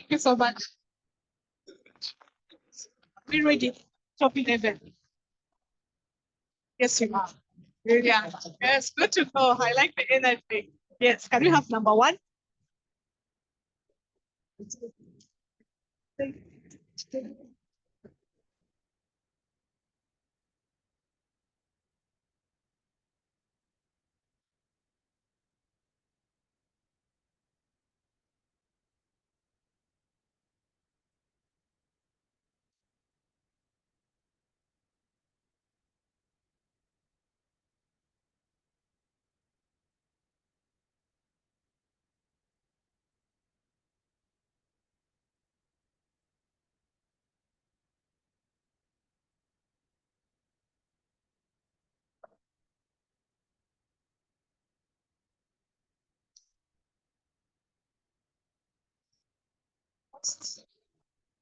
Thank you so much. We ready. Topic level. Yes, you are. Yeah. Yes, good to know. I like the energy. Yes. Can we have number one? Yes.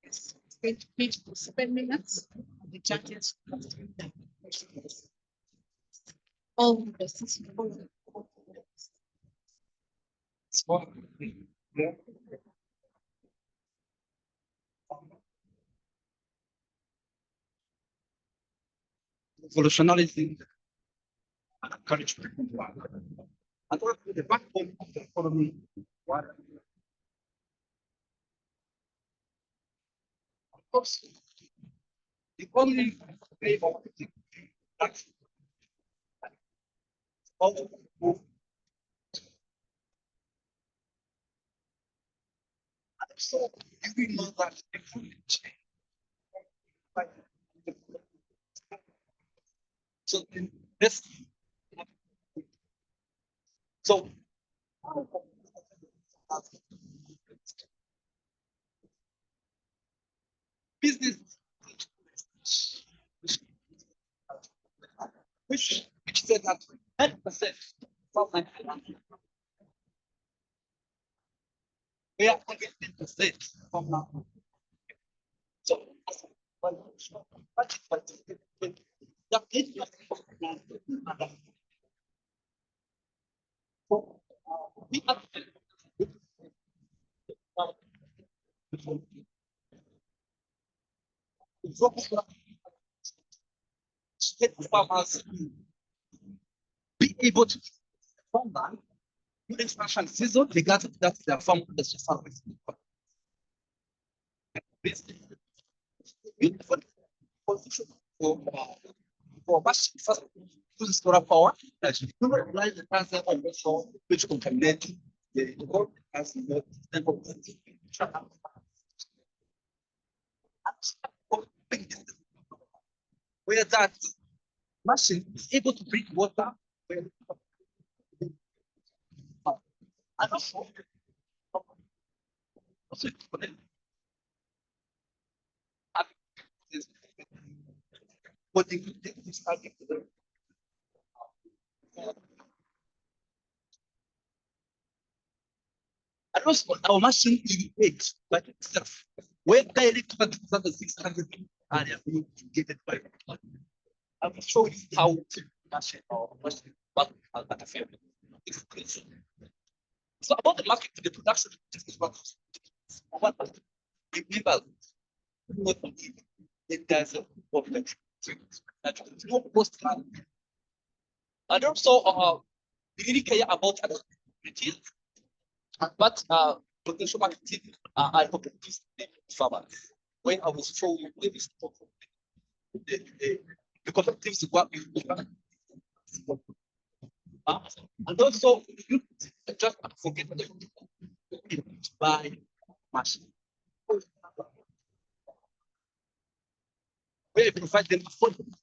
It's going to be 7 minutes. The judges. All the system. Evolutionary encouragement. And also the backbone of the economy. Of course, the only way of that's all so you know that the food chain. So in this, so business which said that 10% from my we are only 10% from now. So but that is we have state farmers be able to farm land during expansion season, regardless that their farm industry service. For much first use solar power, as you realize the cancer of the soil, which contaminate the world as the where that machine is able to bring water and also what they could take this target to the and also our machine irrigates by itself. Where direct to 600 area being irrigated by I will show you how to machine or machine work at a fair. So about the market, the production is what remember it does no post land. And also we really care about retail, but potential marketing are opportunities farmers. When I will show you where this the competitive work and also you just forget to buy machine. Where you provide them affordable.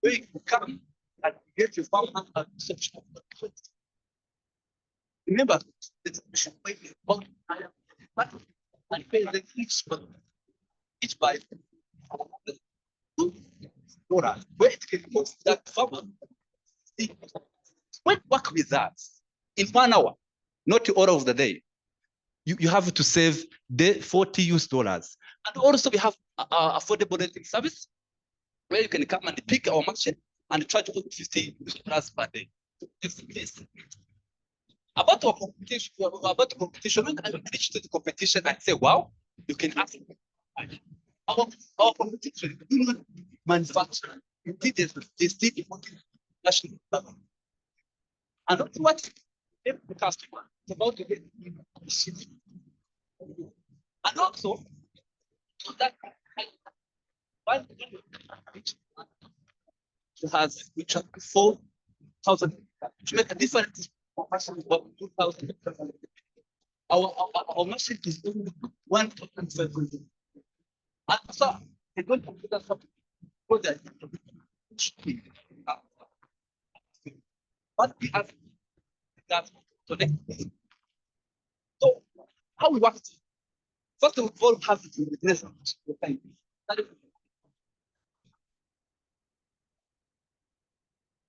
Where you come and get your farm and such. Remember, it's about and pay them each buy where it can cost that farmer. When work with that in 1 hour, not all of the day, you have to save the $40. And also we have affordable renting service where you can come and pick our machine and charge $50 per day. About our competition, when I reach to the competition, I say, wow, you can ask our competition, do not manufacture. They still working national level. And also what the customer is about to get. And also that one which has 4,000 to make a difference of 2,000. Our machine is only 1,500. And so they don't consider something for that. But we have that to next. So how we work it? First of all, have the business. That is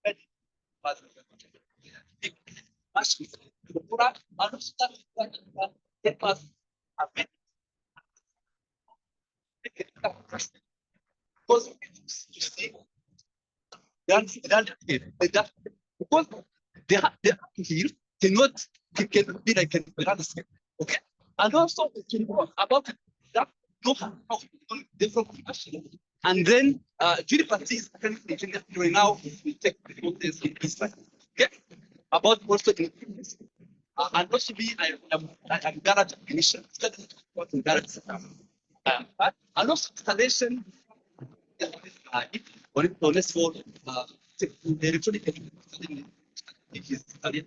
very fast. Big machine. The product and also that get us a bit because you see that because they have to heal cannot can be like an understand. Okay. And also about that know how different machine. And then during practice, right now we take this in this slide. Okay. About also in and also be I'm garage technician, studying what in garage system. And also installation or let's for the electronic studying it is studied.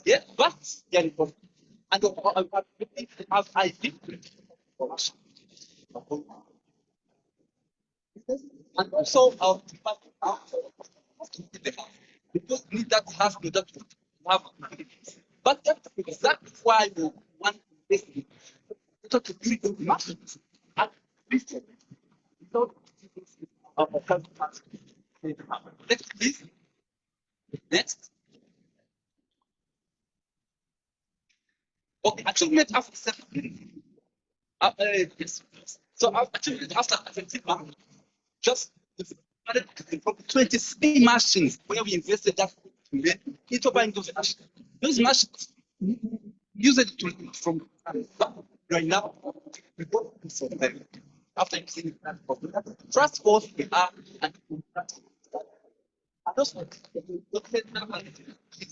Yeah, but yeah, and as I did, and also because need that have product have, but that's exactly why we want this to treat the masses at least without our customers. Next, please. Next. Okay, achievement after 7. Yes. So achievement after 17 months, just from 23 machines where we invested that into buying those machines. Those machines use it from right now. We bought from them after using it. Transport we are and also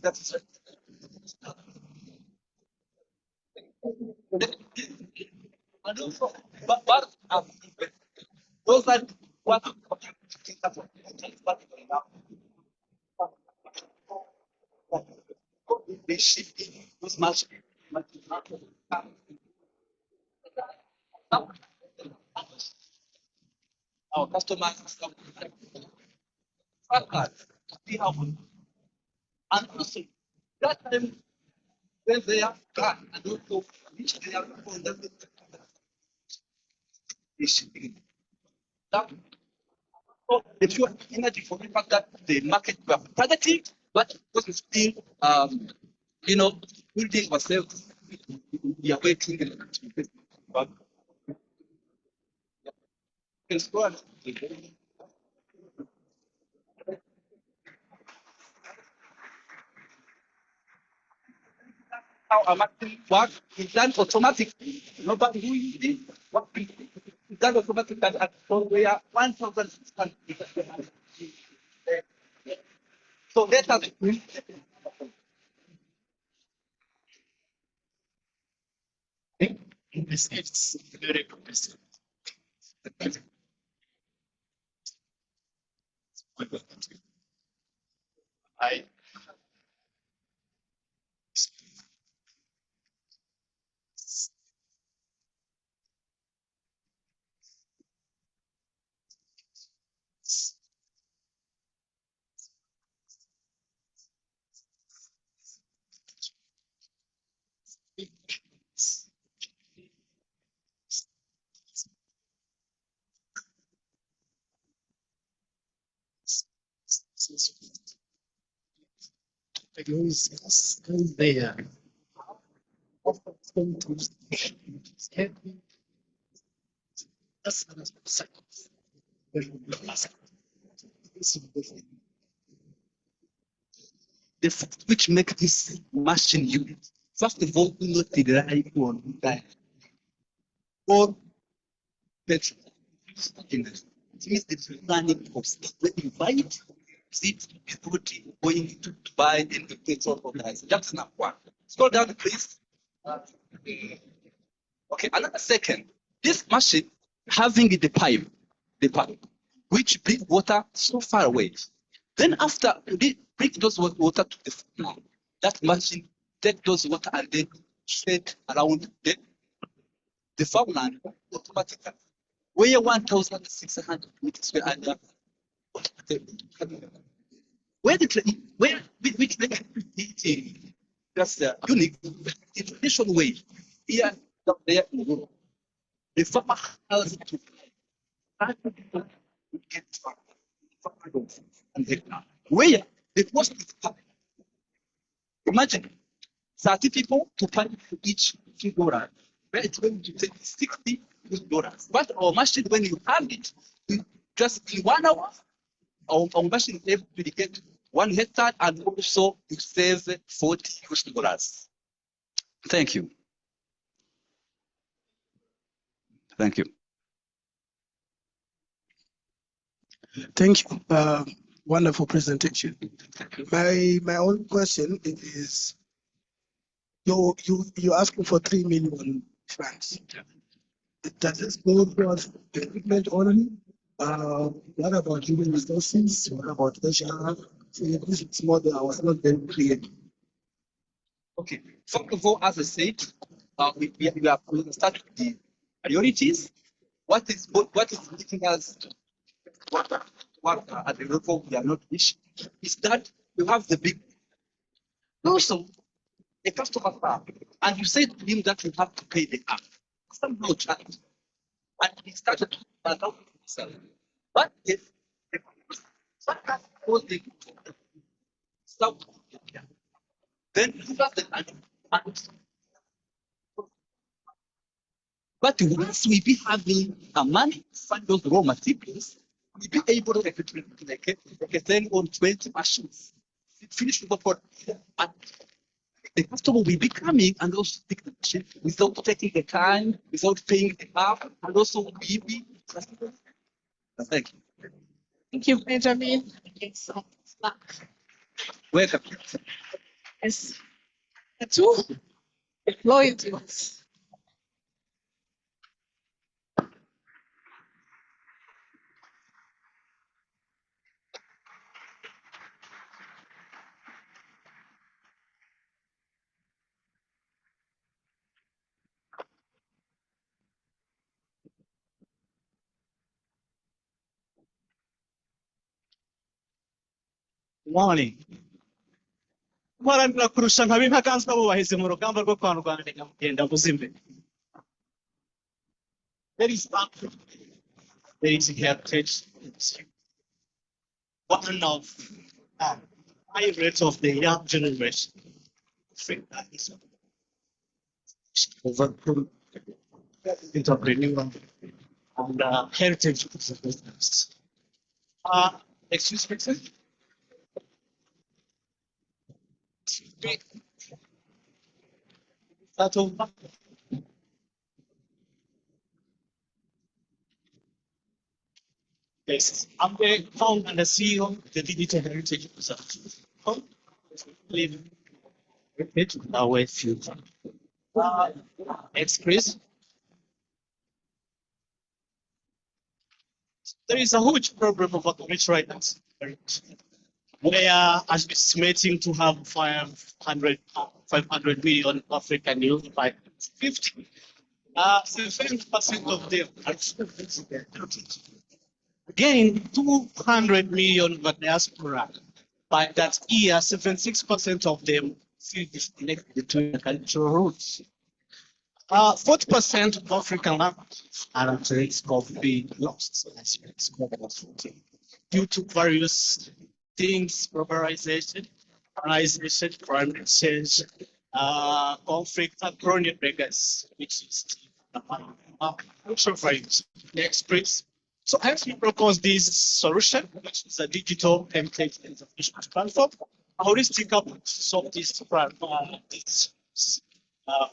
that is and also but those are what they shift those much our customers see how and also that time when they are done and also which they are on the shipping that so the pure energy for the fact that the market were targeting, but because it's still you know building ourselves we are waiting but it's good. How a machine work is done automatically. Nobody who is this what is done automatically at somewhere 1,600. So let us this is very progressive. I Who's there? The fact which make this machine unique, first of all, we not rely on that. Or petrol. It means the planning of state. When you buy it, it before going to buy in the petrol organizer. That's number one. Scroll down, please. Okay, another second. This machine having the pipe, which bring water so far away. Then after they bring those water to the farm, that machine take those water and then shed around the farmland automatically. Where 1,600 meters square and where which make it just unique in traditional way. Here, there in Europe, the farmer has to get and hectare. Where the cost is high. Imagine 30 people to pay for each $2, where it's going to take $60. But our machine, when you have it, you just in 1 hour, our machine is able to get 1 hectare and also you save $40. Thank you. Thank you. Thank you. Wonderful presentation. My own question is, you're asking for 3 million francs. Does this go towards the equipment only? What about human resources? What about HR? So this is more than I was not very clear. Okay. First of all, as I said, we are going to start with the priorities. What is making us what at the level we are not reaching is that you have the big. Also, a customer app, and you said to him that you have to pay the app. Somehow charge. And he started to allow himself. But if what has all the South Korea, then you have the and but once we be having a money to fund those raw materials, we be able to like 10 or 20 machines. Finish the report. And the customer will be coming and also take the machine without taking the time, without paying the app, and also we be. Thank you. Thank you, Benjamin. Yes, Welcome. yes. The two, loyalty. Morning. Mwaramira kurusha nka b'intaganzwa bubaheze mu rugamba rwo kwa Rwanda mugenda muzimbe. There is Africa. There is heritage. One of high rates of the young generation. Africa is over entrepreneur and heritage business. Excuse me, sir. Start over. Yes, I'm the founder and the CEO of the Digital Heritage Research. Live heritage our future. Next, Chris. There is a huge problem of automation right now. We are estimating to have 500 million African youth by 50. 70% of them are again 200 million for diaspora. By that year, 76% of them feel disconnected between the cultural roots. 40% of African languages are at risk of being lost due to various things, globalization, urbanization, climate change, conflict, and chronic beggars, which is crucial values. Next, please. So hence we propose this solution, which is a digital template information platform, a holistic approach to solve this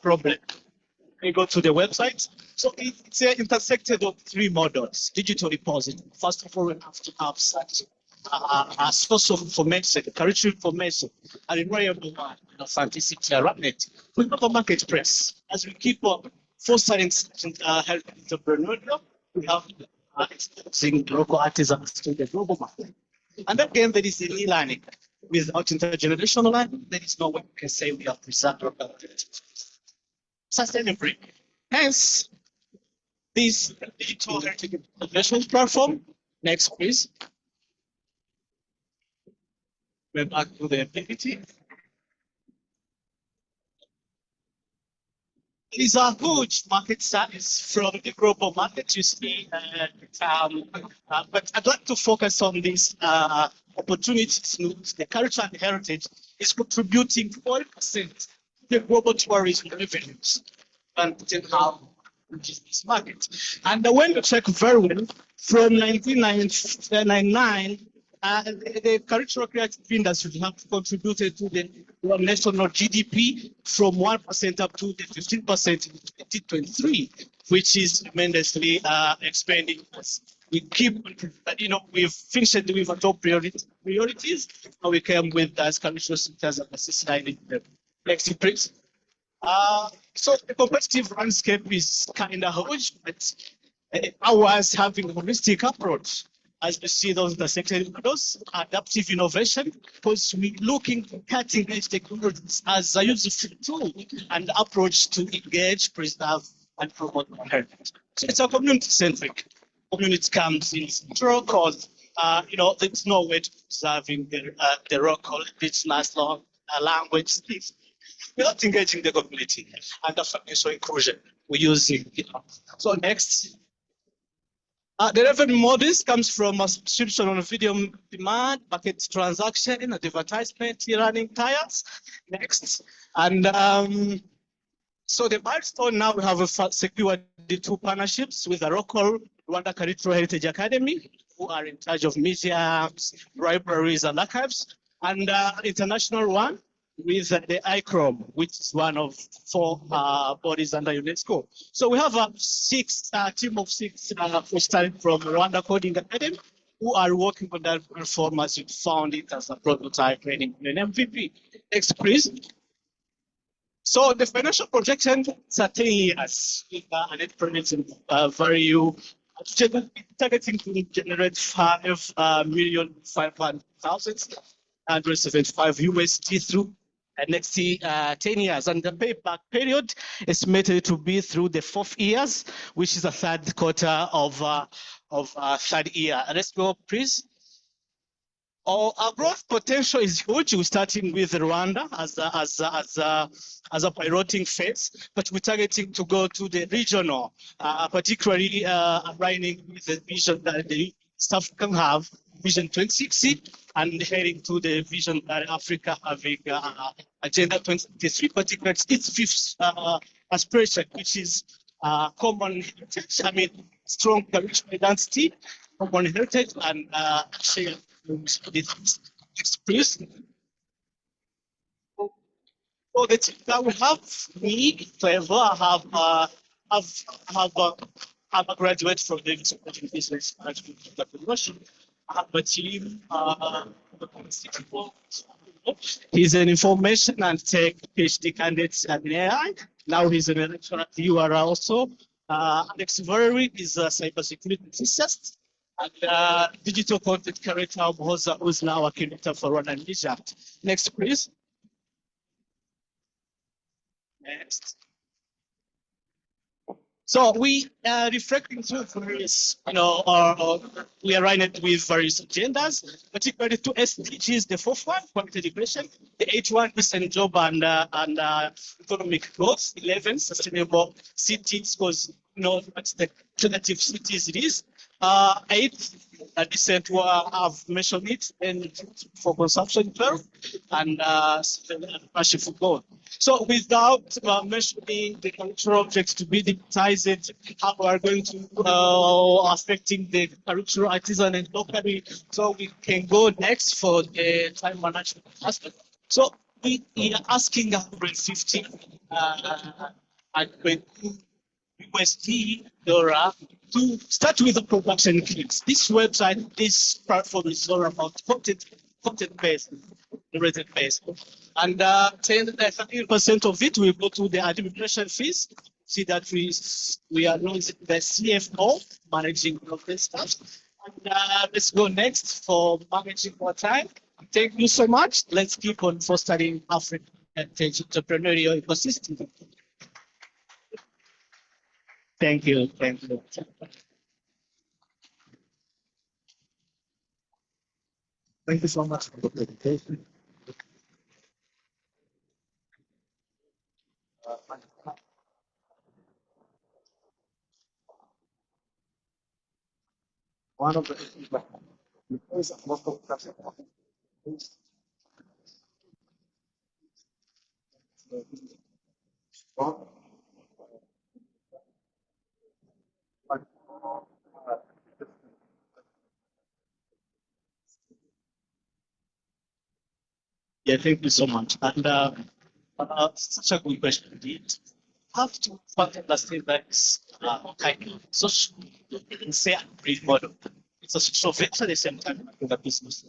problem. We go to the website. So it's intersected of three models. Digital repository. First of all, we have to have such a source of information, curriculum information, a reliable one, authenticity around it. We have a marketplace. As we keep on fostering health entrepreneurial, we have exposing local artisans to the global market. And again, there is an e-learning. Without intergenerational learning, there is no way we can say we have preserved our culture sustainably. Hence, this digital heritage integration platform. Next, please. We're back to the PPT. It is a huge market size from the global market you see, but I'd like to focus on this opportunities. The culture and heritage is contributing 40% to the global tourism revenues and how this market. And when you check very well, from 1999, the cultural creative industry have contributed to the national GDP from 1% up to the 15% in 2023, which is tremendously expanding. We keep, we've finished with our top priorities, and we came with as cultural sectors and assisted the next please. So the competitive landscape is kind of huge, but ours having a holistic approach. As you see, those intersected models, adaptive innovation, because we're looking for cutting-edge technologies as a useful tool and approach to engage, preserve, and promote heritage. So it's a community-centric. Community comes in central because, there's no way to preserving the local indigenous language things without engaging the community and the financial inclusion we're using. So next. The revenue models comes from a subscription on video demand, market transaction, and advertisement, running tires. Next. And so the milestone now we have secured the two partnerships with the local Rwanda Cultural Heritage Academy, who are in charge of museums, libraries, and archives, and international one with the ICROM, which is one of 4 bodies under UNESCO. So we have a team of 6 starting from Rwanda Coding Academy, who are working on that platform as we found it as a prototype training an MVP. Next, please. So the financial projection is 10 years with an net present value targeting to generate 5,500,000 USD through next 10 years, and the payback period is estimated to be through the 4th years, which is the 3rd quarter of 3rd year. Let's go, please. Our growth potential is huge. We're starting with Rwanda as a piloting phase, but we're targeting to go to the regional, particularly aligning with the vision that the South African have, Vision 2060, and heading to the vision that Africa having Agenda 2023, particularly its 5th aspiration, which is common heritage. Strong cultural identity, common heritage, and shared experience. So the team that we have, me, Trevor, have a graduate from the Business Management Entrepreneurship. I have a team. He's an information and tech PhD candidate at AI. Now he's an lecturer at the UR also. Alex Valerie is a cybersecurity physicist and digital content curator who's now a curator for Rwanda and Egypt. Next, please. Next. So we are reflecting through various, we are running with various agendas, particularly 2 SDGs, the 4th one, quality education, the 8th one, decent job and economic growth, 11, sustainable cities, because what the alternative cities it is, Eight, decent, I've mentioned it, and for consumption 12, and passion for gold. So without mentioning the cultural objects to be digitized, how we are going to affecting the cultural artisan and locally. So we can go next for the time management aspect. So we are asking 150 and USD dollar to start with the production kits. This website, this platform is all about content based, narrative based. And 13% of it will go to the administration fees. See that we are losing the CFO managing all this stuff. And let's go next for managing more time. Thank you so much. Let's keep on fostering African entrepreneurial ecosystem. Thank you. Thank you. Thank you so much for the presentation. One of the issues that we face at local level is Yeah, thank you so much. And such a good question indeed. Have to understand that kind of social, say, hybrid model. It's a social venture at the same time as a business.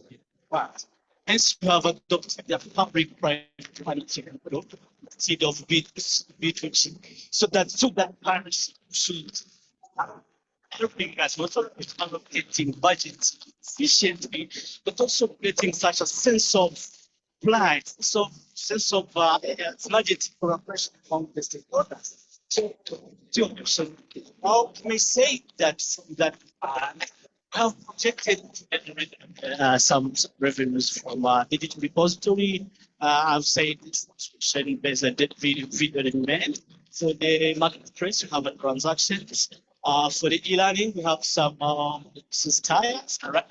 But hence you have adopted the public-private partnership model instead of B2C, so that partners should helping us not only with allocating budgets efficiently, but also creating such a sense of pride, so sense of synergetic collaboration among the stakeholders. So, to your question, now may say that have projected some revenues from digital repository. I've said it's sharing based on video demand. So the marketplace, you have a transactions. For the e-learning, we have some styles, right?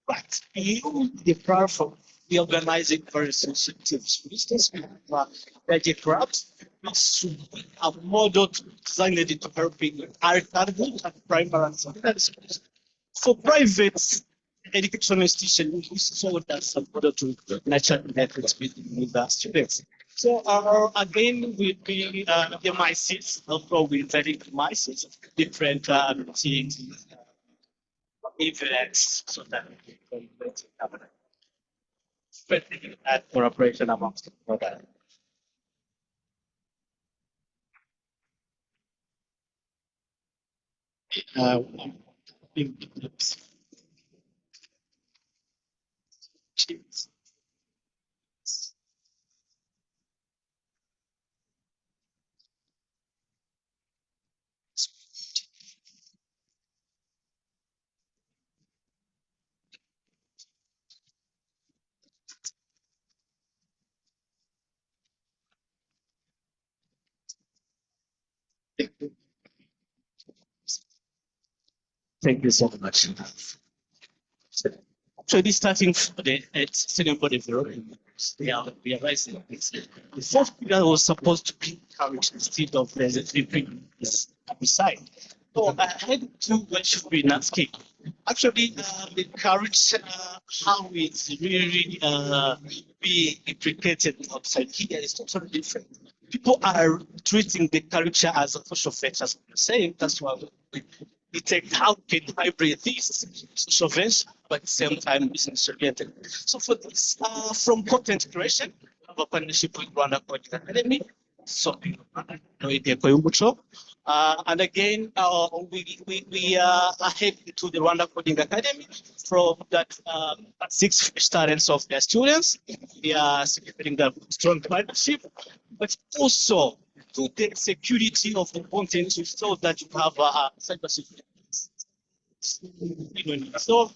Right. You, the platform, we organizing various initiatives. For instance, we have Magic Crafts, which we have model designed to helping archival and primary and secondary schools. For private education institutions, we saw that some model to nurture networks with the students. So again, we the MICs, we invited MICs, different teams, events, so that we can have that cooperation amongst the product. Uh, Thank you so much. Actually, starting from the sustainable development, they are realizing this. The fourth pillar was supposed to be encouraged instead of the three pillars beside. So I had two what should be asking. Actually, encourage how it's really being implicated outside here is totally different. People are treating the culture as a social venture, as I'm saying. That's why we take how can hybrid these social venture, but at the same time business oriented. So for this, from content creation, we have a partnership with Rwanda Coding Academy. So and again, we are heading to the Rwanda Coding Academy from that 6 students of their students. We are securing the strong partnership, but also to the security of the content so that you have cyber security. So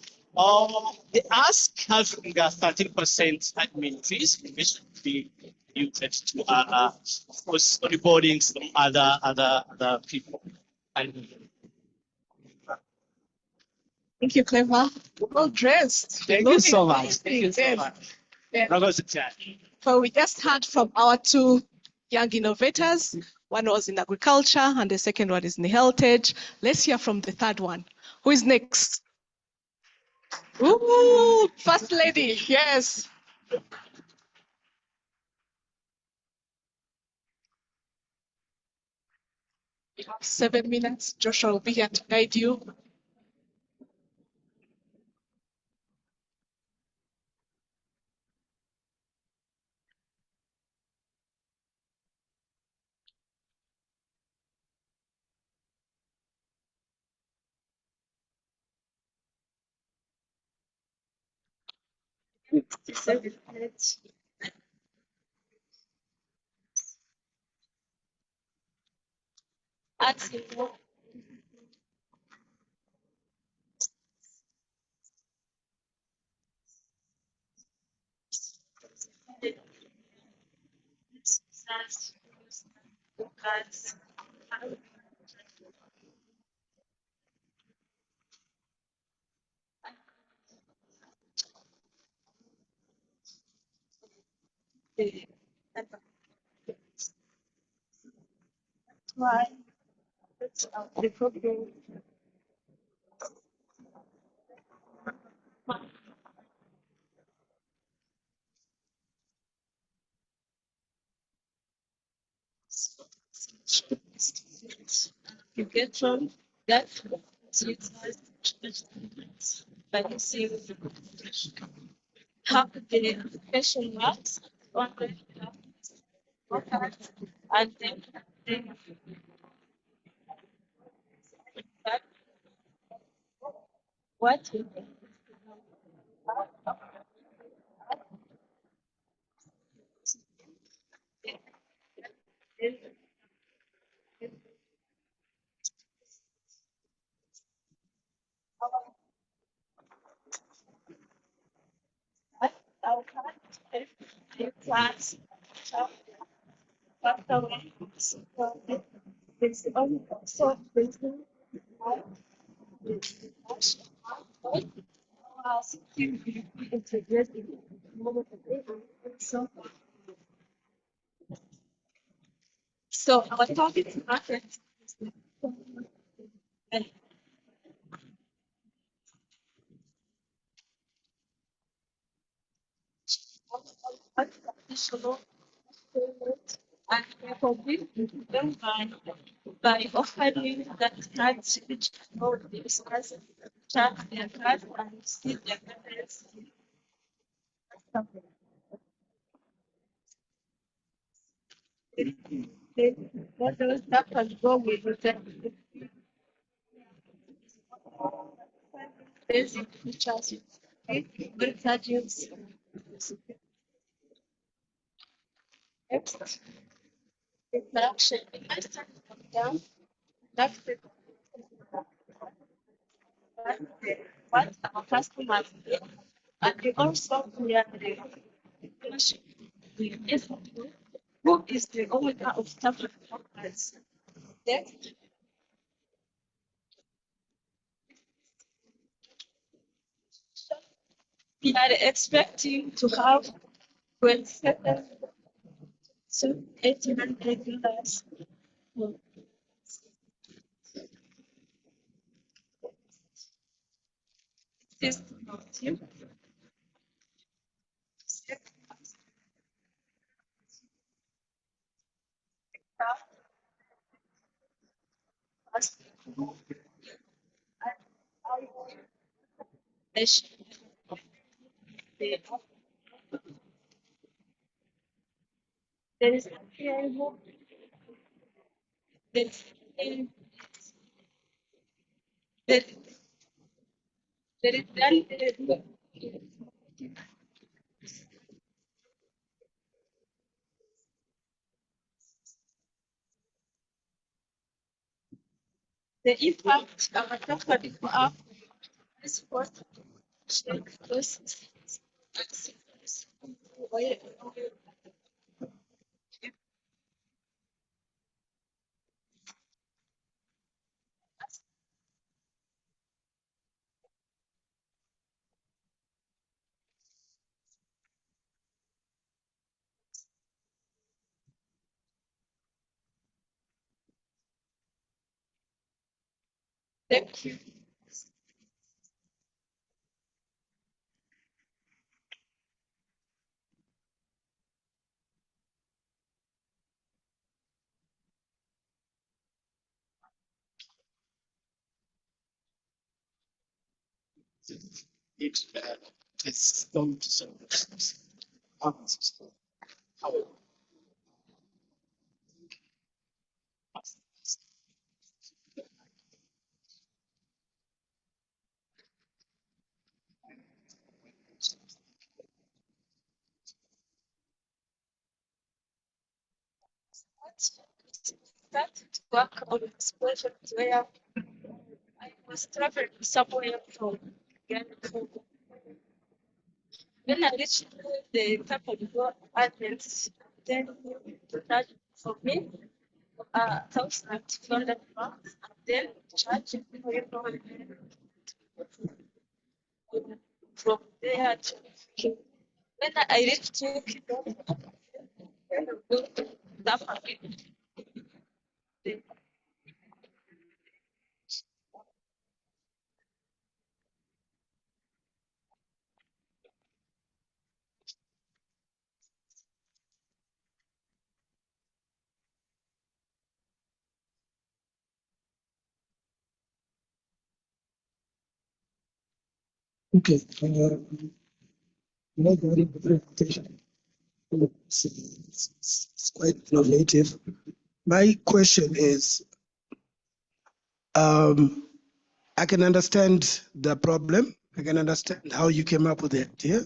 the ask having a 13% admin fees, which should be used to of course reporting some other people. And Thank you, Clever. Well dressed. Thank you so much. Thank you so Yes. much. Yeah. Ragos chat. So we just heard from our two young innovators. One was in agriculture and the second one is in heritage. Let's hear from the third one. Who is next? Ooh, First Lady, yes. You have 7 minutes. Joshua will be here to guide you. You get from that by seeing how the question marks on the and then that what our class after it's also so our target market and additional and probably them by offering that cards which know the discuss track their cards and see their cards. What those that can go with the basic features. Good charges. Next, interaction. I start down. That's the what our customers do. And we also clear the question. If who is the owner of tablet companies? Next, we are expecting to have 27 to 800 dollars. This team. There is there is there there is the impact of a company up is what costs Thank you. It's going to service. Started to work on this project where I was traveling somewhere from Ghana. When I reached the company address, then charge for me, 1,200 pounds, and then charge me from there to when I reached to that market, Okay. Not very good presentation. It's quite innovative. My question is, I can understand the problem. I can understand how you came up with the idea.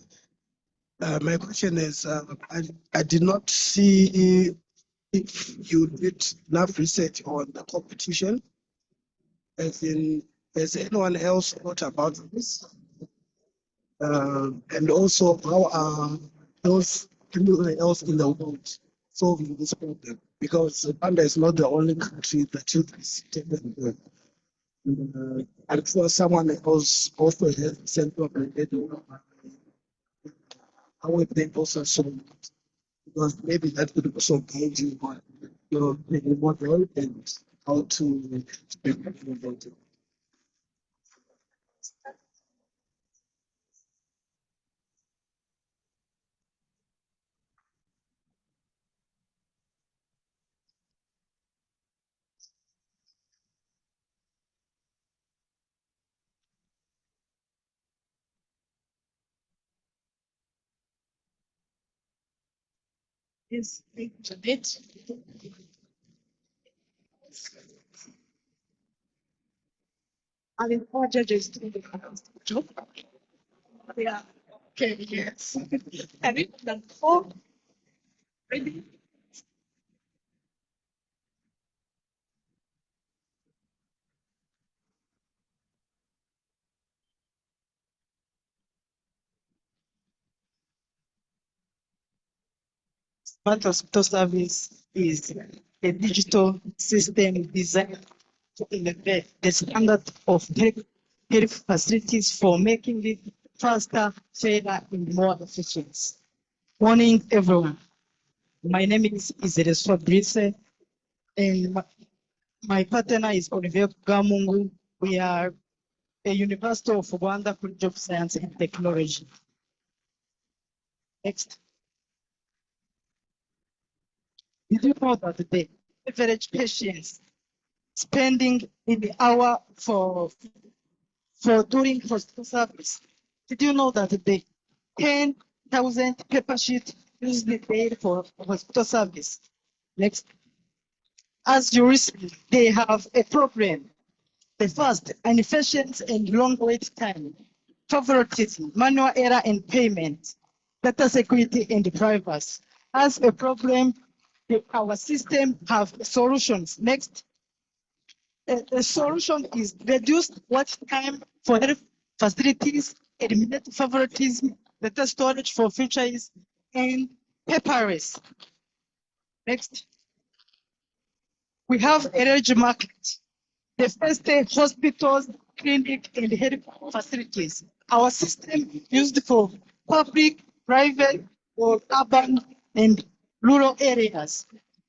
My question is, I did not see if you did enough research on the competition, as in, has anyone else thought about this? And also, how are those everywhere else in the world solving this problem? Because Uganda is not the only country that you visited. I'm sure someone else also has the same problem. They don't know how would they also solve it? Because maybe that could also guide you on your model and how to implement it. is it. I mean, all judges do the job. Yeah. Okay, yes. I mean, the whole really Smart hospital service is a digital system designed to elevate the standard of health facilities for making it faster, fairer, and more efficient. Morning, everyone. My name is Fabrice, and my partner is Olivier Gamungu. We are a University of Rwanda College of Science and Technology. Next. Did you know that the average patients spending in the hour for doing hospital service? Did you know that the 10,000 paper sheet used the day for hospital service? Next. As you receive, they have a problem. The first, inefficient and long wait time, favoritism, manual error in payment, data security and privacy. As a problem, our system have solutions. Next, the solution is reduced watch time for health facilities, eliminate favoritism, data storage for futures, and paperless. Next, we have energy market. The first hospitals, clinic, and health facilities. Our system used for public, private, or urban and rural areas.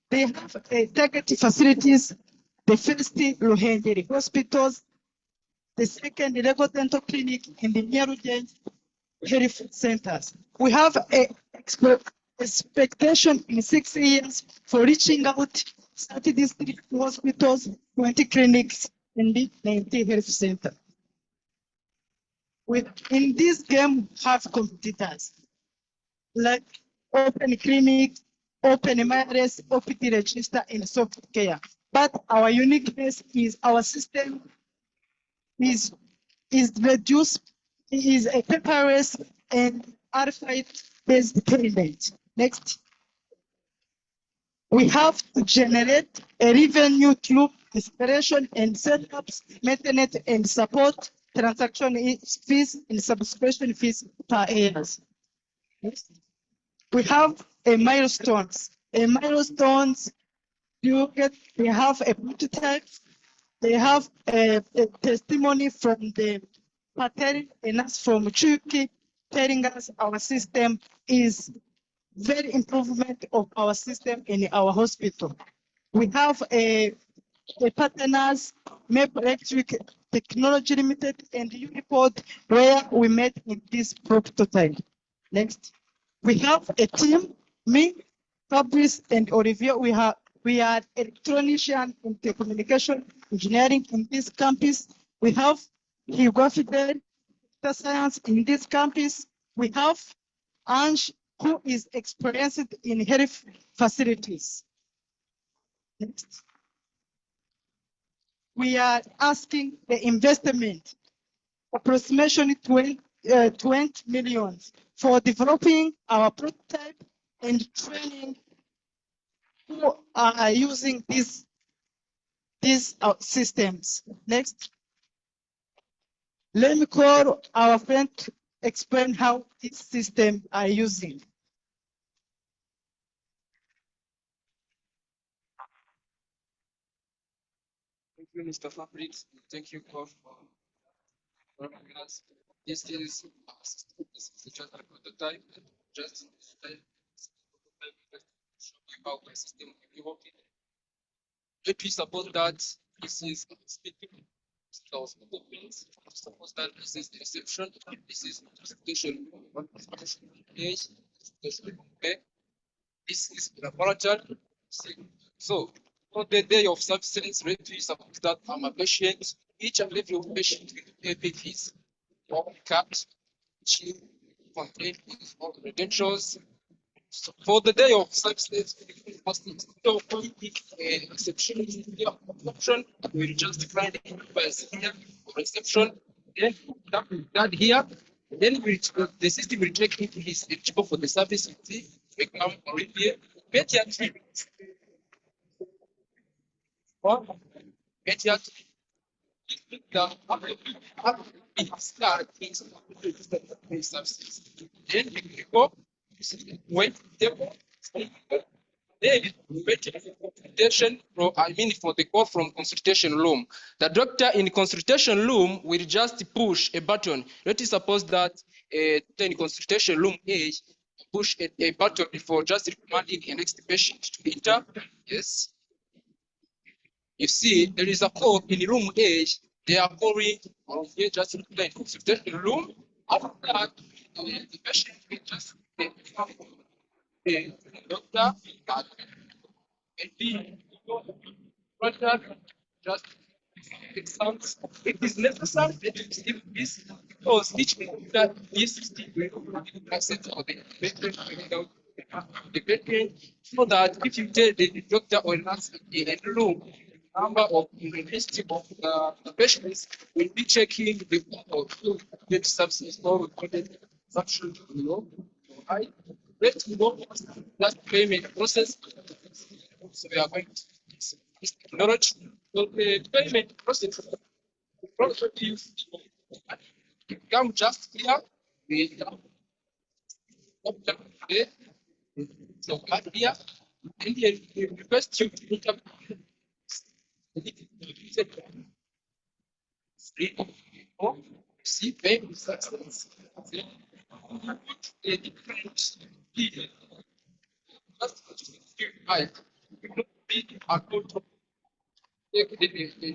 They have target facilities, the first Ruhengeri hospitals, the second legal dental clinic in the neurology health centers. We have a expectation in 6 years for reaching out 30 district hospitals, 20 clinics, and the 90 health center. In this game, have competitors like Open Clinic, Open MRS, OPT Register, and Softcare. But our uniqueness is our system is reduced, is a paperless and RFID-based payment. Next. We have to generate a revenue through installation and setups, maintenance and support, transaction fees and subscription fees per year. Next. We have a milestones. They have a prototype. They have a testimony from the pattern and us from Chuki telling us our system is very improvement of our system in our hospital. We have a partners, Maple Electric Technology Limited and Unipod, where we met in this prototype. Next. We have a team, me, Fabrice, and Olivier. We are electronician in telecommunication engineering in this campus. We have geographic data science in this campus. We have Ange, who is experienced in health facilities. Next. We are asking the investment, approximately 20 million for developing our prototype and training who are using these systems. Next. Let me call our friend to explain how this system are using. Thank you, Mr. Fabrics. Thank you, Prof, for us. This is just a prototype. Just show you how the system will be working. Let me suppose that this is speaking. Suppose that this is the reception. This is the station. This is the laboratory. So for the day of substance, let me suppose that I'm a patient. Each and every patient will pay fees or cut, she contains all credentials. So for the day of substance, we must still pick an exception option. We'll just define it as here for exception. Then that here. Then the system will check if he is eligible for the service fee. We come already here. Pediatric. Pediatric. Then we go when consultation, I mean for the call from consultation room. The doctor in consultation room will just push a button. Let us suppose that in consultation room A push a button for just recommending a next patient to enter. Yes. You see, there is a call in room A. They are calling here just in consultation room. After that, the patient will just doctor and be just exams. It is necessary that you still this because each that is still access for the patient without the patient, so that if you tell the doctor or nurse in the room number of list of the patients will be checking the get substance or recorded substance, right? Let's go that payment process. So we are going to this technology. So the payment process is come just here with there. So right here, and then we request you to look up see payment success. A different period.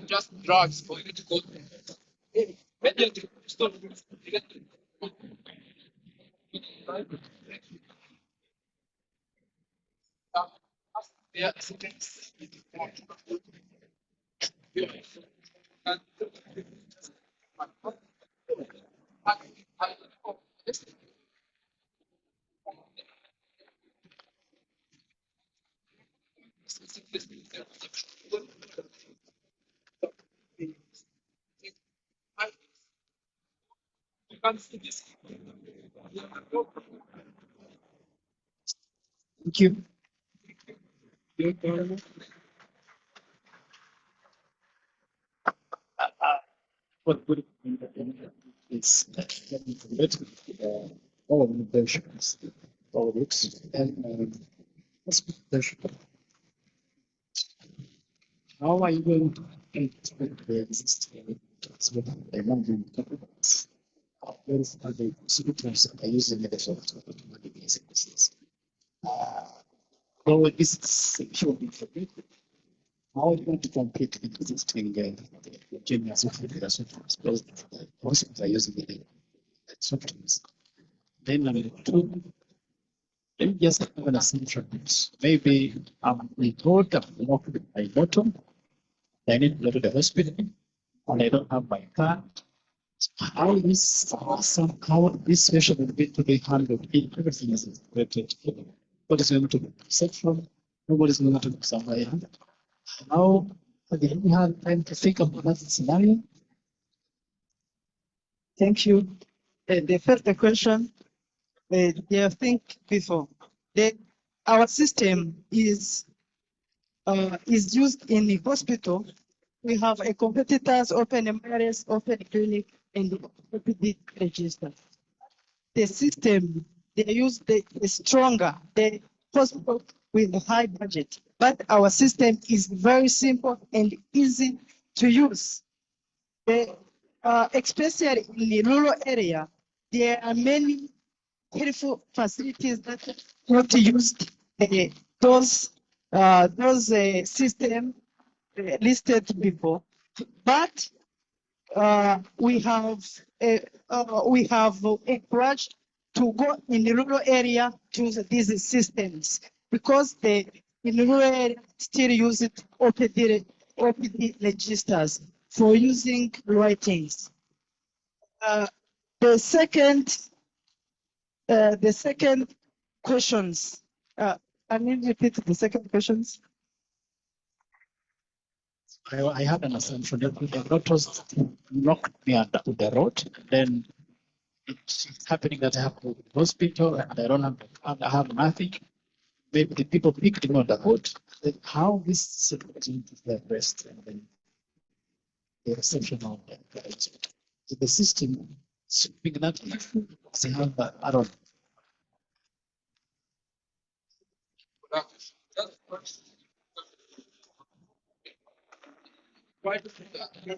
Just drugs for you to go. Yeah. Thank you. What would it's all innovations, all it and expectation. How are you going to integrate the existing with emerging companies? Where is the solutions are using the software to manage these business? So this is securely forbidden. How are you going to compete with existing genius because hospitals are using the softwares? Then number two, let me just have an assumption. Maybe I'm told I'm not with my bottom. I need to go to the hospital and I don't have my car. How is how this situation will be to be handled if everything is integrated? What is going to be perception? Nobody's going to be somewhere. How have you had time to think about that scenario? Thank you. The first question, yeah, think before. Our system is used in the hospital. We have a competitors, open MRS, open clinic, and OPD register. The system they use the stronger, the hospital with a high budget. But our system is very simple and easy to use. Especially in the rural area, there are many helpful facilities that not used those systems listed before, but we have encouraged to go in the rural area to use these systems because the in the rural area still use it OPD registers for using writings. The second questions. I need to repeat the second questions. I had an assumption that the doctors knocked me under the road, then it's happening that I have to go to the hospital and I don't have, I have nothing. Maybe the people picked me on the road. Then how this situation is addressed and then the reception of the hospital. So the system sweeping that issue, they have I don't know. Why do you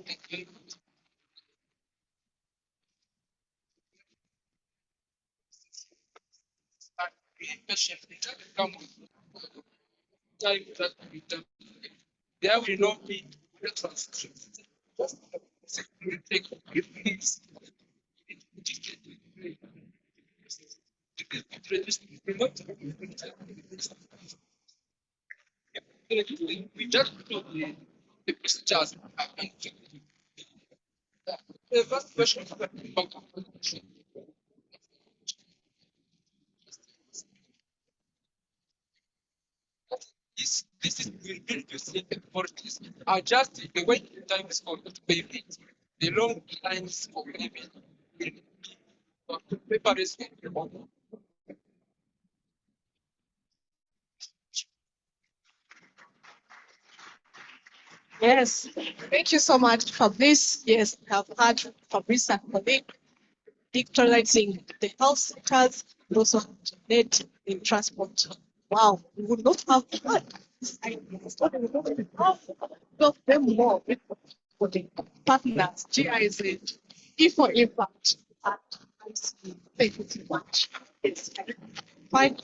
there will not be transition. Just take it. We just put the pictures. The first question this is will build you see the authorities are just the wait times for payment. The long lines for payment will be papers. Yes, thank you so much, Fabrice. Yes, I've had Fabrice and colleague digitalizing the health sectors, and also net in transport. Wow, we would not have had this idea. We would not have got them more for the partners, GIZ, E for Impact, and IC. Thank you so much. It's fine.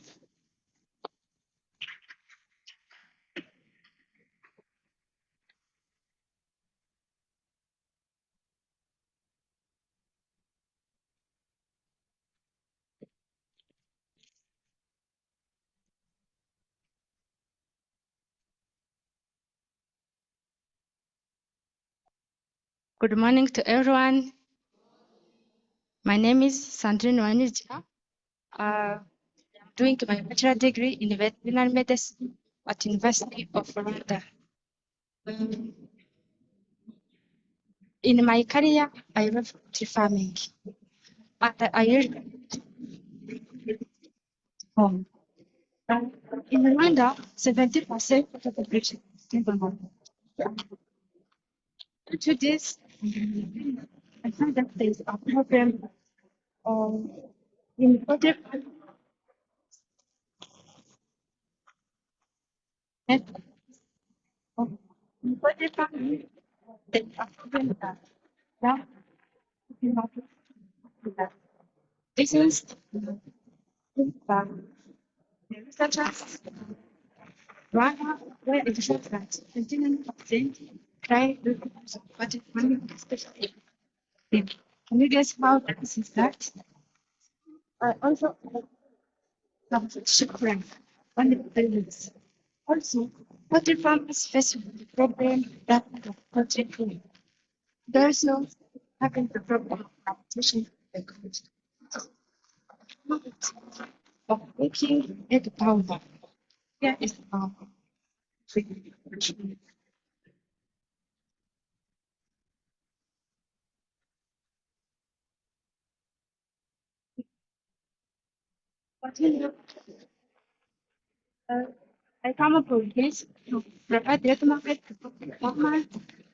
Good morning to everyone. My name is Sandrine Wanija. I'm doing my bachelor degree in veterinary medicine at University of Rwanda. In my career, I love poultry farming. And I usually home. In Rwanda, 70% of the population is single mother. Due to this, I find that there is a problem in poultry farming. There is a problem that this is the researchers Rwanda, where it shows that 29% try to support farming, especially in communities. How this is that? Also, some children on the parents. Also, poultry farmers face the problem that of poultry food. There's no having the problem of competition of making egg powder. Here is uh, I come up with this to provide data market to farmers,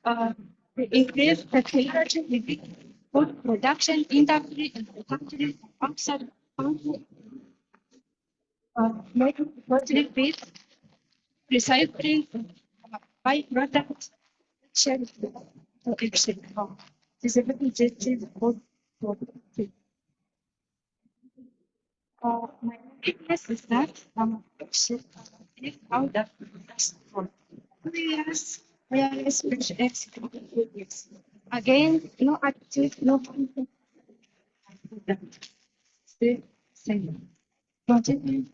to increase technology in food production industry and the country outside country, making poultry feed, recycling, byproducts, share to exchange. This is a very objective for my weakness is that how that for 2 years, where special executive. Again, no attitude, no content. Stay same. Continue.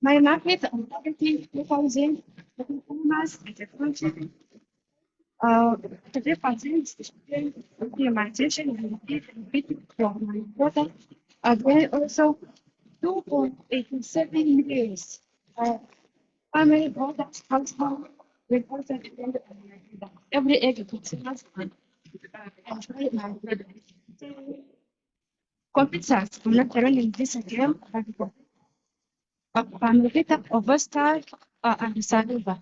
My market on targeting 2000 consumers at the country. The difference is implementation and bit from my product. Again, also 2.87 years. Family products household with also depend on my product. Every egg consumers enjoy my product. Competitors are not running this game. Pamela Overstar and Saluba.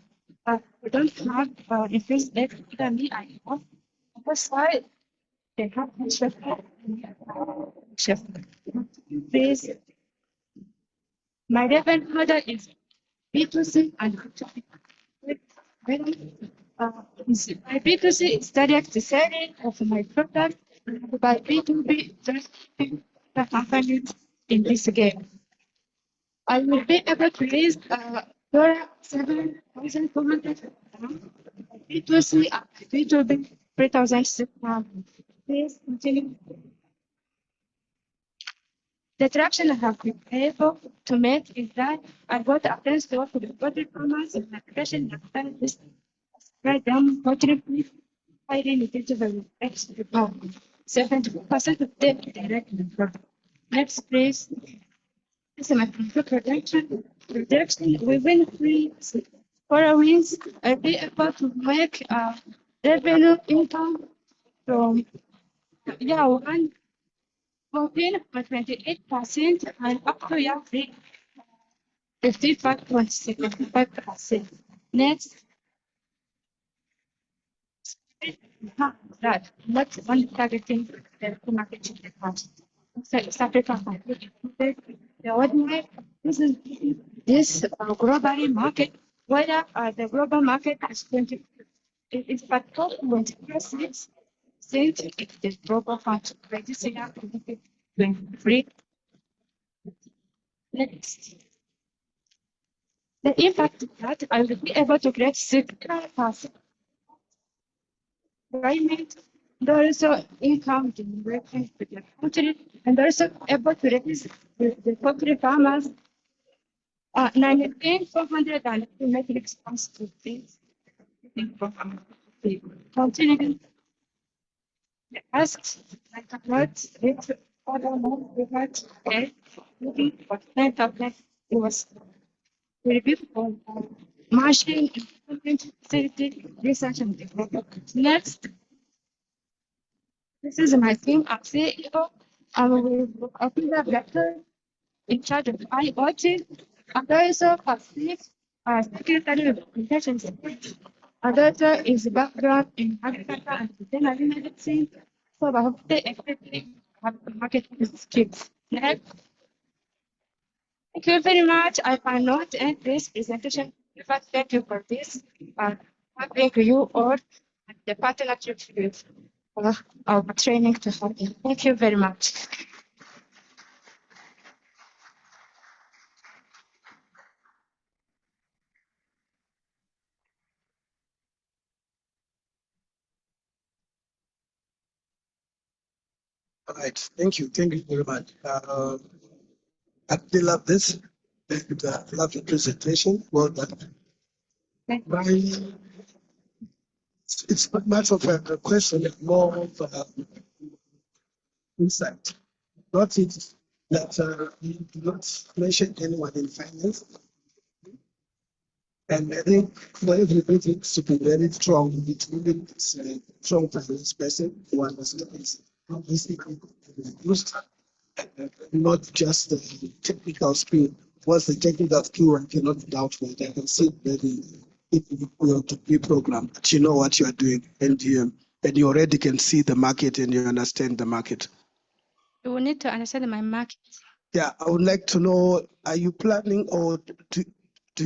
We don't have increased egg than me. I have Overstar. They have chef. Please, my revenue model is B2C and by B2C is direct selling of my product. By B2B, just the company in this game. I will be able to raise $7,200. B2C and B2B 3,600. Please continue. The traction I have been able to make is that I got a friends to work with the poultry farmers in my profession and started this spread down poultry beef highly nutritive extra power. 70% of them directly from. Next, please. This is my production. Production within 4 weeks, I'll be able to make revenue income from 14.28% and up to 55.75%. Next, that not one targeting the marketing department. So East Africa the ordinary this global market, whether the global market is 20, it is at 12.6 since it is global fund registered 2023. Next. The impact that I will be able to create 6% employment, and also income generated to the country, and also able to raise the poultry farmers 19,400 metric tons to things. the continuing asks like what if other more regard and looking for kind of like it was very beautiful machine improvement facility research and development. Next, this is my team at CEO. I will open the director in charge of IoT, advisor for sleep, secretary of communication skills. Advisor is background in agriculture and veterinary medicine, so I hope they effectively have marketing skills. Next, thank you very much. I cannot end this presentation. But thank you for this. Thank you all and the partnership with our training to help you. Thank you very much. All right, thank you. Thank you very much. I really love this. And, love the presentation. Well done. My, it's not much of a question, it's more of insight. Not it that you do not mention anyone in finance. And I think for everybody to be very strong, it really is a strong finance person who understands how this can be used, not just the technical skill. What's the technical skill? I cannot doubt that. I can see very if you to be programmed, but you know what you are doing, and you already can see the market and you understand the market. You will need to understand my market. Yeah, I would like to know: are you planning, or do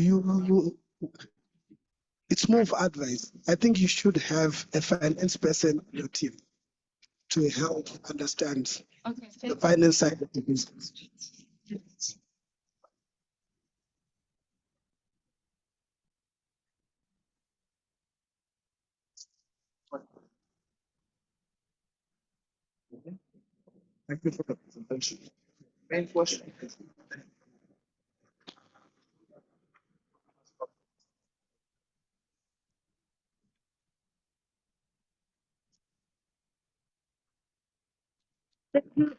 you? It's more of advice. I think you should have a finance person on your team to help understand the finance side of the business. Thank you for the presentation. Main question.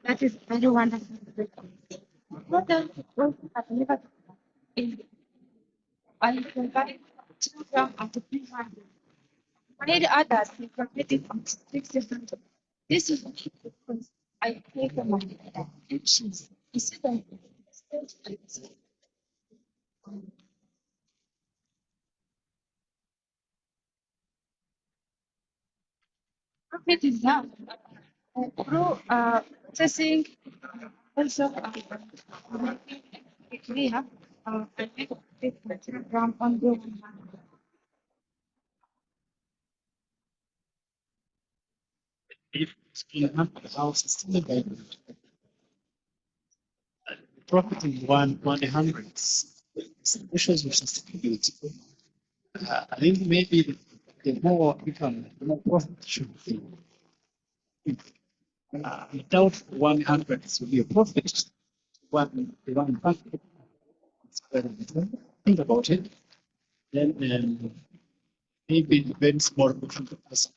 That is very wonderful. What else I've never in I provide program at the pre-market. Many others we provided on 6 different. This is because I pay for my actions. Instead of profit is done through processing also making it clear and make it program on the If you have the house is still available, profit in one hundreds, issues with sustainability. I think maybe the more income, the more profit should be. Without 100s will be a profit. One hundred. Think about it. Then maybe it depends more on the person.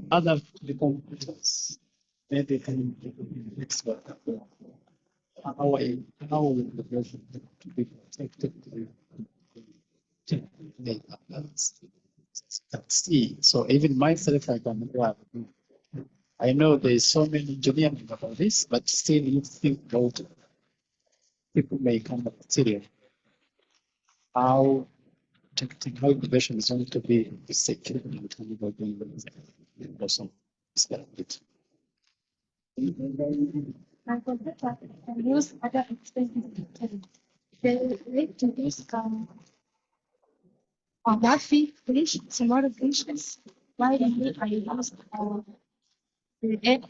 Other competitors, maybe can expert how the person to be protected see. So even myself, I know there's so many engineering about this, but still you think about people may come up serious. How technical innovation is going to be secure and also it. my computer can use other expenses. They need to use Murphy fish, smaller fishes. Why do I use the egg?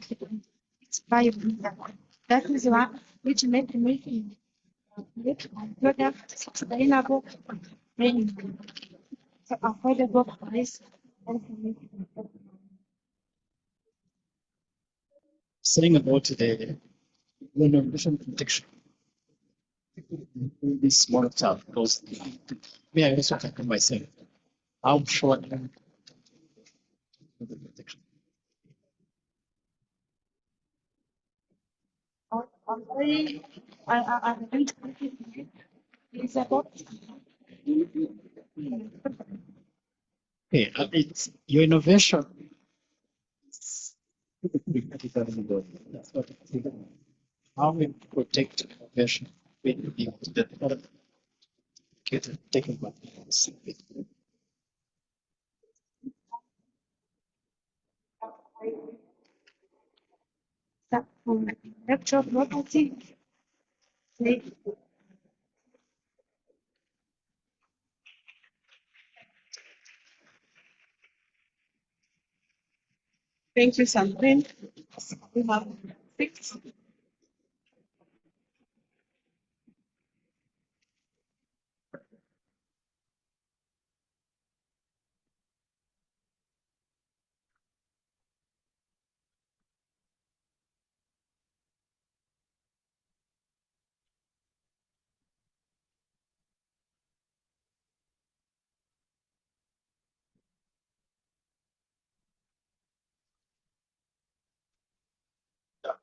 It's biodegradable. That is one which make making product sustainable and so affordable price. Saying about the innovation protection. This more tough because me, I also talk myself. I'm sure. I don't it's about Okay, it's your innovation. That's what it's about. How we protect innovation when we use the product get taken by that intellectual property. Thank you, Sandrine. We have 6.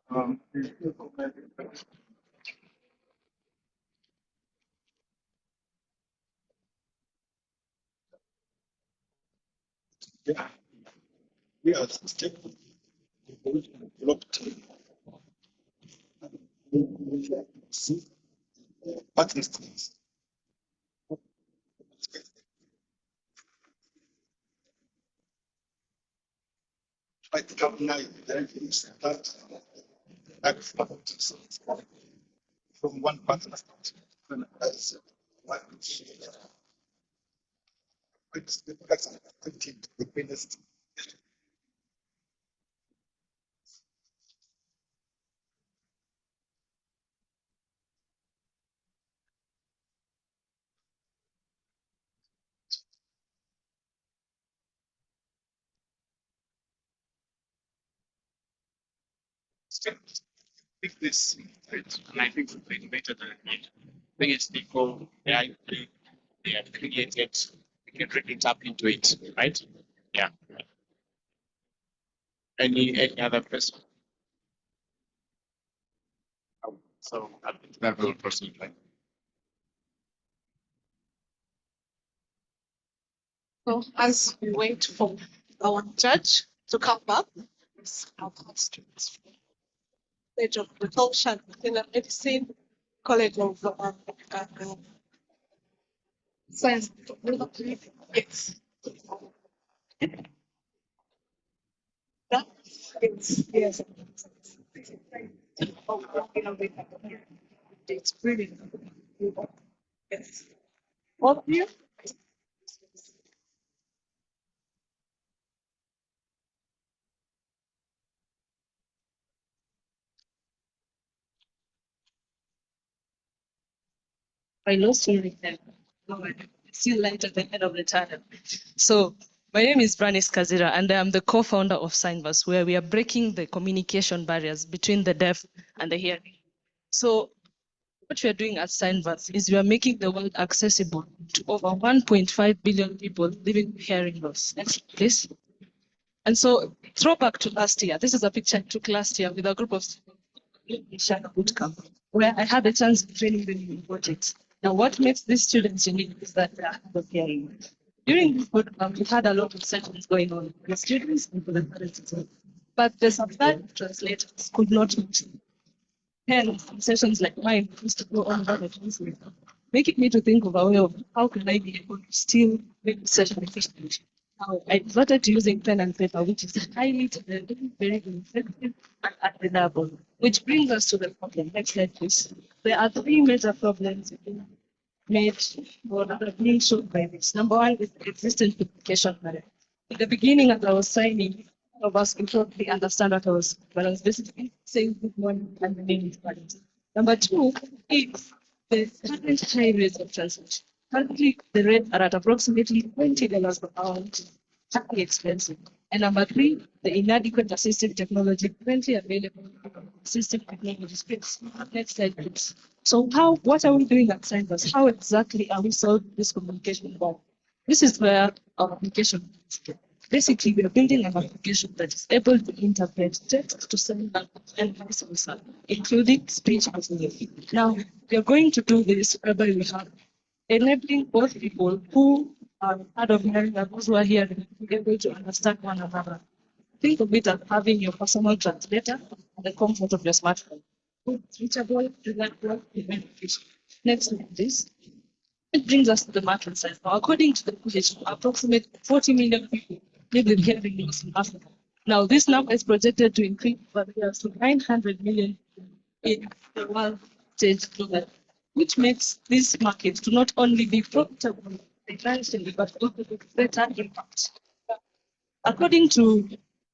Um, yeah, we are still developed partners. Like government, there is that from one partner to another. It's the business. think this, and I think the innovator that it. I think it's people they have created, we can really tap into it, right? Yeah. Any other person? So I think that will proceed. Like, So as we wait for our judge to come back, our students College of Agriculture and Veterinary Medicine, College of Science and Technology. Yes. That is yes. It's brilliant. Yes. All of you? I lost you right there. No, I see light at the end of the tunnel. So my name is Branis Kazira, and I am the co-founder of Signverse, where we are breaking the communication barriers between the deaf and the hearing. So what we are doing at Signverse is we are making the world accessible to over 1.5 billion people living with hearing loss. Next, please. And so throwback to last year. This is a picture I took last year with a group of Shaka Bootcamp, where I had the chance of training them in projects. Now, what makes these students unique is that they are hard of hearing. During this bootcamp, we had a lot of sessions going on with the students and for the parents as well. But the subtitle translators could not match them. Hence, sessions like mine used to go on about the translator, making me to think of a way of how can I be able to still make the session efficient. Now, I started to using pen and paper, which is highly talented, very effective and reliable. Which brings us to the problem. Next slide, please. There are 3 major problems made or that are being shown by this. Number one is the existing duplication barrier. In the beginning, as I was signing, of us could totally understand what I was basically saying good morning and the name is valid. Number two is the current high rates of translation. Currently, the rates are at approximately $20 per hour, which is highly expensive. And number three, the inadequate assistive technology currently available in the assistive technology space. Next slide, please. So what are we doing at Signverse? How exactly are we solving this communication problem? This is where our application. Basically, we are building an application that is able to interpret text to sign language and vice versa, including speech as well. Now, we are going to do this whereby we have enabling both people who are hard of hearing and those who are hearing to be able to understand one another. Think of it as having your personal translator and the comfort of your smartphone. It's reachable, reliable, and beneficial. Next slide, please. It brings us to the market size. Now, according to the WHO, approximately 40 million people live with hearing loss in Africa. Now, this number is projected to increase by years to 900 million in the world stage globally, which makes this market to not only be profitable financially, but also with better impact. According to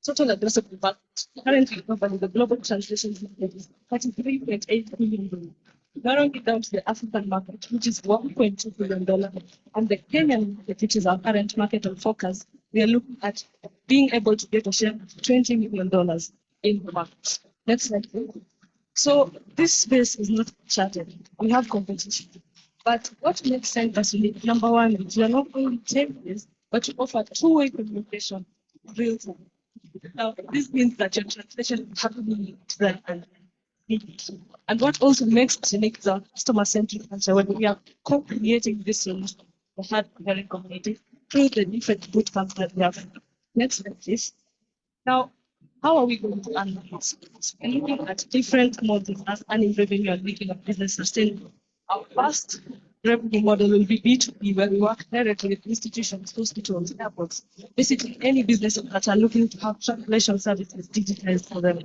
total addressable market, currently globally, the global translation market is $33.8 billion. Narrowing it down to the African market, which is $1.2 billion, and the Kenyan market, which is our current market of focus, we are looking at being able to get a share of $20 million in the market. Next slide, please. So this space is not charted. We have competition. But what makes sense unique, number one, is we are not only tables, but we offer two-way communication real time. Now, this means that your translation is happening right and and what also makes us unique is our customer-centric culture when we are co-creating this solution, the hard hearing community, through the different bootcamps that we have. Next slide, please. Now, how are we going to earn this? We're looking at different models as earning revenue and making a business sustainable. Our first revenue model will be B2B, where we work directly with institutions, hospitals, airports, basically any businesses that are looking to have translation services digitized for them.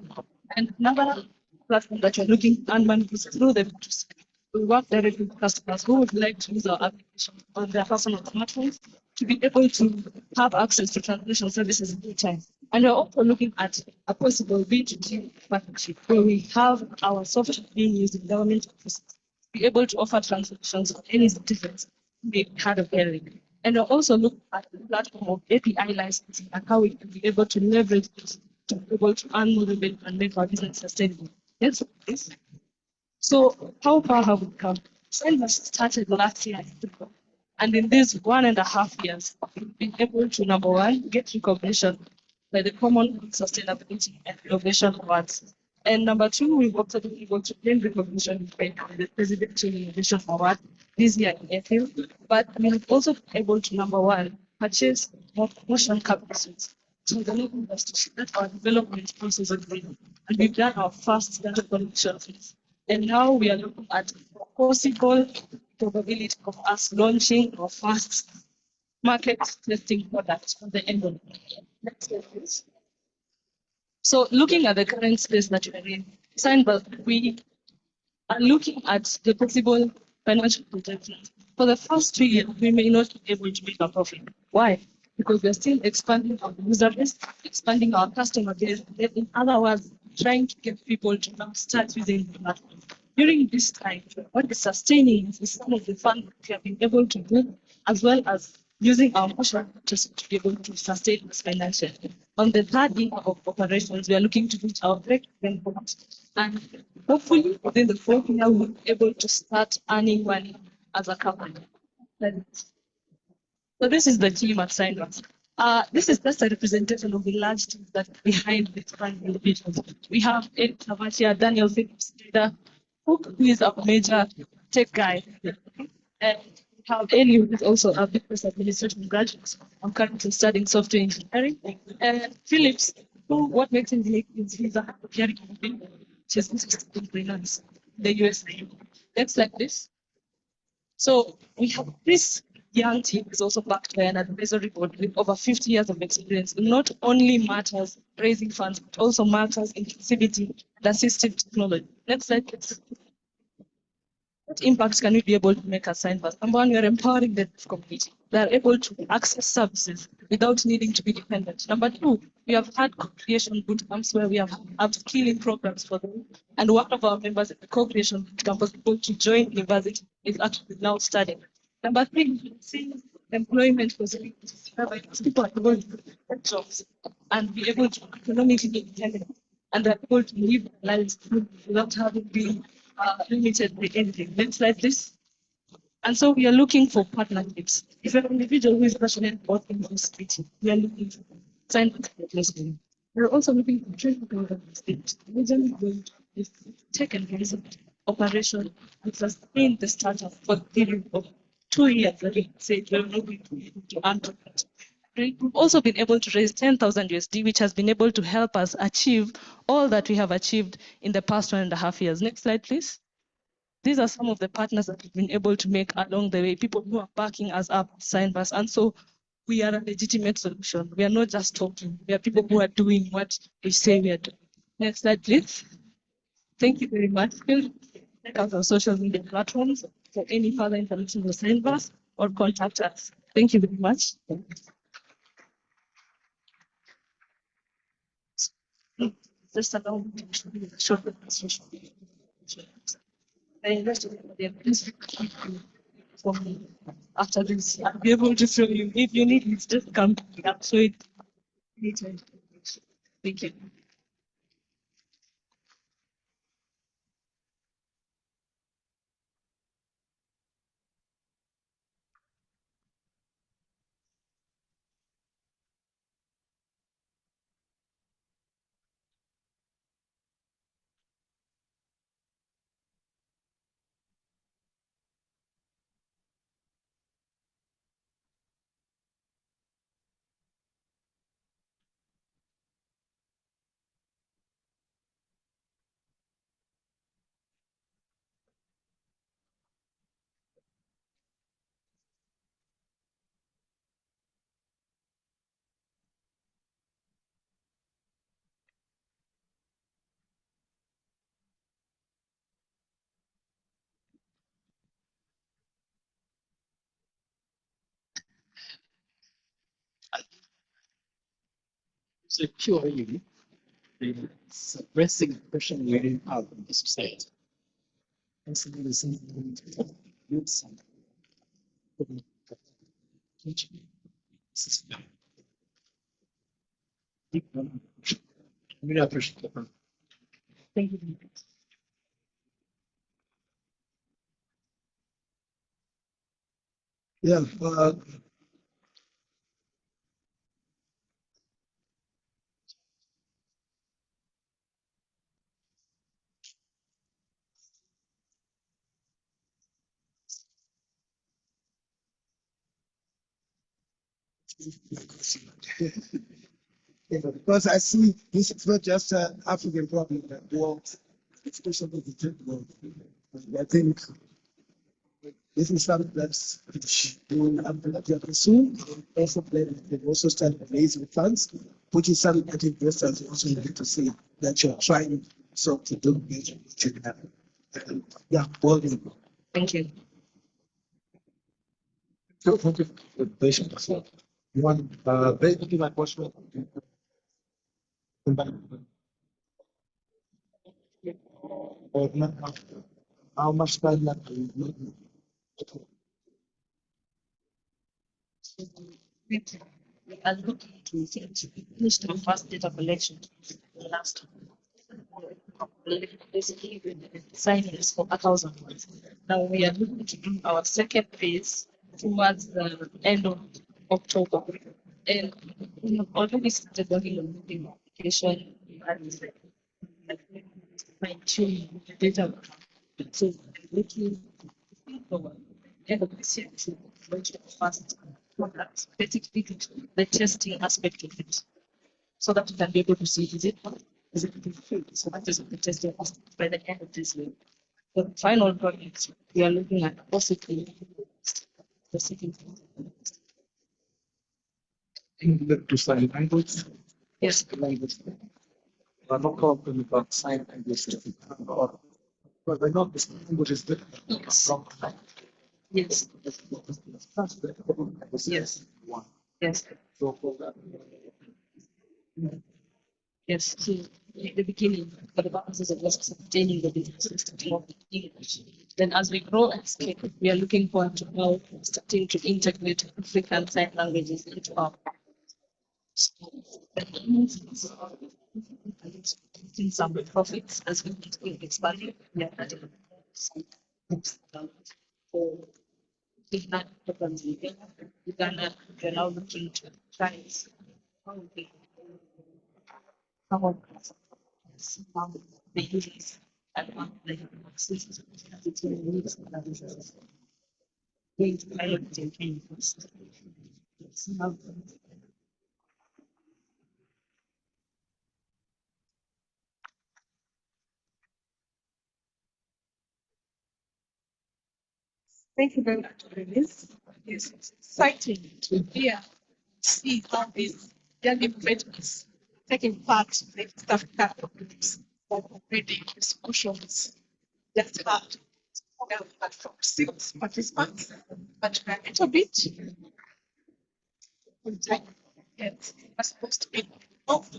And another platform that you're looking to earn money is through the B2C. We work directly with customers who would like to use our application on their personal smartphones to be able to have access to translation services in real time. And we're also looking at a possible B2G partnership where we have our software being used in government offices to be able to offer translations of any citizens being hard of hearing. And we're also looking at the platform of API licensing and how we can be able to leverage this to be able to earn more revenue and make our business sustainable. Yes, please. So how far have we come? Sandbox started last year, and in these 1.5 years, we've been able to, number one, get recognition by the Common Sustainability and Innovation Awards. And number two, we've also been able to gain recognition by the Presidential Innovation Award this year in April. But we have also been able to, number one, purchase more motion capsules. So the local industry, that's our development process agreement. And we've done our first data collection phase. And now we are looking at possible probability of us launching our first market testing product on the end of the year. Next slide, please. So looking at the current space that we are in, Signboard, we are looking at the possible financial projections. For the first 2 years, we may not be able to make a profit. Why? Because we are still expanding our user base, expanding our customer base, in other words, trying to get people to now start using the platform. During this time, what is sustaining is some of the funds that we have been able to do, as well as using our motion just to be able to sustain this financially. On the third year of operations, we are looking to reach our break-even point. And hopefully, within the fourth year, we'll be able to start earning money as a company. So this is the team at Signbox. This is just a representation of the large teams that are behind the brand individuals. We have Ed Tavatia, Daniel Phillips, who is a major tech guy. And we have Eli, who is also a business administration graduate. I'm currently studying software engineering. And Phillips, who what makes him unique is he's a hearing engineer. She's interested in finance in the USA. Next like this. So we have this young team is also backed by an advisory board with over 50 years of experience. It not only matters raising funds, but also matters inclusivity and assistive technology. Next slide, please. What impact can we be able to make as Signbox? Number one, we are empowering the deaf community. They are able to access services without needing to be dependent. Number two, we have had co-creation bootcamps where we have upskilling programs for them. And one of our members at the co-creation bootcamp was able to join university, is actually now studying. Number three, seeing employment possibilities, whereby people are able to get jobs and be able to economically be independent, and they're able to live their lives without having been limited by anything. Next slide, please. And so we are looking for partnerships. If you're an individual who is passionate about inclusivity, we are looking for sign placement. We're also looking for training programs. Originally going to take advantage operation and sustain the startup for the period of 2 years that we said we're not going to be able to earn that. We've also been able to raise 10,000 USD, which has been able to help us achieve all that we have achieved in the past 1.5 years. Next slide, please. These are some of the partners that we've been able to make along the way, people who are backing us up, Signbus. And so we are a legitimate solution. We are not just talking. We are people who are doing what we say we are doing. Next slide, please. Thank you very much. Feel free to check out our social media platforms for any further information on Signbus or contact us. Thank you very much. Just allow me to do a short demonstration. The investor please keep you for me after this. I'll be able to show you. If you need it, just come up. So it later. Thank you. So purely the suppressing oppression within our society. And so the same youth center. Really appreciate it. Thank you. Yeah, yeah, because I see this is not just an African problem that works, especially the third world. I think this is something that's will happen very soon. Also, they've also started raising funds, which is something that investors also need to see that you're trying so to do it should happen. Yeah, well done. Thank you. So, thank you for the patient as well. You want basically my question? Or not, how much time left? We are looking to finish the first data collection last basically signings for 1,000. Now we are looking to do our second phase towards the end of October. And we have already started working on the application and fine-tuning the data. So we're looking forward end of this year to launch the first product, basically the testing aspect of it, so that we can be able to see is it so that is the testing aspect by the end of this year. The final product we are looking at possibly the second. To sign language. Yes. Language. I'm not talking about sign language. But I know this language is different. Yes. Yes. Yes. Yes. So for that. Yes, so in the beginning, for the purposes of just sustaining the business system of English. Then as we grow and scale, we are looking forward to now starting to integrate African sign languages into our in some profits as we continue expanding. Yeah, It's not problems you can allow them to try it. Some of some the users and one they have access to needs and others. Going to pilot the campaign first. Some Thank you very much for this. It's exciting to hear, see how these young innovators taking part in the East African programs that already discussions just had. We have had from 6 participants, but we're a little bit on time. Yes, we're supposed to be off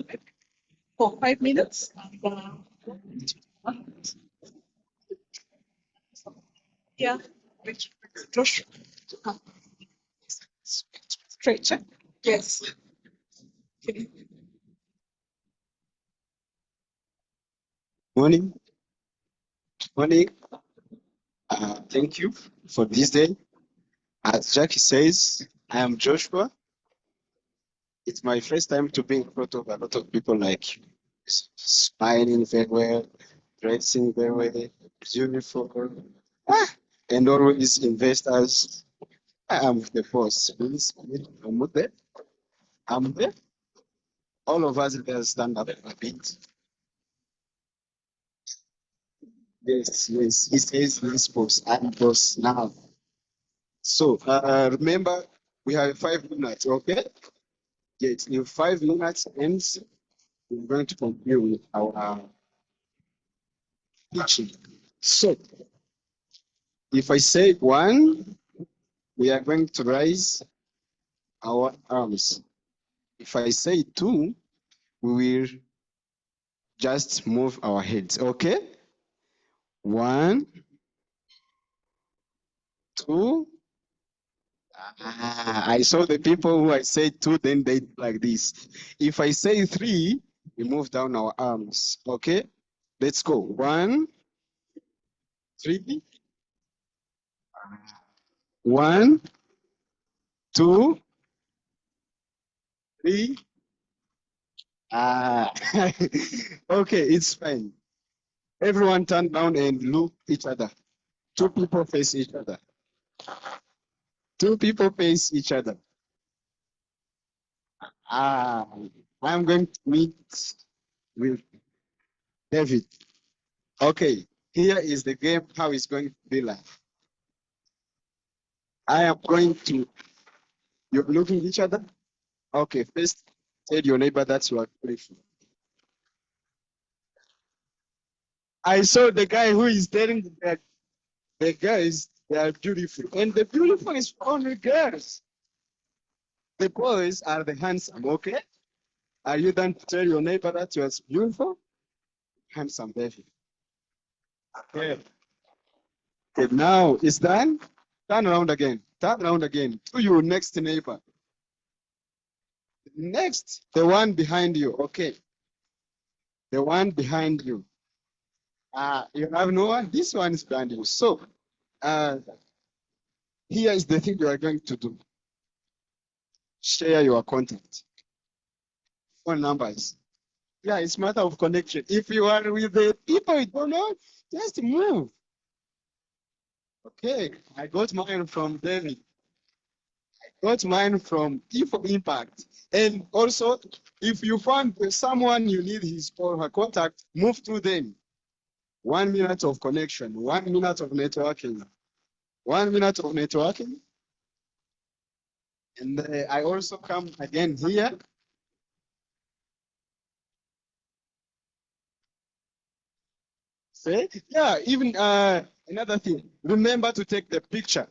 for 5 minutes. Yeah, which Joshua to come straight. Yes. Okay. Morning, morning. Thank you for this day. As Jackie says, I am Joshua. It's my first time to be in front of a lot of people like you. Smiling very well, dressing very well, beautiful, and always investors. I am the boss. Please, I'm not there. I'm there. All of us there stand up a bit. Yes, yes. He says he's boss. I'm boss now. So remember, we have 5 minutes, okay? Yes, in 5 minutes ends, we're going to continue with our teaching. So if I say one, we are going to raise our arms. If I say two, we will just move our heads, okay? 1, 2. I saw the people who I said two, then they like this. If I say 3, we move down our arms, okay? Let's go. 1, 3. 1, 2, 3. Ah, okay, it's fine. Everyone turn down and look each other. Two people face each other. Two people face each other. Ah, I'm going to meet with David. Okay, here is the game, how it's going to be like. I am going to, you're looking at each other? Okay, first tell your neighbor that you are grateful. I saw the guy who is telling that the guys, they are beautiful. And the beautiful is only girls. The boys are the handsome, okay? Are you done to tell your neighbor that you are beautiful? Handsome, baby. Okay. Okay, now it's done. Turn around again. Turn around again to your next neighbor. Next, the one behind you. Okay. The one behind you. You have no one? This one is behind you. So, here is the thing you are going to do. Share your contact. Phone numbers. Yeah, it's matter of connection. If you are with the people you don't know, just move. Okay, I got mine from David. I got mine from Info Impact. And also, if you find someone you need his or her contact, move to them. 1 minute of connection, 1 minute of networking, 1 minute of networking. And I also come again here. Say, yeah, even another thing, remember to take the picture.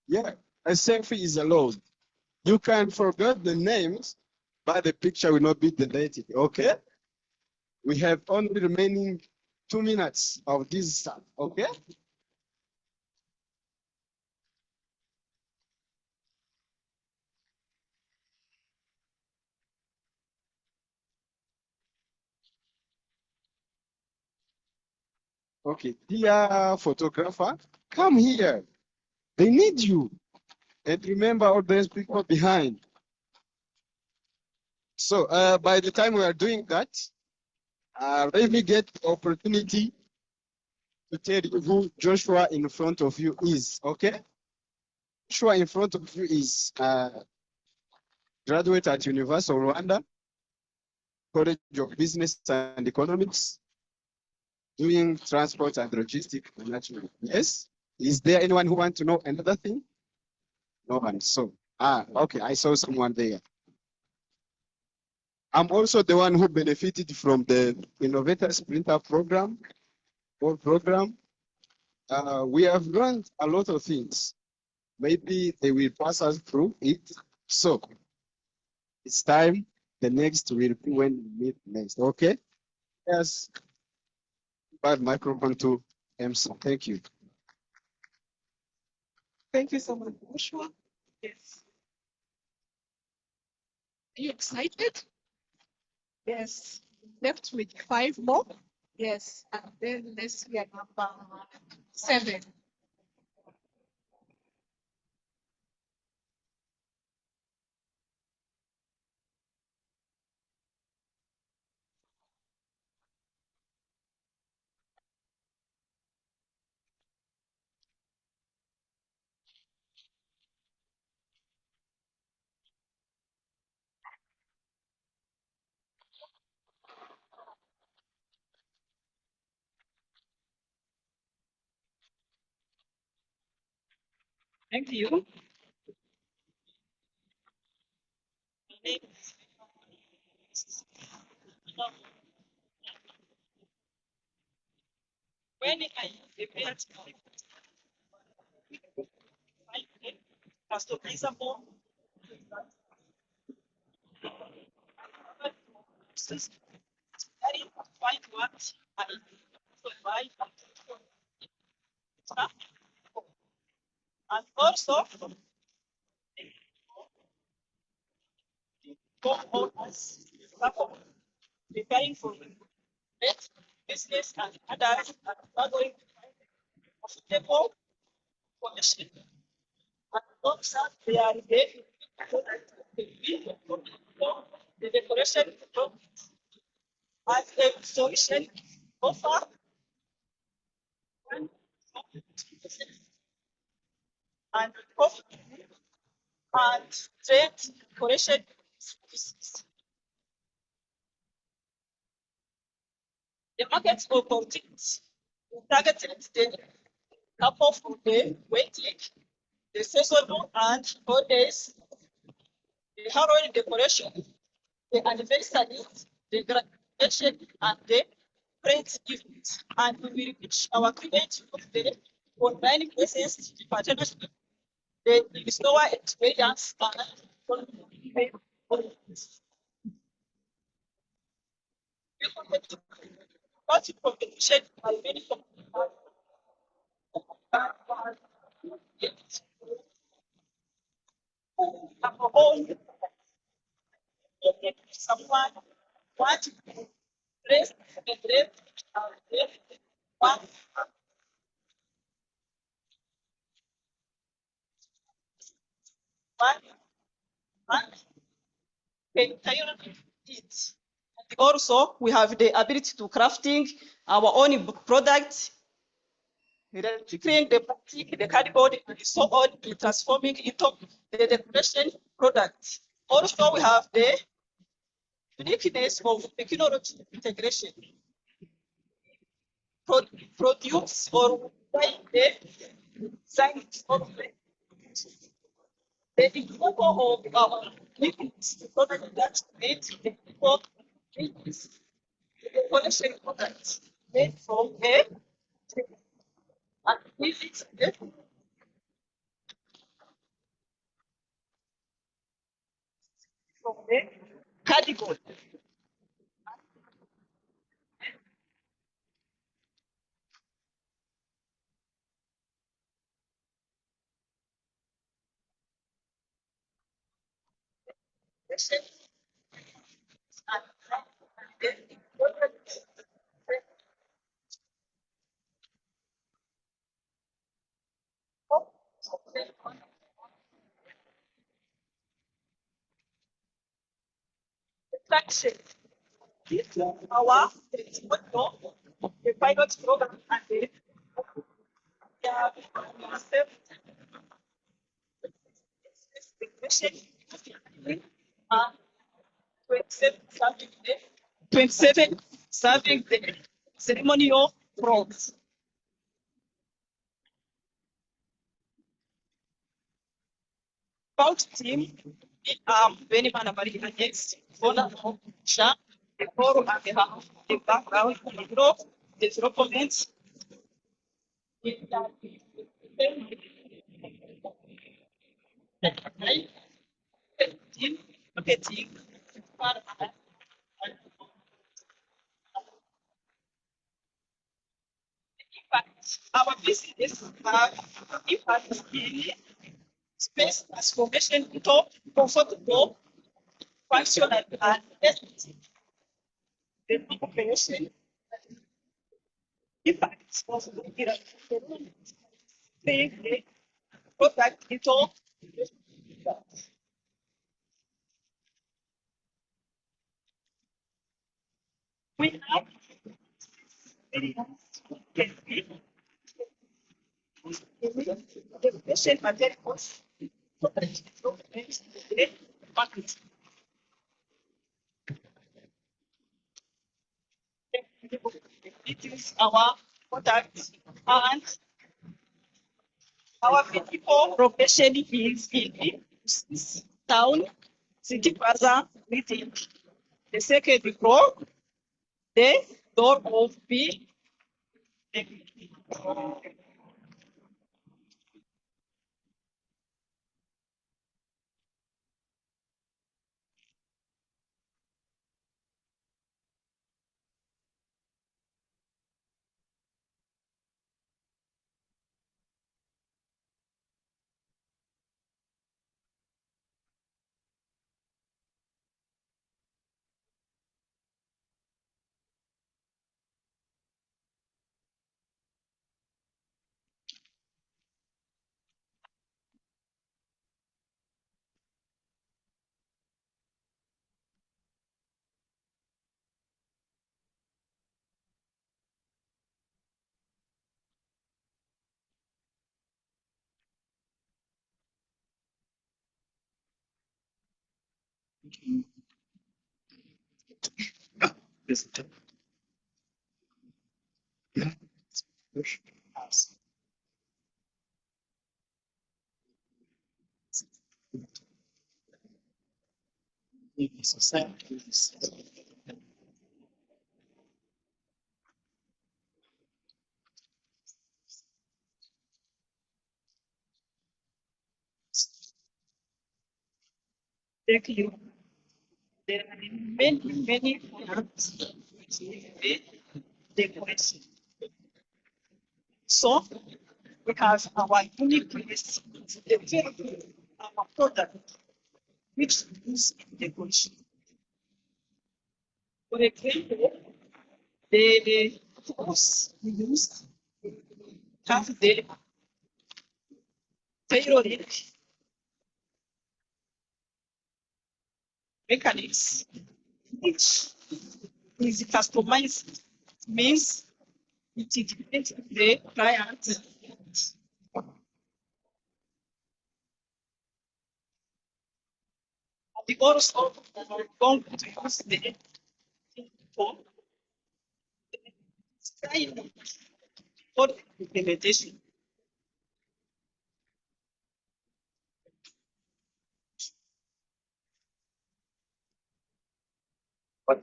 Yeah, a selfie is allowed. You can forget the names, but the picture will not be deleted, okay? We have only remaining 2 minutes of this stuff, okay? Okay, dear photographer, come here. They need you. And remember all those people behind. So by the time we are doing that, I really get the opportunity to tell you who Joshua in front of you is, okay? Joshua in front of you is graduate at University of Rwanda, College of Business and Economics, doing transport and logistics management. Yes? Is there anyone who wants to know another thing? No one. So, okay, I saw someone there. I'm also the one who benefited from the Innovators Sprinter program or program. We have learned a lot of things. Maybe they will pass us through it. So it's time. The next will be when we meet next. Okay? Yes. Bad microphone to MC. Thank you. Thank you so much, Joshua. Yes. Are you excited? Yes. Left with 5 more. Yes. And then let's hear number 7. Thank you. When I prepared customizable systems, I find what I provide stuff, and also go on as stuff of preparing for net business and others and gathering profitable connection. And also they are ready so that the decoration as a solution offer and profit and trade decoration services. The market opportunities targeted the couple for the waiting, the seasonal and holidays, the Halloween decoration, the anniversary, the graduation, and the print event. And we will reach our creative of the online presence partnership, the store experience, and what competition by many own someone want to raise the rate one one one can you repeat it? Also, we have the ability to crafting our own product, recreating the plastic, the cardboard, and so on, transforming into the decoration product. Also, we have the uniqueness of technology integration. Produce or the design of the example of our liquids product that made the people the collection product made from a and if it's from the category. introduction. This is our the pilot program and the uh, 27 serving the ceremonial frogs. About team, Benny Manamari against Fona Sha, the core and the background, the group, the documents. Our business impact in space transformation into comfortable, functional, and effective. The operation impact of the product into we have the patient materials market. It is our product and our physical profession is in this town, City Plaza, meeting. The second floor, the door of B. Thank you. There are many products the question. So we have our unique list, the very our product, which is the question. For example, the tools we use have the tailoring mechanics, which is customized, means it depends on the client. We also going to use the for design for implementation. But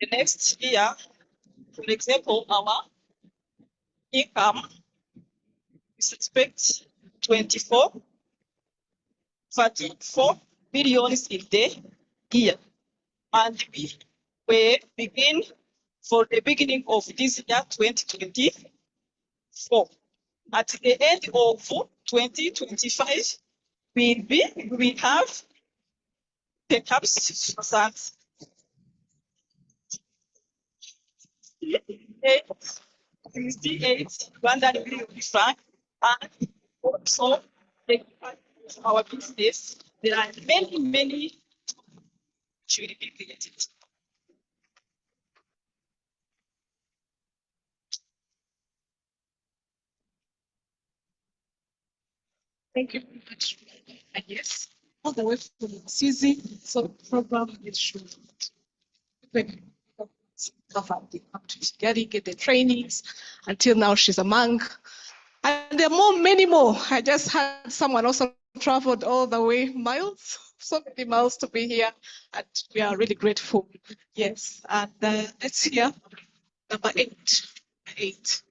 the next year, for example, our income is expect 34 billions in the year. And we begin for the beginning of this year, 2024. At the end of 2025, we have perhaps is D8, Rwanda Degree of Frank, and also the our business. There are many should be created. Thank you very much. And yes, all the way from Susie, so the program is short. Cover the getting get the trainings until now she's a monk. And there are many more. I just had someone also traveled all the way miles, so many miles to be here, and we are really grateful. Yes, and let's hear number 8. 8.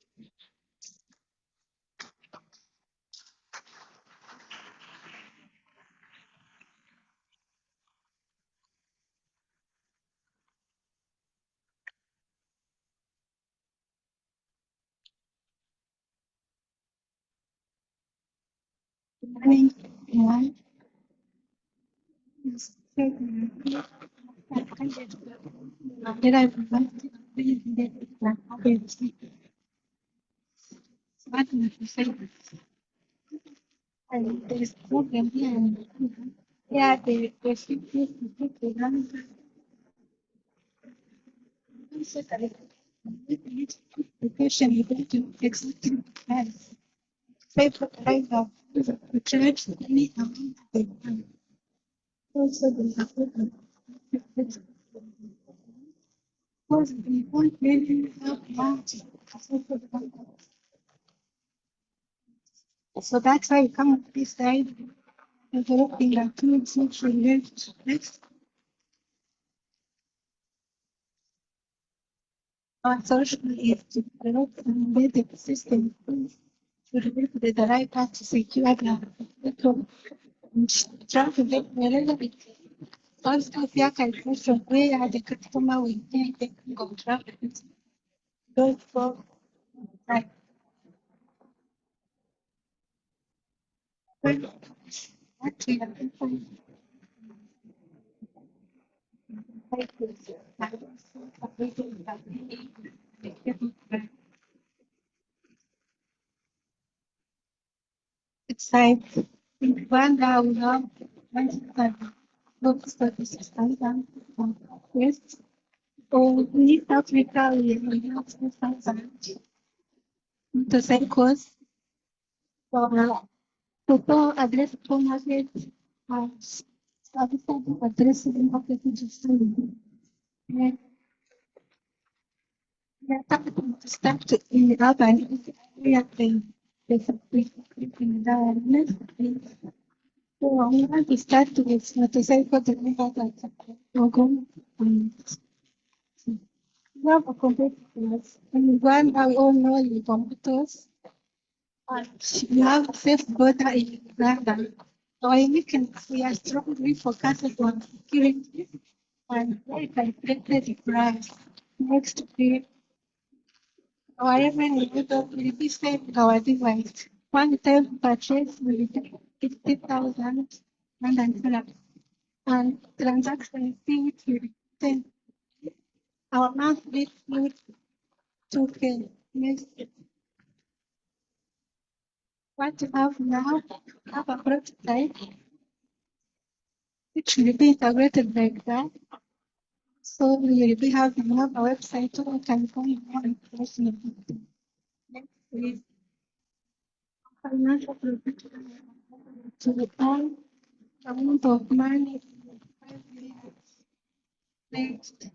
Good morning, everyone. Yes, Did I provide and there is a program here and yeah, the fitness program also the question you going to exactly as paper driver the church any amount they have. Also they have because we want really help out. So that's why you come up this side developing a tool social next. Our solution is to develop an embedded system to develop the right path to secure the network and try to get wherever it also via calculation where the customer will take the contract go for right. Actually, it's like in Rwanda we have local services and yes. So in South Africa we have 2,000 the same course for total address to market service address to market just and we are targeting to start in the urban area the in the next. So I want to start with motorcycle delivery program and we have a competitors and one I all know the computers and we have safe border in Uganda. So we are strongly focused on security and very calculated price. Next year, our revenue will be saved our device. One time purchase will be 50,000 and transaction fee will be 10. Our monthly fee 2K. Next, what you have now, have a prototype which will be integrated like that. So we will have a website so we can find more information about it. Next is financial protection to the amount of money. 5 million. Next,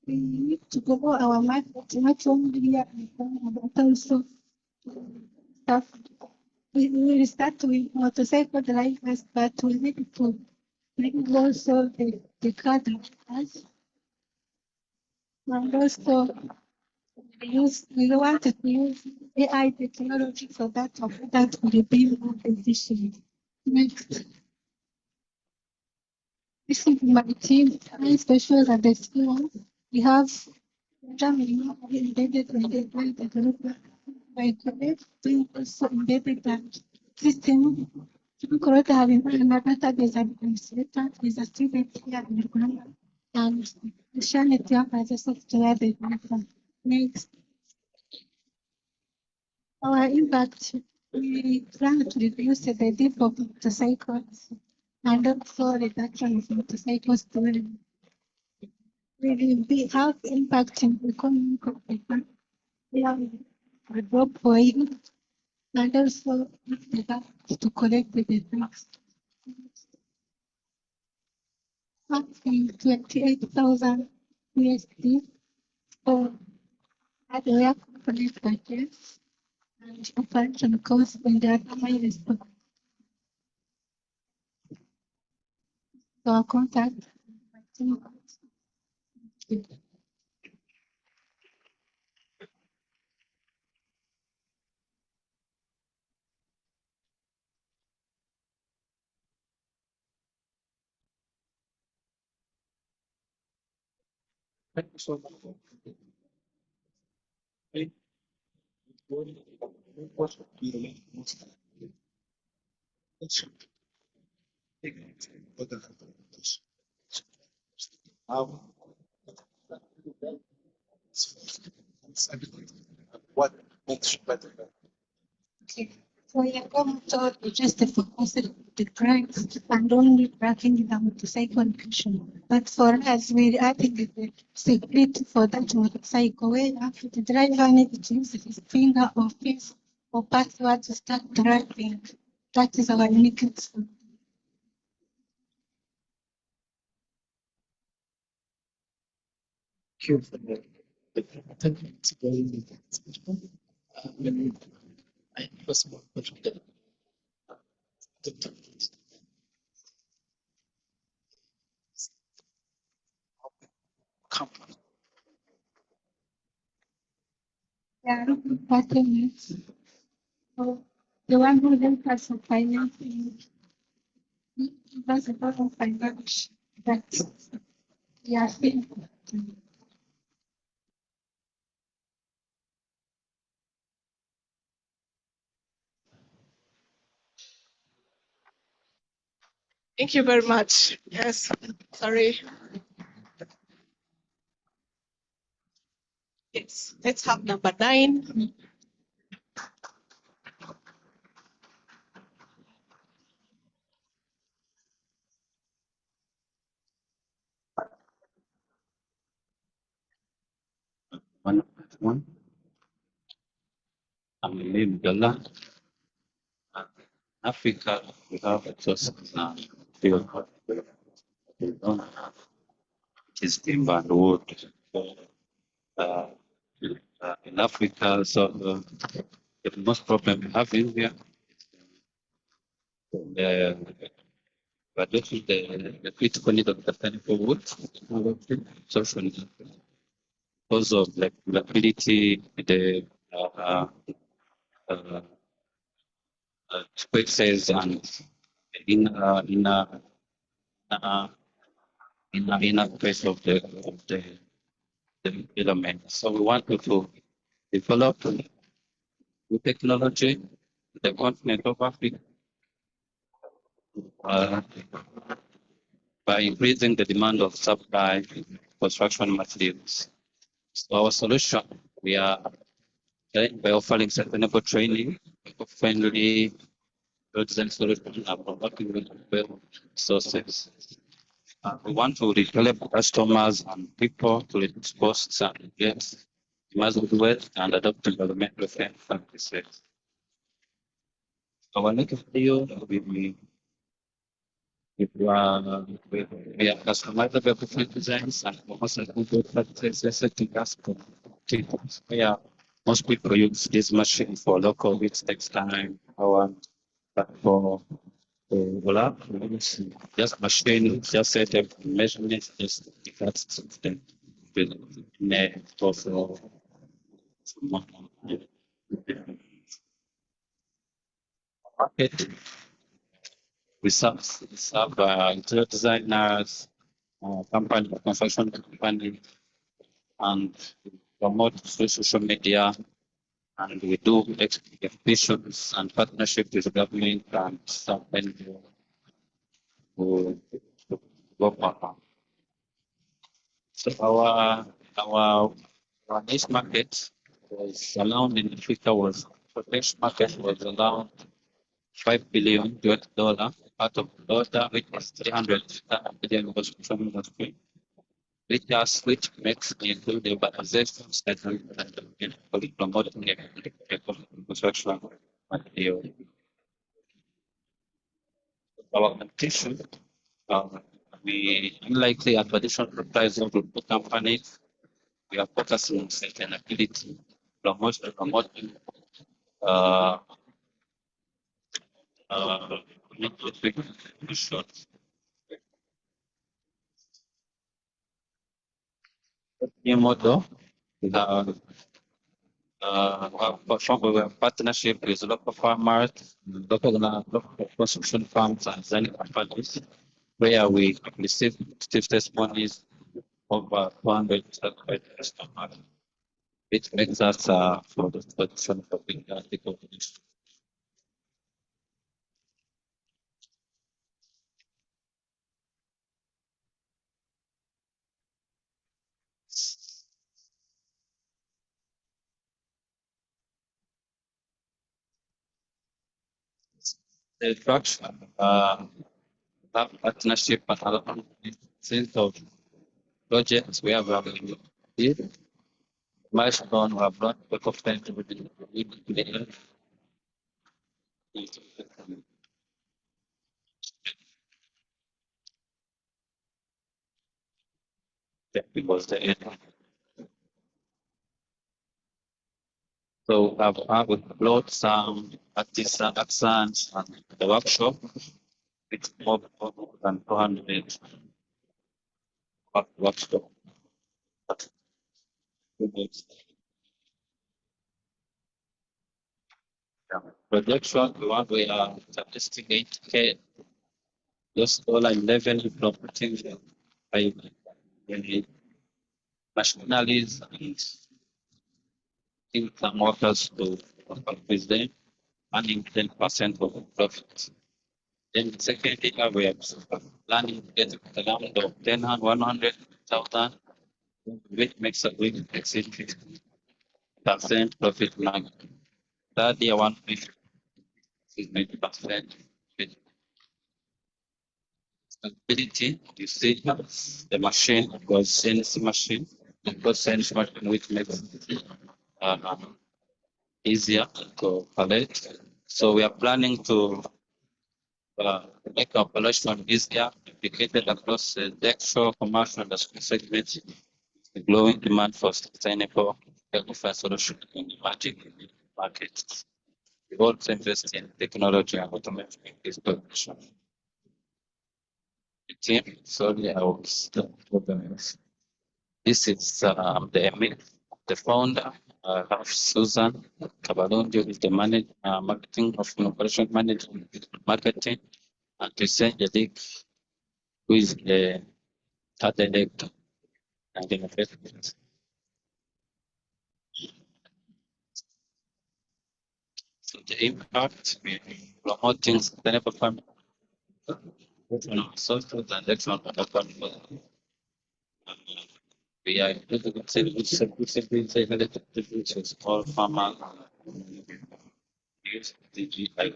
we need to grow our market, not only here in Ghana, but also stuff. We will start with motorcycle drivers, but we need to bring also the car drivers. And also we wanted to use AI technology for that will be more efficient. Next, this is my team, I special and the skills. We have Germany embedded and the developer by college, doing also embedded and system. Correct having another database administrator is a student here in Rwanda and Shannon as a software developer. Next, Our impact, we plan to reduce the death of motorcycles and also reduction of motorcycles tourism. We have impact in economic of the country. We have a drop for it and also the tax to collect the tax. Something 28,000 USD for hardware component purchase and operation costs in the other response. So our contact. Thank you so much. Okay. What would be the most um, what makes you better? Okay. So we are going to just the focus on the drugs and only tracking the motorcycle action. But for us, we I think the security for that motorcycle where the driver needs to use his finger or face or password to start driving. That is our unique. Thank you for that. Thank you. It's very I first of all, company. Yeah, 30 minutes. So the one who then has some financing, that's a lot of finance that we are seeing. Thank you very much. Yes, sorry. Yes, let's have number 9. One. I'm in Ghana. Africa, we have a just field. We don't have it is timber and wood. Uh, in Africa, so the most problem we have in here, but this is the critical need of the technical wood, social need, because of the availability, the uh, uh, spaces and uh, in a place of the element. So we want to develop new technology, the continent of Africa, uh, by increasing the demand of supply construction materials. So our solution, we are by offering sustainable training, friendly design solutions and working with available sources. We want to develop customers and people to reduce costs and get massive wealth and adopt environmental friendly practices. Our next video will be if you are we are customizable different designs and also good practices setting us to where most people use this machine for local which takes time, power, but for lab, just machine, just set up measurements, just that's something with net of market. We serve interior designers, company, construction company, and promote through social media. And we do exhibitions and partnership with government and some NGO who work on. So our niche market was around in Africa was transportation market was around $5 billion out of order, which was 300 billion was from industry. Which makes include the urbanization segment and promoting the construction material. Our competition, we unlike the traditional reprisal group companies, we are focusing on sustainability, promoting uh, electric emissions. New model, the we have partnership with local farmers, local construction farms, and then companies, where we receive testimonies over 400 customers, which makes us for the production of the companies. The trucks have partnership and other sense of projects we have here. Milestone we have brought back of time to the that was the end. So I've uploaded some artisans and the workshop. It's more than 200 workshop. Projection, we are statistics 8K, just $11 properties by nationalities and income workers to with them, earning 10% of the profit. Then the second year we are planning to get around of 100,000, which makes a big exit 50% profit margin. Third year 150 is 90%. Stability, you see the machine was CNC machine, because CNC machine which makes uh, easier to collect. So we are planning to make operation easier, replicated across the actual commercial industry segments, the growing demand for sustainable healthcare solutions in the market. We also invest in technology and automation this production. The team, sorry, I was this is the founder, Susan Cabalundi, who is the marketing of operation management marketing, and Christian Jalik, who is the third director and Innovators. So the impact, we promoting sustainable farming, social transaction, we are all farmer use DGI.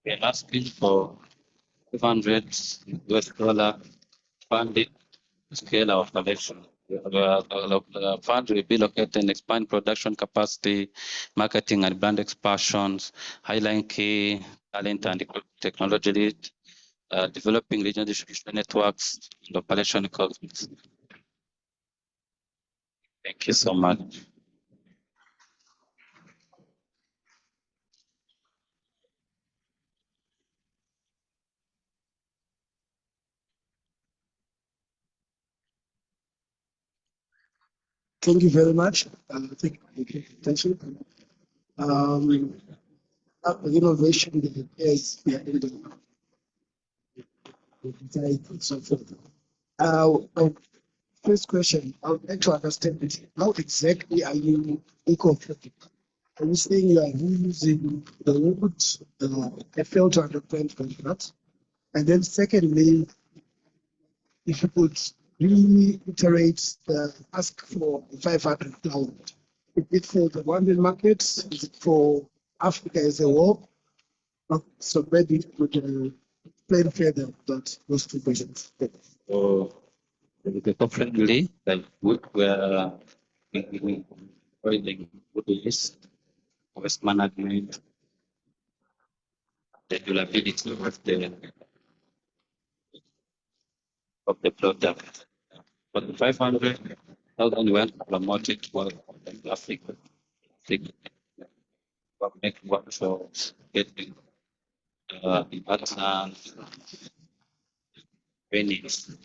We are asking for $200 funding to scale our collection. The fund will be located and expand production capacity, marketing and brand expansions, highlighting key talent and technology lead, developing regional distribution networks, and operation economies. Thank you so much. Thank you very much. Thank you for your attention. Innovation is behind the design and so forth. First question, I would like to understand it. How exactly are you eco-friendly? Are you saying you are reusing the wood? I failed to understand that. And then secondly, if you could reiterate the ask for 500,000, Is it for the Rwandan market? Is it for Africa as a whole? So maybe we can explain further that those two questions. So the differently, like where providing good list, waste management, the durability of the product. For the 500,000 were promoted for Africa. Make workshops, getting partners, trainings.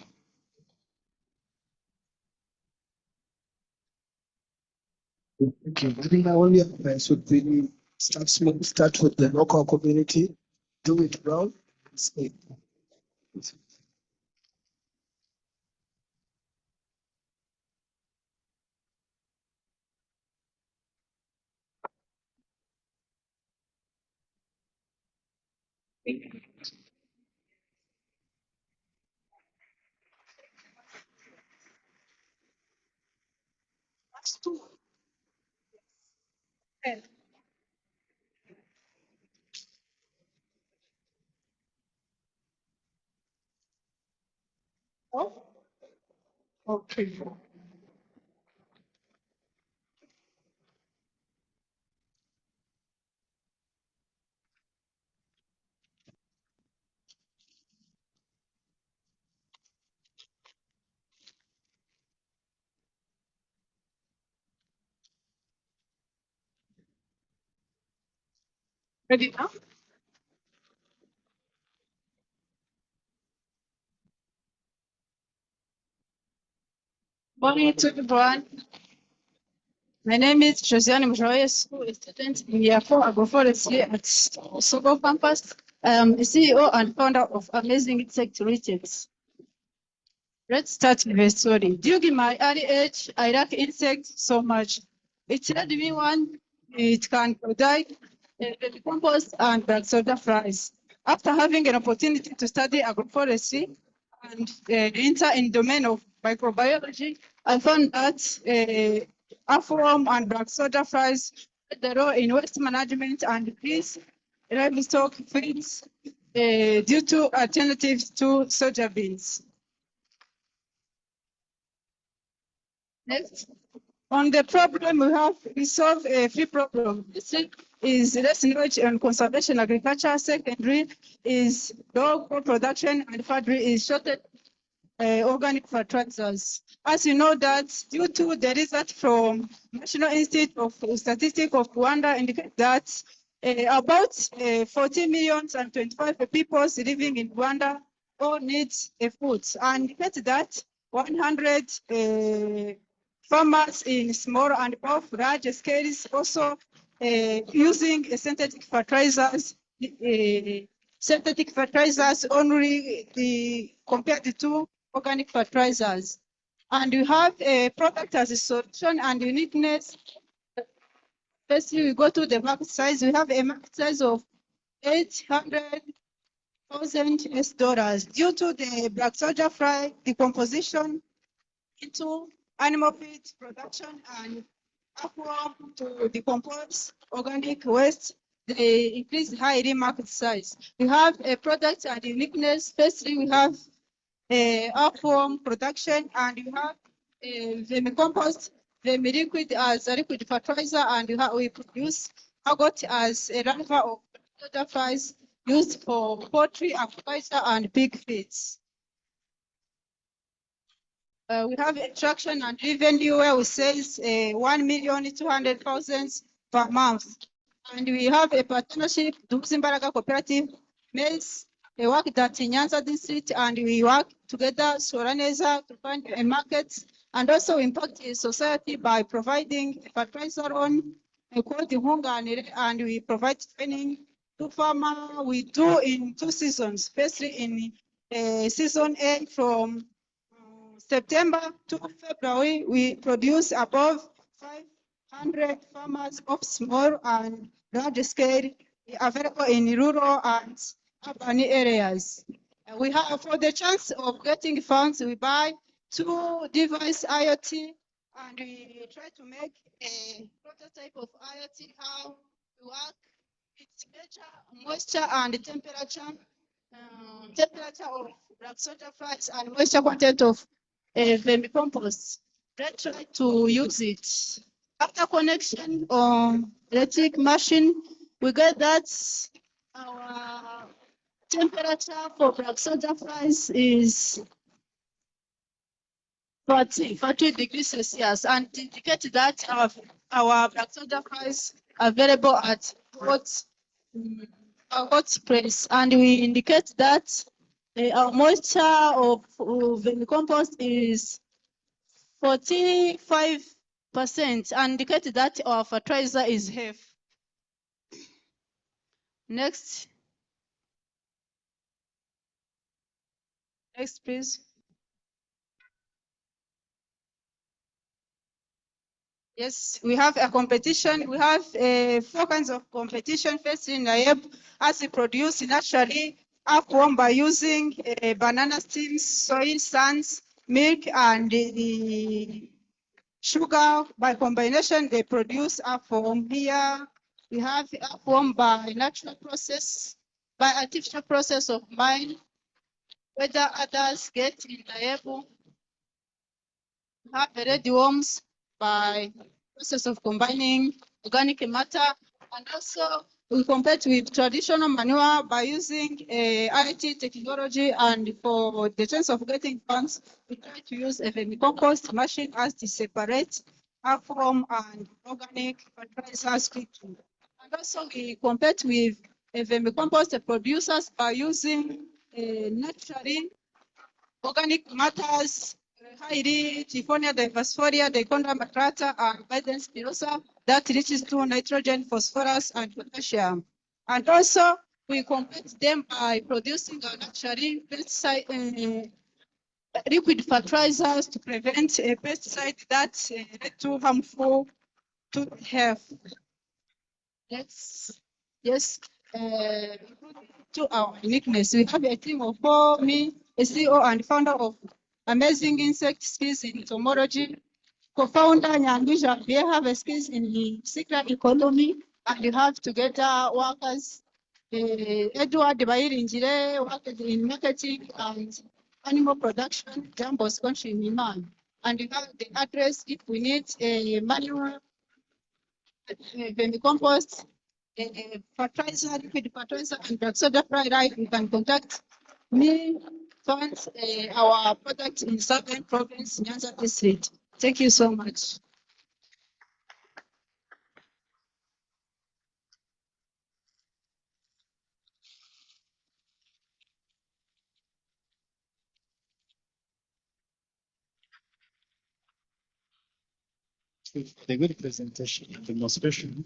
Okay, I think my only advice would be start small, start with the local community, do it well. Stay. Okay. Ready now? Morning to everyone. My name is Josiane Mjoyes, who is a student in year 4 agroforestry at Sogo campus. I am the CEO and founder of Amazing Insect Research. Let's start with a story. During my early age, I like insects so much. It led me one, it can die, decompose, and soda flies. After having an opportunity to study agroforestry and enter in domain of microbiology, I found that earthworm and black soda flies play the role in waste management and increase livestock feeds due to alternatives to soja beans. Next, on the problem we solve a free problem. First is less knowledge on conservation agriculture. Secondary is low crop production, and thirdly is shortage organic fertilizers. As you know that due to the research from National Institute of Statistics of Rwanda indicate that about 14 million and 25 people living in Rwanda all need food, and indicate that 100 farmers in small and above large scales also using synthetic fertilizers only compared to organic fertilizers. And we have a product as a solution and uniqueness. Firstly, we go to the market size. We have a market size of $800,000 due to the black soldier fly decomposition into animal feed production and earthworm to decompose organic waste. They increase highly market size. We have a product and uniqueness. Firstly, we have earthworm production, and we have vermicompost, vermiliquid as a liquid fertilizer, and we produce maggot as a larva of butterflies used for poultry, aquaculture, and pig feeds. We have extraction and revenue where we sales 1,200,000 per month. And we have a partnership, Duzimbaraga Cooperative, makes a work that in Nyanza district, and we work together, Soraneza, to find a market, and also impact the society by providing fertilizer on quality hunger, and we provide training to farmer. We do in 2 seasons. Firstly, in season A from September to February, we produce above 500 farmers of small and large scale available in rural and urban areas. We have, for the chance of getting funds, we buy 2 device IoT and we try to make a prototype of IoT, how we work. It's moisture and temperature of black soda flies and moisture content of vermicompost. Let's try to use it. After connection on electric machine, we get that our temperature for black soda flies is 40 degrees Celsius, and indicate that our black soda flies are available at a hot place, and we indicate that our moisture of vermicompost is 45%, and indicate that our fertilizer is heavy. Next. Next, please. Yes, we have a competition. We have 4 kinds of competition. First in NAEB, as we produce naturally earthworm by using banana stems, soil sands, milk, and the sugar. By combination, they produce earthworm. Here we have earthworm by natural process, by artificial process of mine. Whether others get in NAEB, have red worms by process of combining organic matter, and also we compare with traditional manure by using IT technology, and for the chance of getting funds, we try to use a vermicompost machine as to separate earthworm and organic fertilizers quickly. And also we compare with vermicompost producers by using naturally organic matters, highly Tifonia diversifolia, Dichondra macrata, and Biden spirosa that reaches to nitrogen, phosphorus, and potassium. And also, we compete them by producing a naturally pesticide, liquid fertilizers to prevent a pesticide that lead to harmful to health. Yes. To our uniqueness, we have a team of 4, me, a CEO and founder of Amazing Insect Skills in Entomology, co-founder Nyandisha. We have a skills in the circular economy, and you have together workers. Edward Bairingire worked in marketing and animal production, Jambos country in Iman. And you have the address if we need a manual vermicompost, fertilizer, liquid fertilizer, and black soda fly, you can contact me, fund our product in Southern Province, Nyanza District. Thank you so much. A good presentation, demonstration.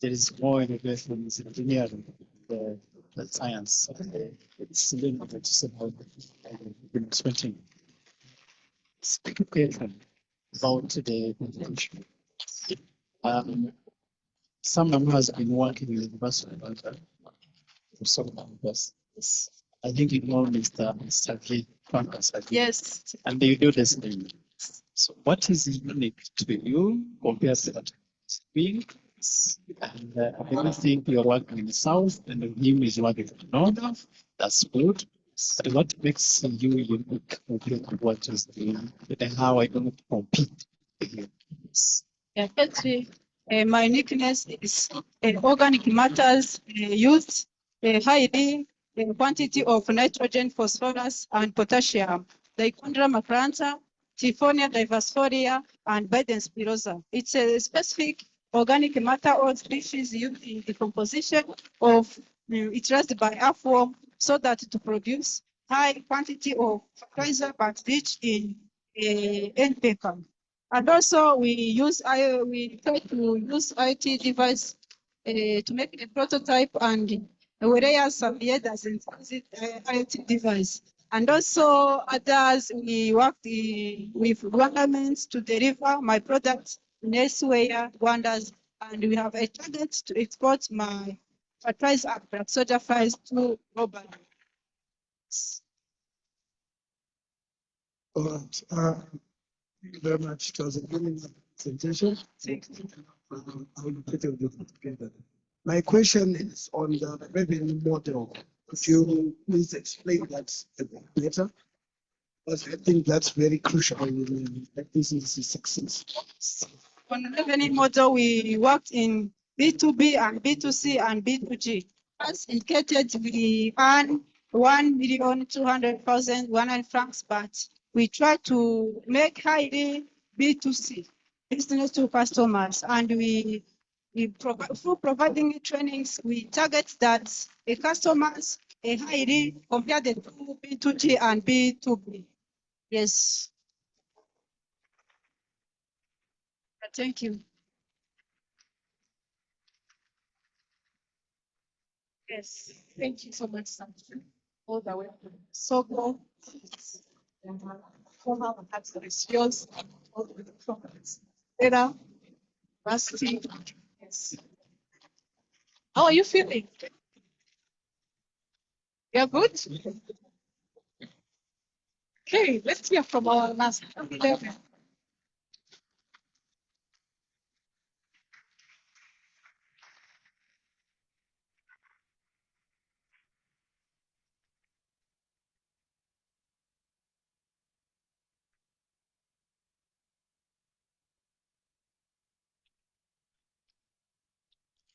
There is more innovation in engineering, the science. It's limited to about demonstrating. Speaking about the presentation. Someone who has been working in the university for some years. I think you know Mr. Sagi. Yes. And they do this thing. So what is unique to you compared to that being? And I think you're working in the south and him is working in the north. That's good. But what makes you unique compared to what is doing? And how I don't compete with you? Yeah, actually, my uniqueness is organic matters used highly quantity of nitrogen, phosphorus, and potassium. Dichondra macranta, Tifonia diversifolia, and Biden spirosa. It's a specific organic matter or species used in the composition of it's raised by earthworm so that to produce high quantity of fertilizer but rich in NPK. And also we try to use IT device to make a prototype, and whereas some here doesn't use it, IoT device. And also others, we work with governments to deliver my product in elsewhere, Rwanda's, and we have a target to export my fertilizer and soda files to globally. All right. Thank you very much. It was a very nice presentation. I will put it together. My question is on the revenue model. If you please explain that a bit better, because I think that's very crucial in that business success. On revenue model, we worked in B2B and B2C and B2G. As indicated, we earn 1,200,000 francs, but we try to make highly B2C, business to customers, and through providing trainings, we target that a customers a highly compare the two B2G and B2B. Yes. Thank you. Yes, thank you so much, Samson. All the way from Sogo. Former access yours, all the way from Sarah, Rusty. Yes. How are you feeling? You're good? Okay, let's hear from our last 11.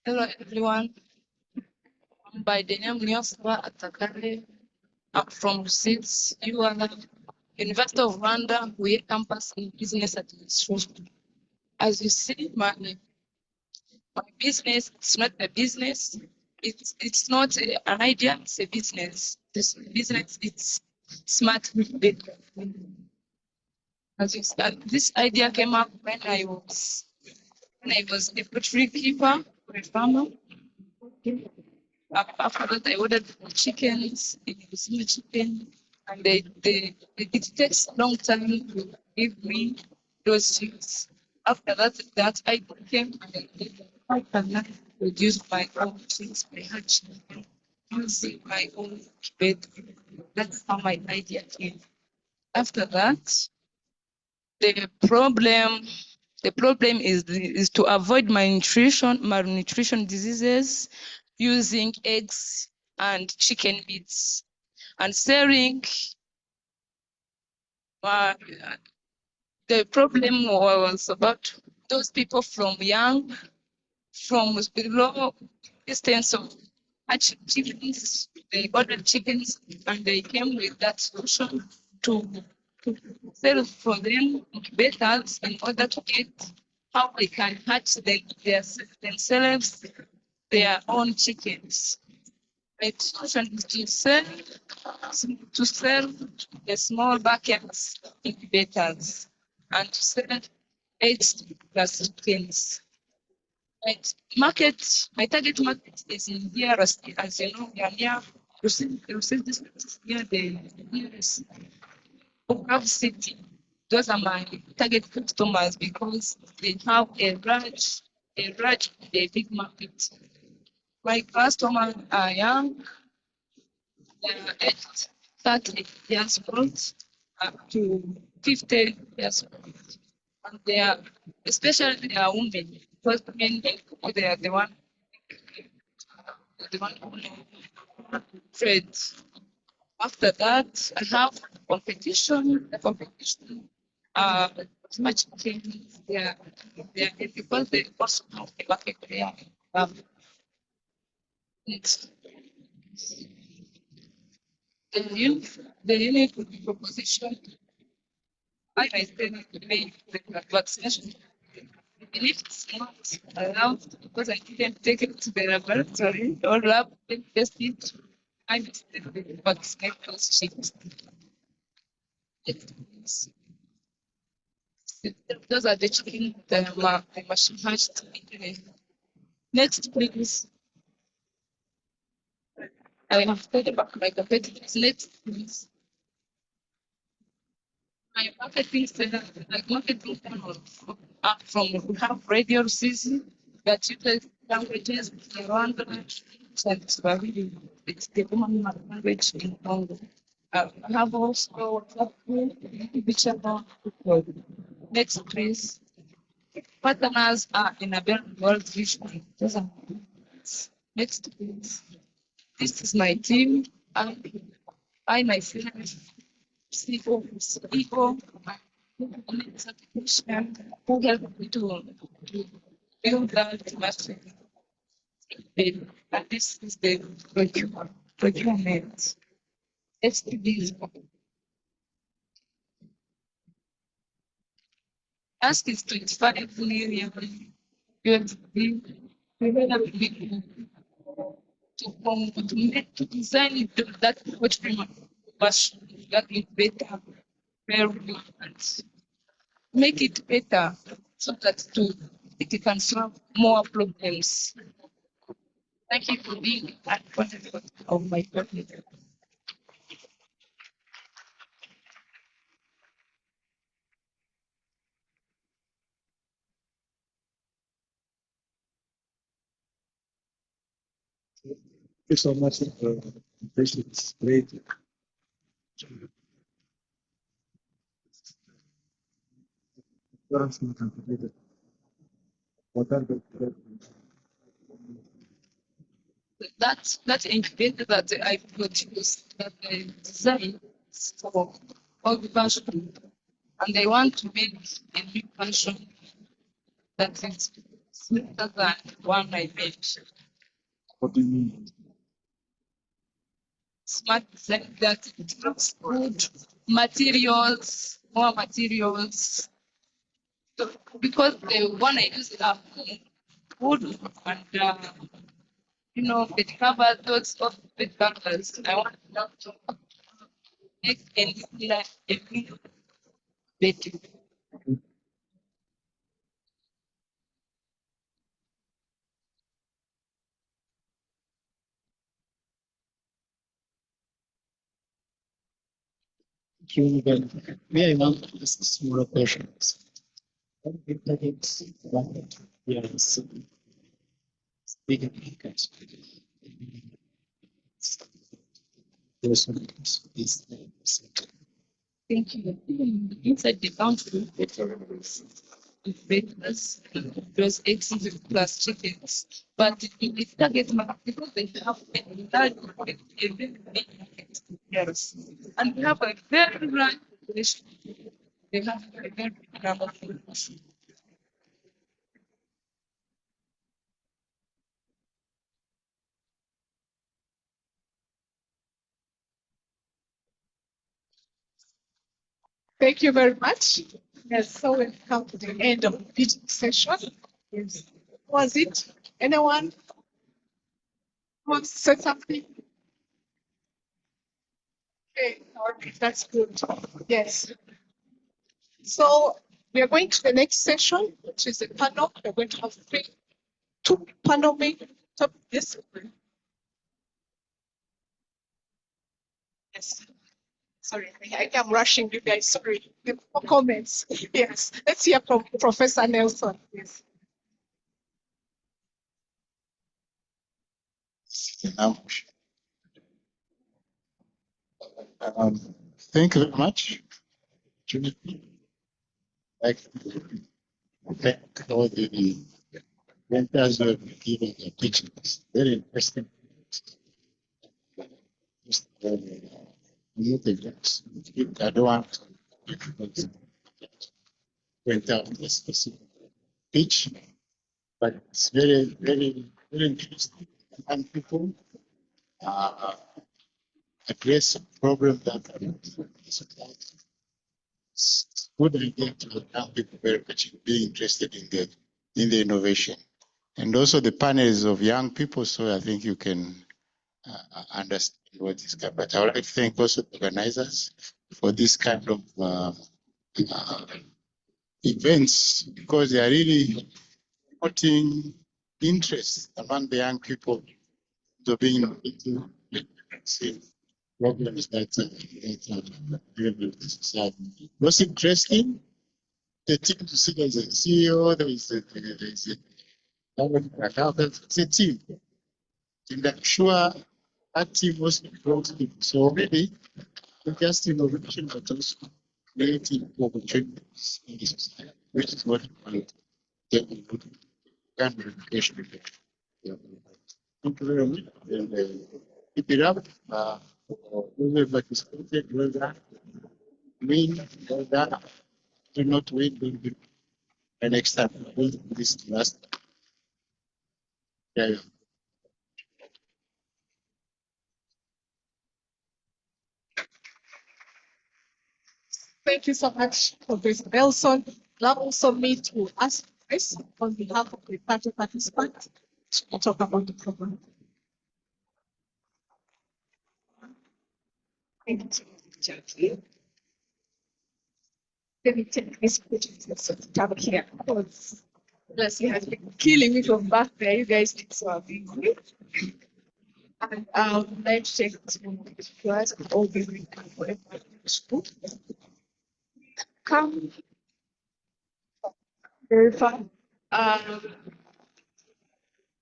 Hello everyone. I'm by the name Nyoswa Atakale. I'm from SIDS, University of Rwanda, Huye campus in business administration. As you see, my business, it's not a business. It's not an idea, it's a business. This business, it's smart data. As you said, this idea came up when I was a poultry keeper for a farmer. After that, I ordered chickens, small chicken, and it takes a long time to give me those chicks. After that I came and I can produce my own things by hatching using my own bed. That's how my idea came. After that, the problem is to avoid malnutrition diseases using eggs and chicken meats and selling. The problem was about those people from below distance of chickens. They ordered chickens and they came with that solution to sell for them incubators in order to get how they can hatch themselves their own chickens. The solution is to sell the small buckets incubators and to sell 8 plus chickens. My target market is in DRC, as you know, we are near this near the nearest Bukavu city. Those are my target customers because they have a big market. My customers are young, they are aged 30 years old up to 50 years old. And they are, especially they are women, because men, they are the one who trade. After that, I have competition. The competition much things there because they also have a market there. It's the unique proposition. I myself made the vaccination. Even if it's not allowed because I didn't take it to the laboratory or lab and test it, I still vaccinate those chicks. Those are the chicken that the machine hatched. Next, please. I have thought about my competitors. Next, please. My marketing center, like marketing from we have radio season that you take languages around and Swahili. It's the common language in Congo. I have also which about next please. Partners are in a very world vision. Next please. This is my team. I myself, CEO, who helped me to build that mastery. And this is the procurement. Let's do this. Ask is 25 million. You have to be to design it that which was that is better, very good. Make it better so that it can solve more problems. Thank you for being at part of my project. Thank you so much for the patience. Great. What are the That incubator that I produced, that I designed for all the version, and I want to make a new version that is smoother than one I made. what do you mean? Smart design that it looks good, materials, more materials. So, because the one I use are wood and it covers those of the covers. I want to make a new better. May I want to ask smaller questions? Yes, bigger because Thank you. Inside the country, breakfast, those eggs plus chickens. But it targets because they have a large market, a very big market. Yes. And we have a very large population. They have a very big number of population. Thank you very much. Yes, so we've come to the end of the pitching session. Yes. Was it? Anyone wants to say something? Okay, that's good. Yes. So we are going to the next session, which is a panel. We're going to have two panel top this. Yes. Sorry, I am rushing you guys. Sorry. The comments. Yes. Let's hear from Professor Nelson. Yes. Thank you very much. Like, thank all the mentors who have given their teachings. Very interesting. Just, I don't want to point out a specific pitch, but it's very, very, very interesting. And people address a problem that it's good idea to have people very much be interested in the innovation. And also the panels of young people, so I think you can understand what is going on. But I would like to thank also the organizers for this kind of events, because they are really putting interest among the young people to being into see problems that the society. What's interesting, the team to see there's a CEO, it's a team. And I'm sure that team was brought in. So maybe not just innovation, but also creating opportunities in the society, which is what we want to get education. Yeah. Thank you very much. And keep it up. Whoever participated, well done. Win, well done. Do not win, don't win. And next time, we'll do this last. Yeah. Thank you so much, Professor Nelson. Allow also me to ask Chris on behalf of the party participants to talk about the program. Thank you so much, Jackie. Let me take this picture down here because Leslie has been killing me from back there. You guys need to have been good. And let's take this moment to us all be written for everyone in the school. Come verify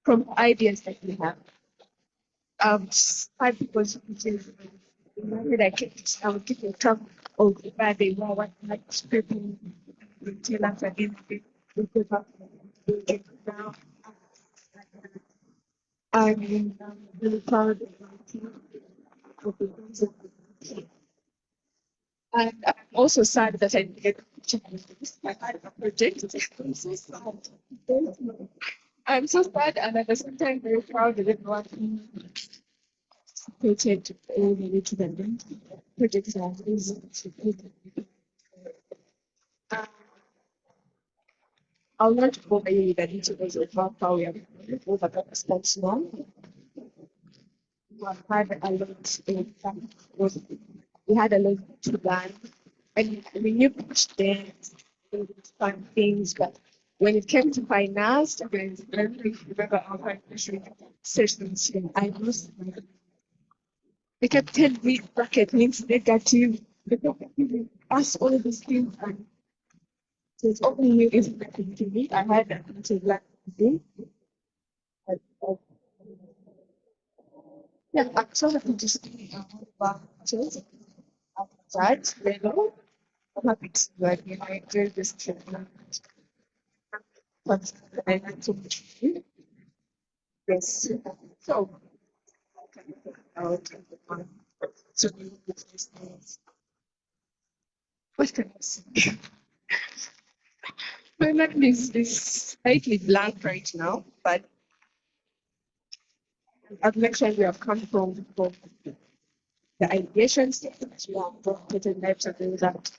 from ideas that we have. 5 people I would give you a talk of where they were, what people will tell us again. We go back now. I'm really proud of my team. Of the things that we did. And I'm also sad that I didn't get I had a project. I'm so sad. I'm so sad and at the same time very proud of everyone who participated all the way to the end. Projects are amazing. I'll not bother you with the details of how we have over the response now. We have had a lot in fact, we had a lot to learn. And we knew pitch things, fun things, but when it came to finance, guys, I really remember our financial sessions. I was they kept telling me bracket means negative. They kept giving us all these things, and so it's only new information to me. I had that until last day. Yeah, I'm sort of just about just that level. I'm happy to like I enjoyed this trip. But I had so much fun. Yes. So out so what can I say? My mind is slightly blank right now, but I've mentioned we have come from the ideation stage, we have prototypes types of things that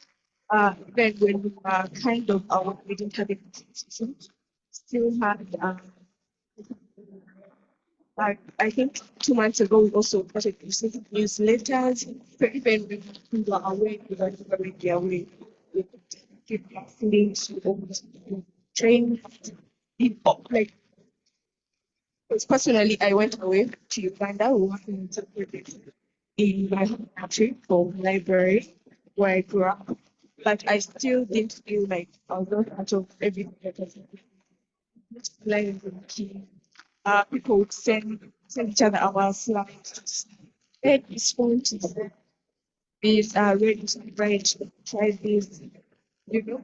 then when we were kind of we didn't have a decision, still had I think 2 months ago we also started receiving newsletters. So even we were aware, we were already aware. We keep links to almost train people. Like, because personally, I went away to Uganda working in some projects in my home country for library where I grew up. But I still didn't feel like I was not part of everything that was learning from key. People would send each other our slides. Ed is going to say, these are ready to write, try this, you know.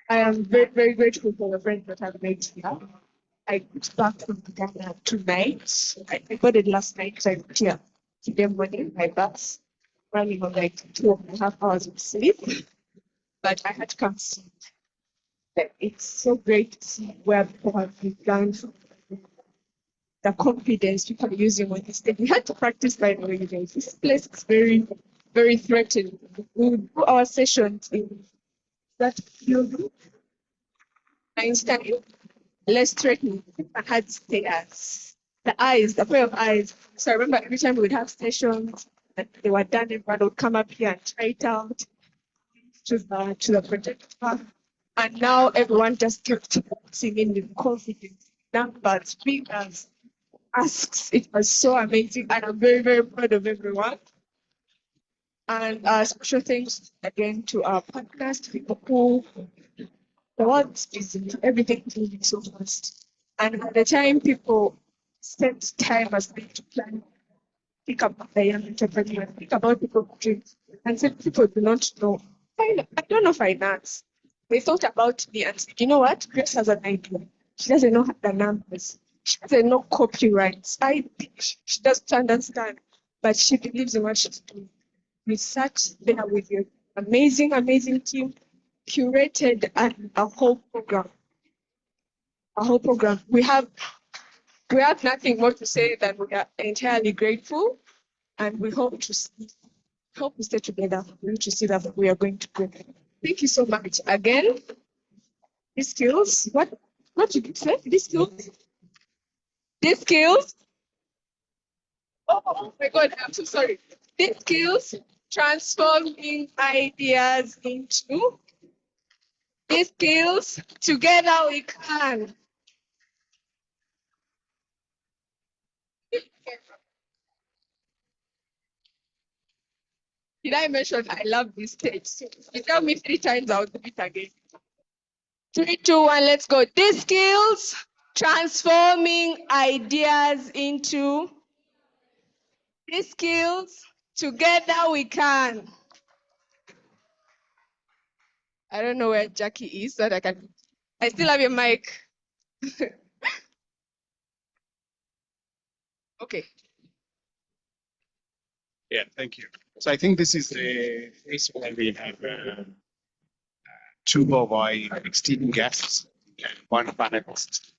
I am very, very grateful for the friends that I've made here. I got back from Ghana tonight. I got it last night. So I got here today morning by bus, running on like 2.5 hours of sleep. But I had to come see. It's so great to see where people have begun, the confidence people are using on this stage. We had to practice, by the way, you guys. This place is very, very threatening. We would do our sessions in that field. Einstein, less threatening. I had stairs. The pair of eyes. So I remember every time we would have sessions that they were done, everyone would come up here and try it out to the projector. And now everyone just kept singing with confidence. Numbers, figures, asks. It was so amazing, and I'm very, very proud of everyone. And special thanks again to our partners, to people who the world is busy, everything is moving so fast. And by the time people set time aside to plan, think about the young entrepreneurs, think about people's dreams, and some people do not know. I don't know finance. They thought about me and said, you know what? Grace has an idea. She doesn't know the numbers. She doesn't know copyrights. I think she doesn't understand, but she believes in what she's doing. We sat there with your amazing, amazing team, curated a whole program. A whole program. We have nothing more to say than we are entirely grateful, and we hope to stay together. We need to see that we are going to grow. Thank you so much again. These skills, what did you say? These skills? These skills? Oh my God, I'm so sorry. These skills transforming ideas into these skills. Together we can. Did I mention I love this stage? You tell me 3 times, I'll do it again. 3, 2, 1, let's go. These skills transforming ideas into these skills. Together we can. I don't know where Jackie is, so that I still have your mic. Okay. Yeah, thank you. So I think this is the case where we have two of our esteemed guests and one panelist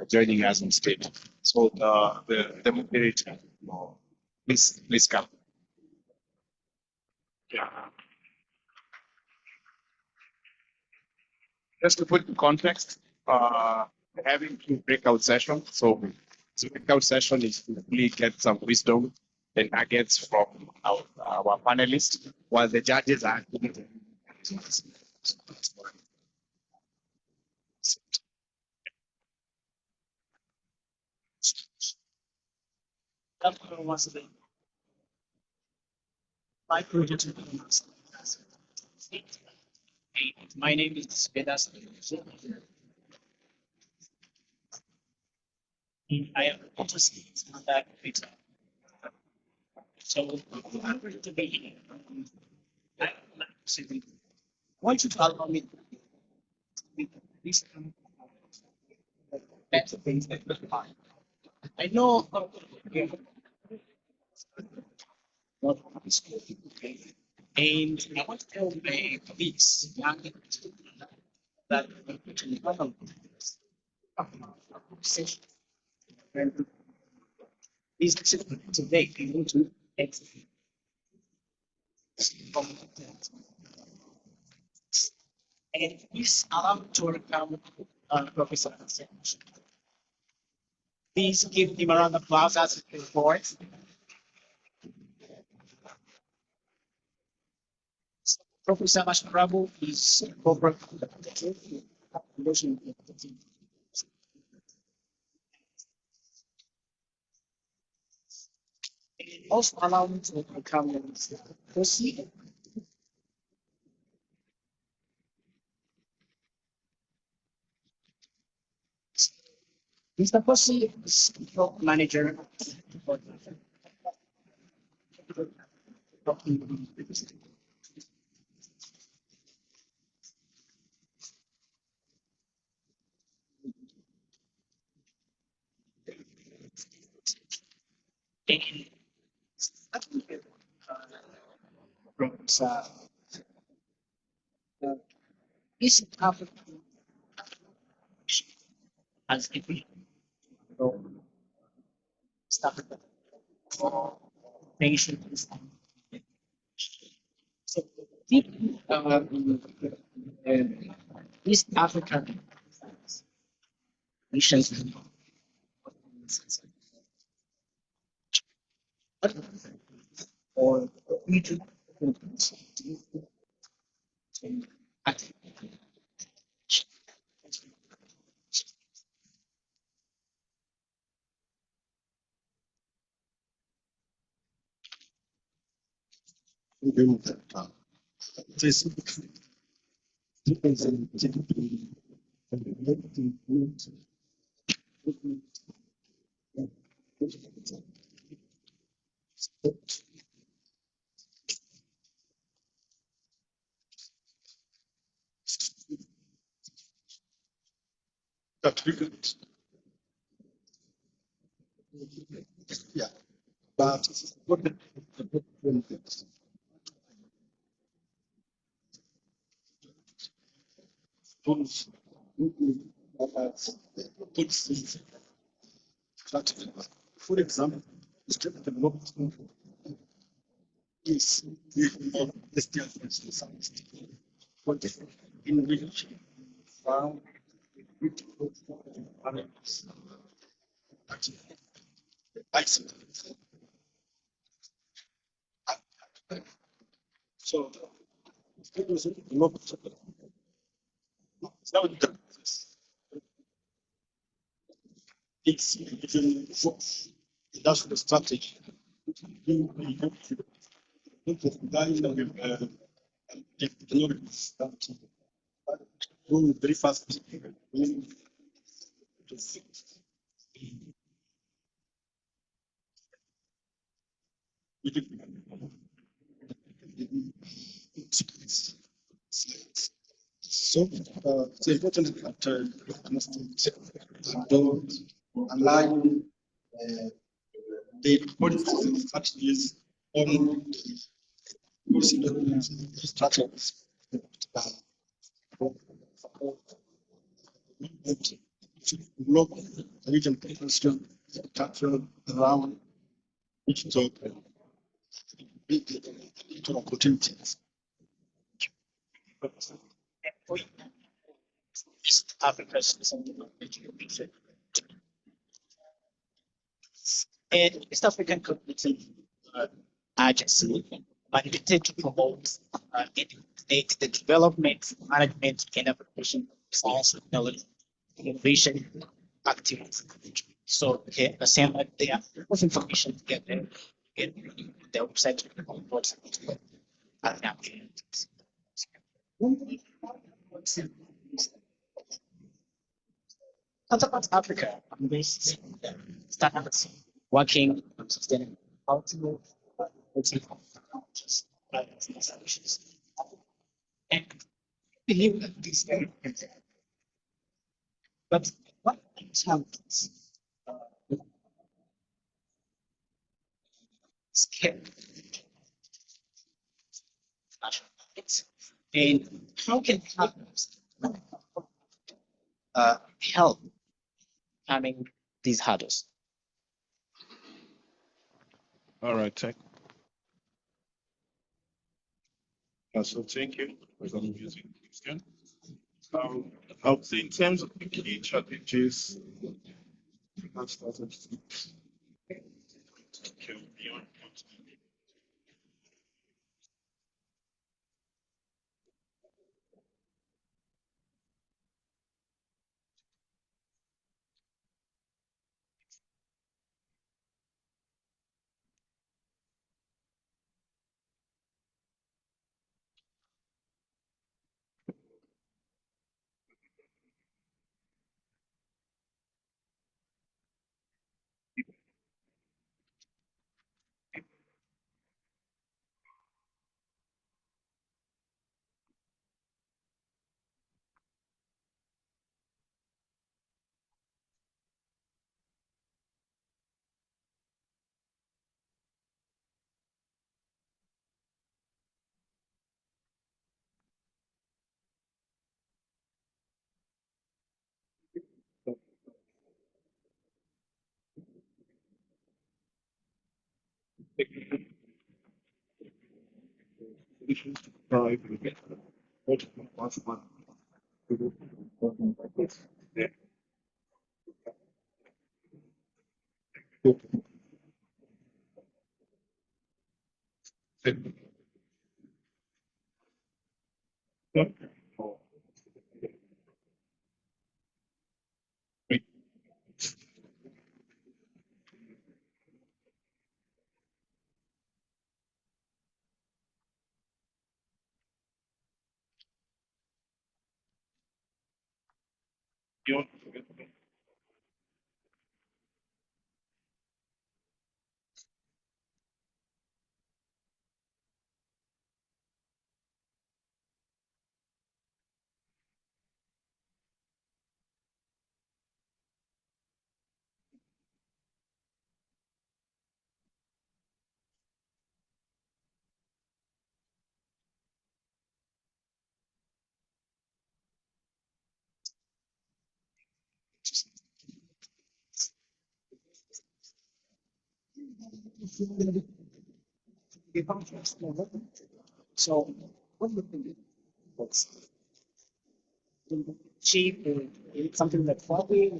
joining us on stage. So the moderator, please come. Yeah. Just to put in context, we're having two breakout sessions. So the breakout session is to really get some wisdom and nuggets from our panelists, while the judges are My project. My name is Vedas. I am interested in that data. So I'm going to be. I want you to allow me to this better things that we find. I know and I want to tell my colleagues that is today able to execute and please allow me to welcome Professor. Please give him a round of applause as he reports. Professor Masharabu is corporate also allow me to welcome proceed. Mr. Percy is top manager for Professor East Africa as a staff nations. So, East African nations. Or region. Yeah, but what the tools for example, step development is the still for instance, what in which found excellent. So it was developed. Now it's even for industrial strategy. You have to look at the technologies that go very fast. So it's important that don't align the policies and strategies on strategies local region potential capture around digital digital opportunities. East Africa's and East African Community Agency mandated to promote the development, management, and application of science, technology, innovation activities. So here, the same there was information to get there, get the website reports and activities. Counterpart Africa based standards working on sustainable outlook, solutions. And believe that these things, but what happens? Scale national markets, and how can partners help having these hurdles? All right, so thank you for the music question. I would say in terms of the key challenges, that started to beyond solutions to thrive with multiple one. So what do you think? What's cheap? Something like 40?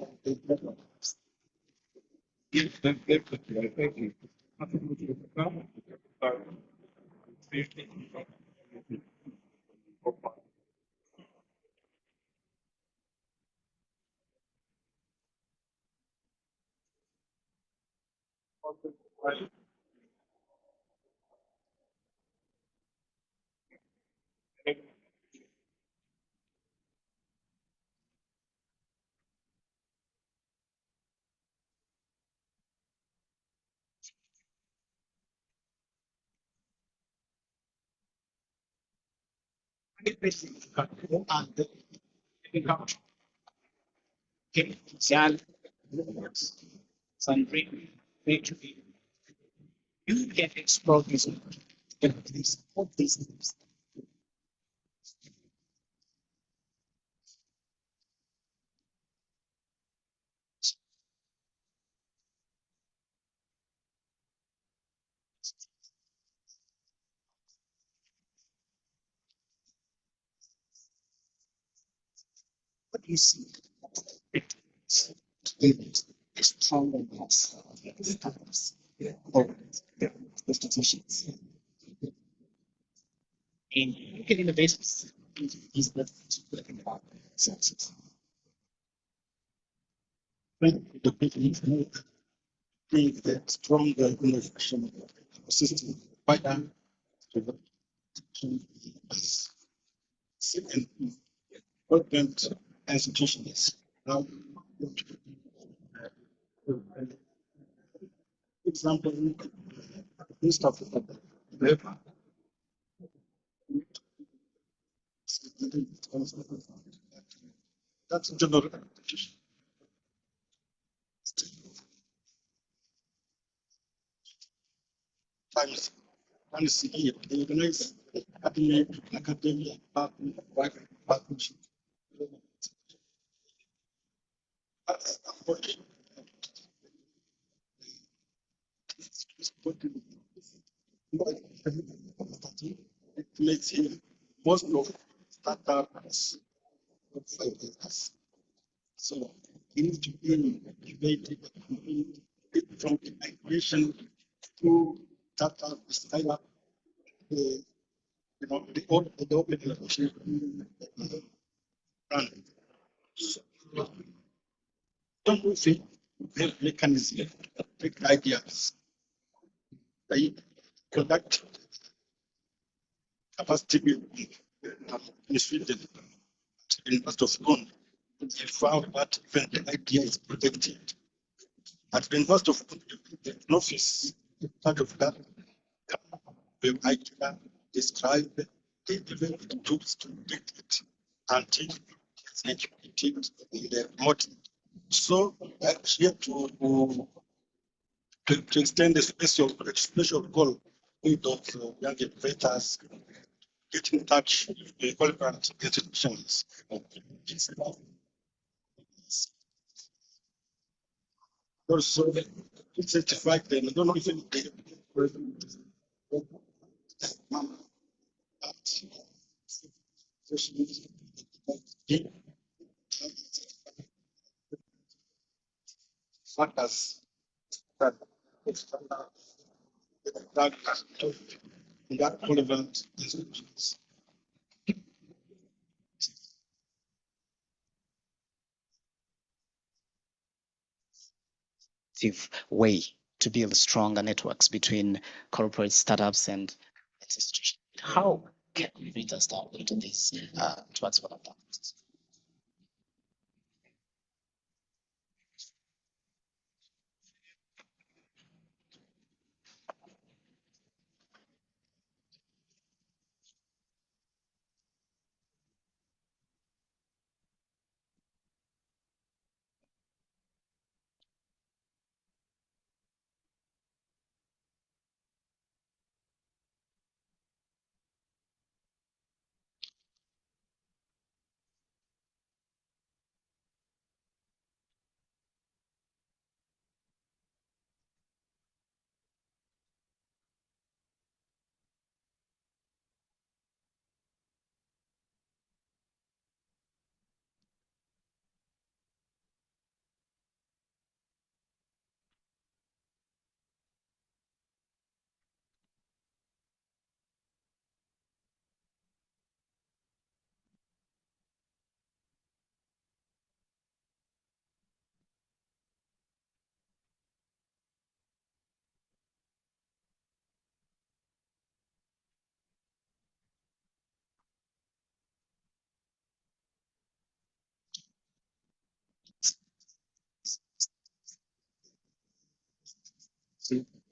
You can explore this. All these things. What do you see? It's stronger than us. Or the institutions. And you get in the basis is the senses. When the people make the stronger innovation system by them to the second important institutions. Now, example, this stuff that's general application. Times here, they organize academia, private partnership. That's important. It makes him most of startups us. So we need to be innovative from innovation to startup, scale-up, the open innovation run. So, don't we think we have mechanism, big ideas, they conduct capacity building in Sweden, University of Lund. They found that when the idea is protected, at the University of an office, part of that, the idea described, they developed tools to protect it until it's executed in the model. So I'm here to extend the special goal with those young innovators, get in touch with the relevant institutions. Also, to certify them. I don't know if factors that that relevant institutions. Way to build stronger networks between corporate startups and institutions. How can innovators tap into this towards one of them?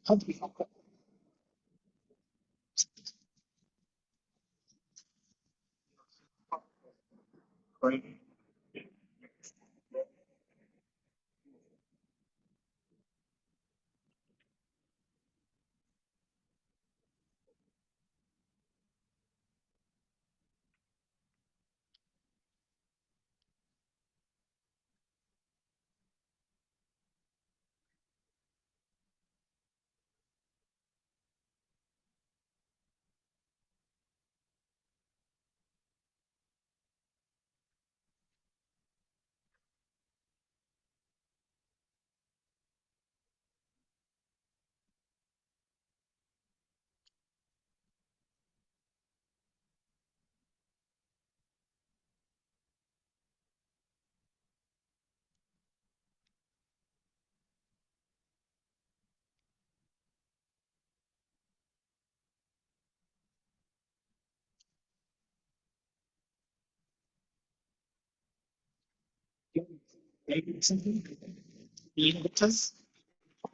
How do we help them? Maybe something. The innovators.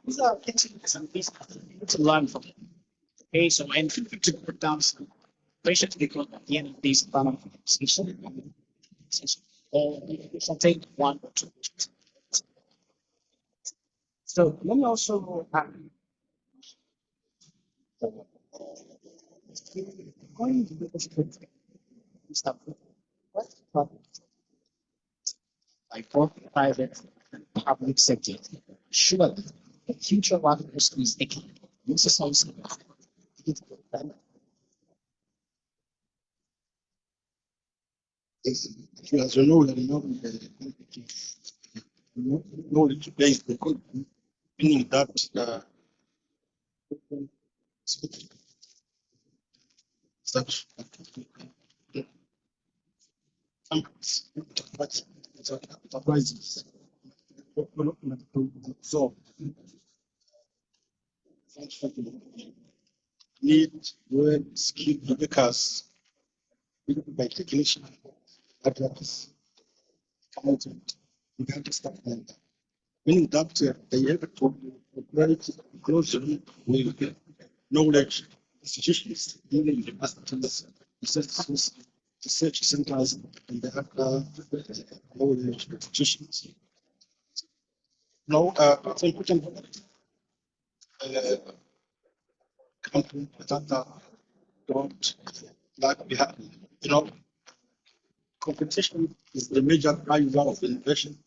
These are some things to learn from. Okay, so I'm going to put down some questions because at the end of this panel session, we shall take one or two questions. So let me also going to be stuff. What problem? Like both private and public sector. Surely the future workforce is making this is also As you know, knowledge based, meaning that such enterprises so need well skilled workers by technician advocates accountant without staff member. Meaning that they have to operate closely with knowledge institutions, even universities, research centers, and the other knowledge institutions. Now, it's important company that don't like we have, competition is the major driver of innovation.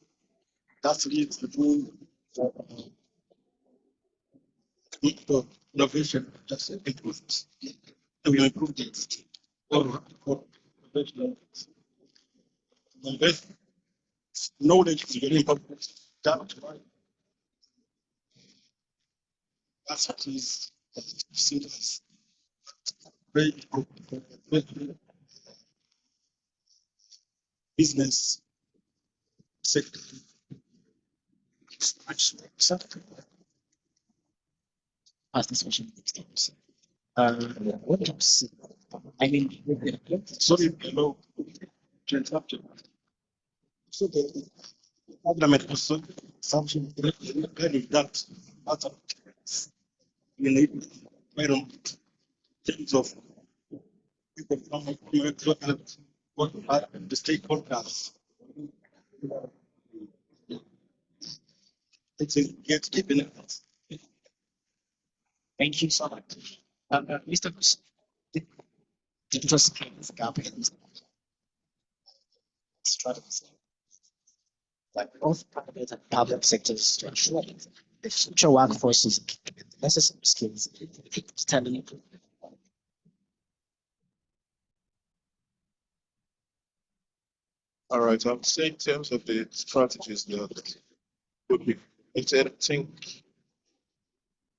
That leads to innovation, just improvements. We improve it. Or invest knowledge is very important. That's why that's what is seen as very good business sector. As this question steps. What do you see? I mean, Sorry, hello, to interrupt you. So the parliament also something really that part of we need environment in terms of people from what are the stakeholders. It's a get keeping it. Thank you so much. Mr. Kus, did you just clean this gap in strategies? Like both private and public sectors to ensure that the future workforce is equipped with the necessary skills to determine. All right, I would say in terms of the strategies that would be intending,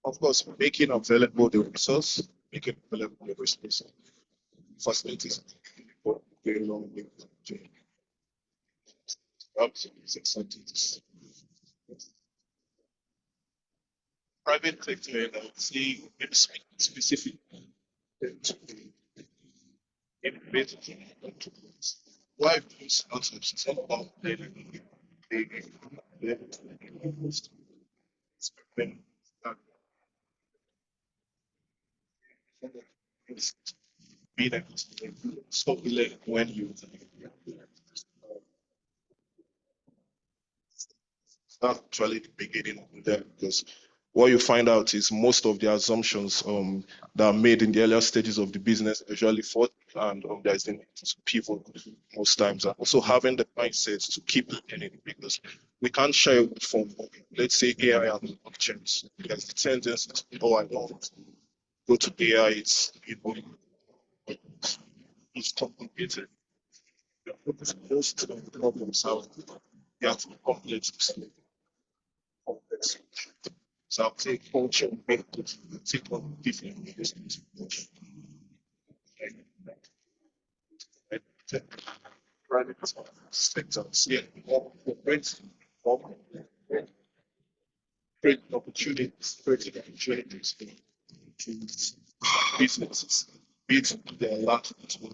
of course, making available the resource, making available the resource, facilities for very long incentives. Private sector, I would say, maybe specific to why these concepts somehow they Be that so late when you not actually the beginning of them, because what you find out is most of the assumptions that are made in the earlier stages of the business are usually fault, and there's the need to pivot most times, and also having the mindset to keep learning, because we can't shy away from, let's say, AI and blockchains. There's the tendency to, oh, I don't go to AI, it's complicated. Most of the problems have they have to be complex. So I'll take culture and make it take on different business. Private sectors, yeah, more corporate, more create opportunities, creating opportunities to businesses. It's there are a lot to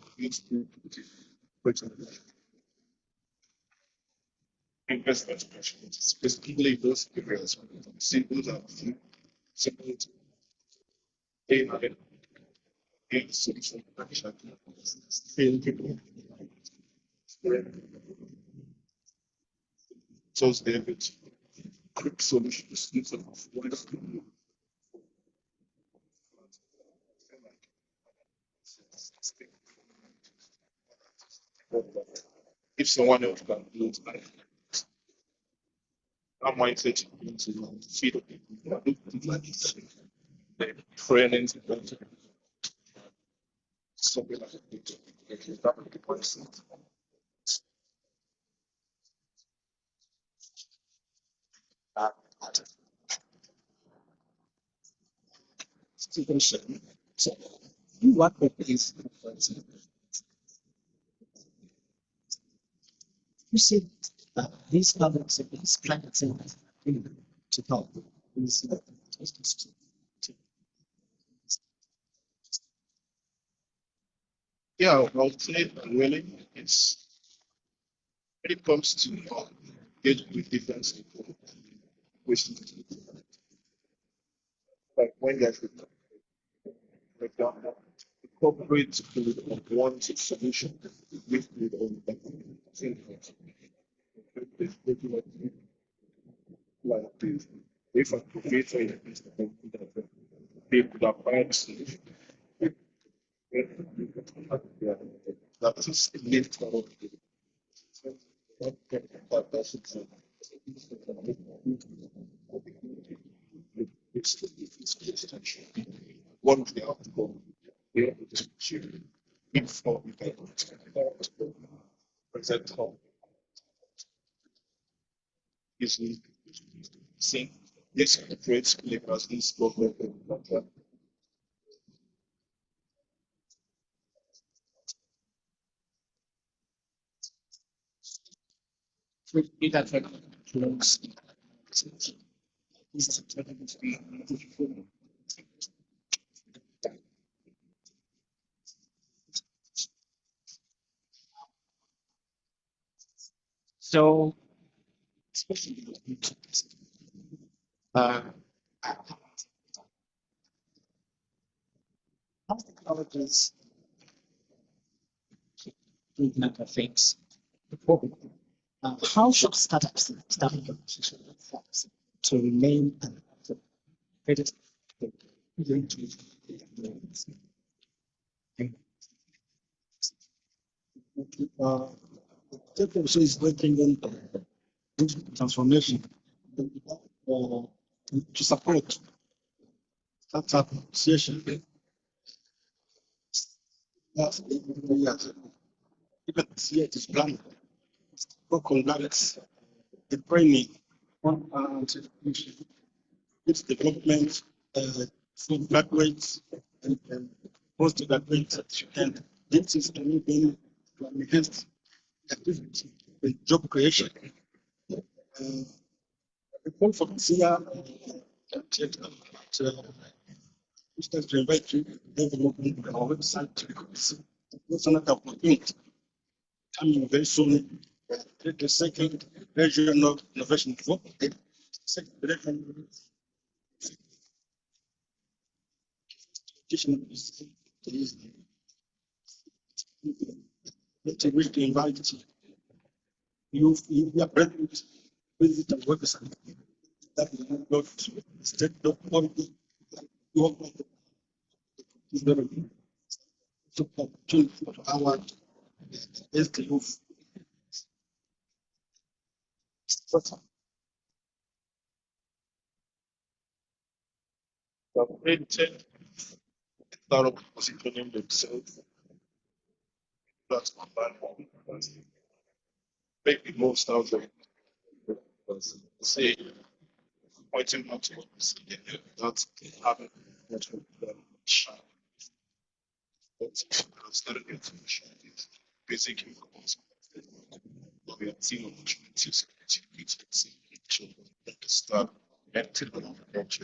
investment opportunities, specifically those areas. Simple that simple to a solution action. Fail people. So it's David, quick solutions. If someone else can do it, I might say to feed people, like training, something like that. Stephen Shen. So you work with these you see these problems and these planets to help. Yeah, I would say really it's when it comes to engaging with different people, which like when there's like corporate to want solution with like this. If I create a people that buy solution, that is linked to one of the article before we present how easily seeing this creates labels in problem. It affects so, especially uh, how technologies implement of things. How should startups start to remain the greatest uh, that also is working on transformation to support startup association. Yes, even this year it is planned to conduct the training on its development for graduates and postgraduates, and this is been to enhance activity and job creation. The call for this year is to invite you development on our website because there's another opportunity coming very soon. The second regional innovation forum. Second regional education is to really invite you are present visit the website that is not state.org. Is very good. So opportunity for our best youth. The intent start of positioning themselves. That's my platform. Make the most out of it. Say, pointing out to that's having much of them. But instead of information, it's basic information. We have seen opportunities to meet children understand and to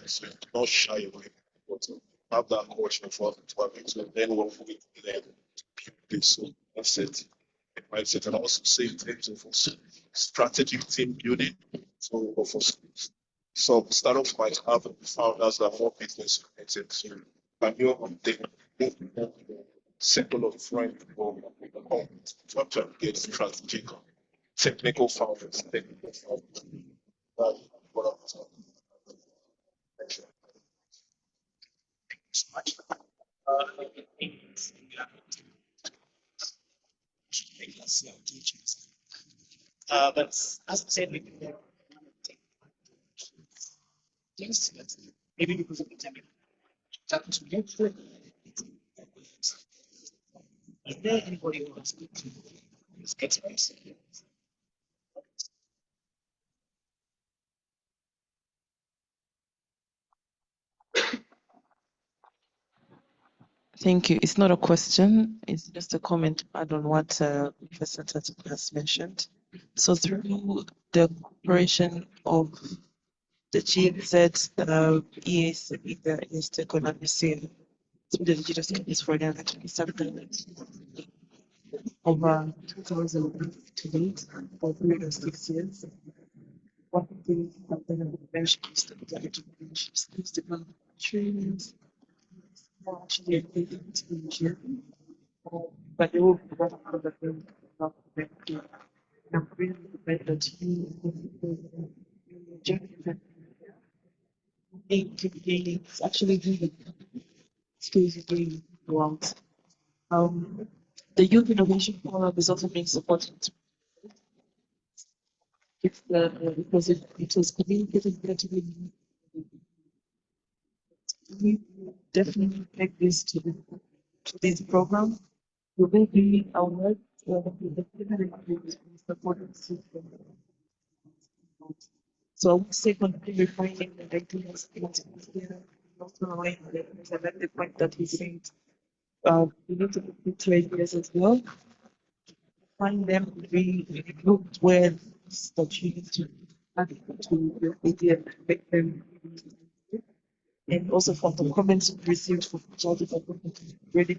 so not shy away, but have that caution for them to then work with them to build this so that's it. Mindset and also say in terms of also strategic team building. So for some startups might have founders that are more business oriented. So when you're on the simple of friend or to actually get strategic technical founders. That's what I'm talking about. Thank you. So much. But as I said, maybe because of the time, to get through it. Is there anybody who has this experience? Thank you. It's not a question, it's just a comment to add on what Professor Tatu has mentioned. So through the cooperation of the GFZ, EAC, the Institute of Museum, through the digital skills for them, actually started over 2000 to date for 3 or 6 years. One thing that they have mentioned is that the education skills development trainings are actually related to engineering. But they will be one of the things about the and really better to it's actually really skills really want. The Youth Innovation Forum is also being supported. It's because it was communicated relatively. We definitely take this to this program. We will be aware the supported system. So I would say continue refining the ideas here. Also align with the point that he said. We need to put two ideas as well. Find them really look where that you need to add to your idea and make them. And also from the comments we received from Charlie, ready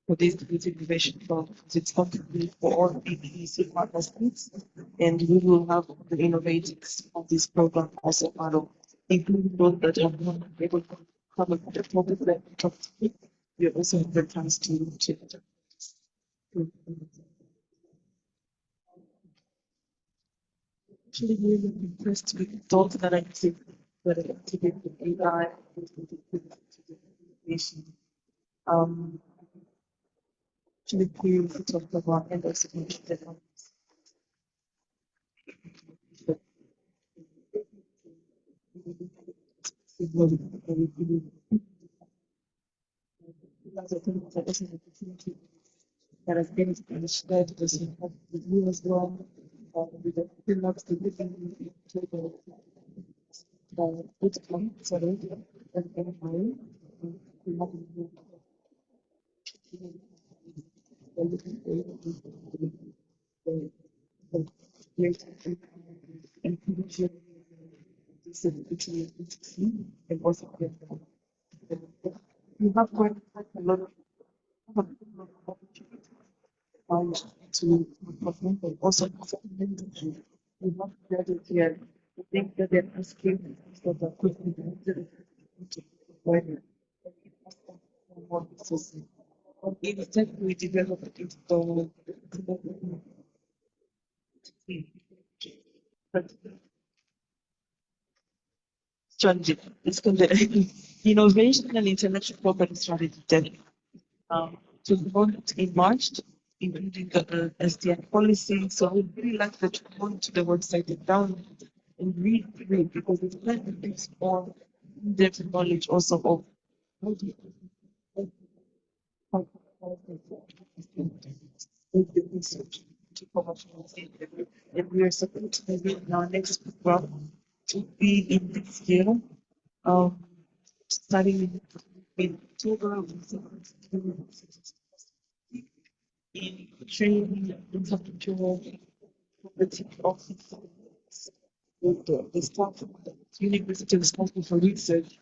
for this innovation fund, because it's going to be for all BPC partner states, and we will have the innovators of this program also part of, including those that are not able to come up with the topic that we talked about. We also have the chance to actually really impressed with thoughts that I think that I activate with AI innovation. Actually curious to talk about and also interested in that's a thing that is an opportunity that has been shared with you as well. With the Philips, the living table, good point, sorry, and mine. And also you have quite a lot of to perform, but also you have credit here. I think that they're asking for the quick more resources. Instead, we develop it to strategy. It's called the Innovation and Intellectual Property Strategy Day. To vote in March, including the SDI policy. So I would really like that you go to the website and download and read through it because it's kind of gives more in-depth knowledge also of how to the research to commercialize it. And we are supposed to be in our next program to be in this year. Starting in October, in training infrastructure property office with the staff of the university responsible for research.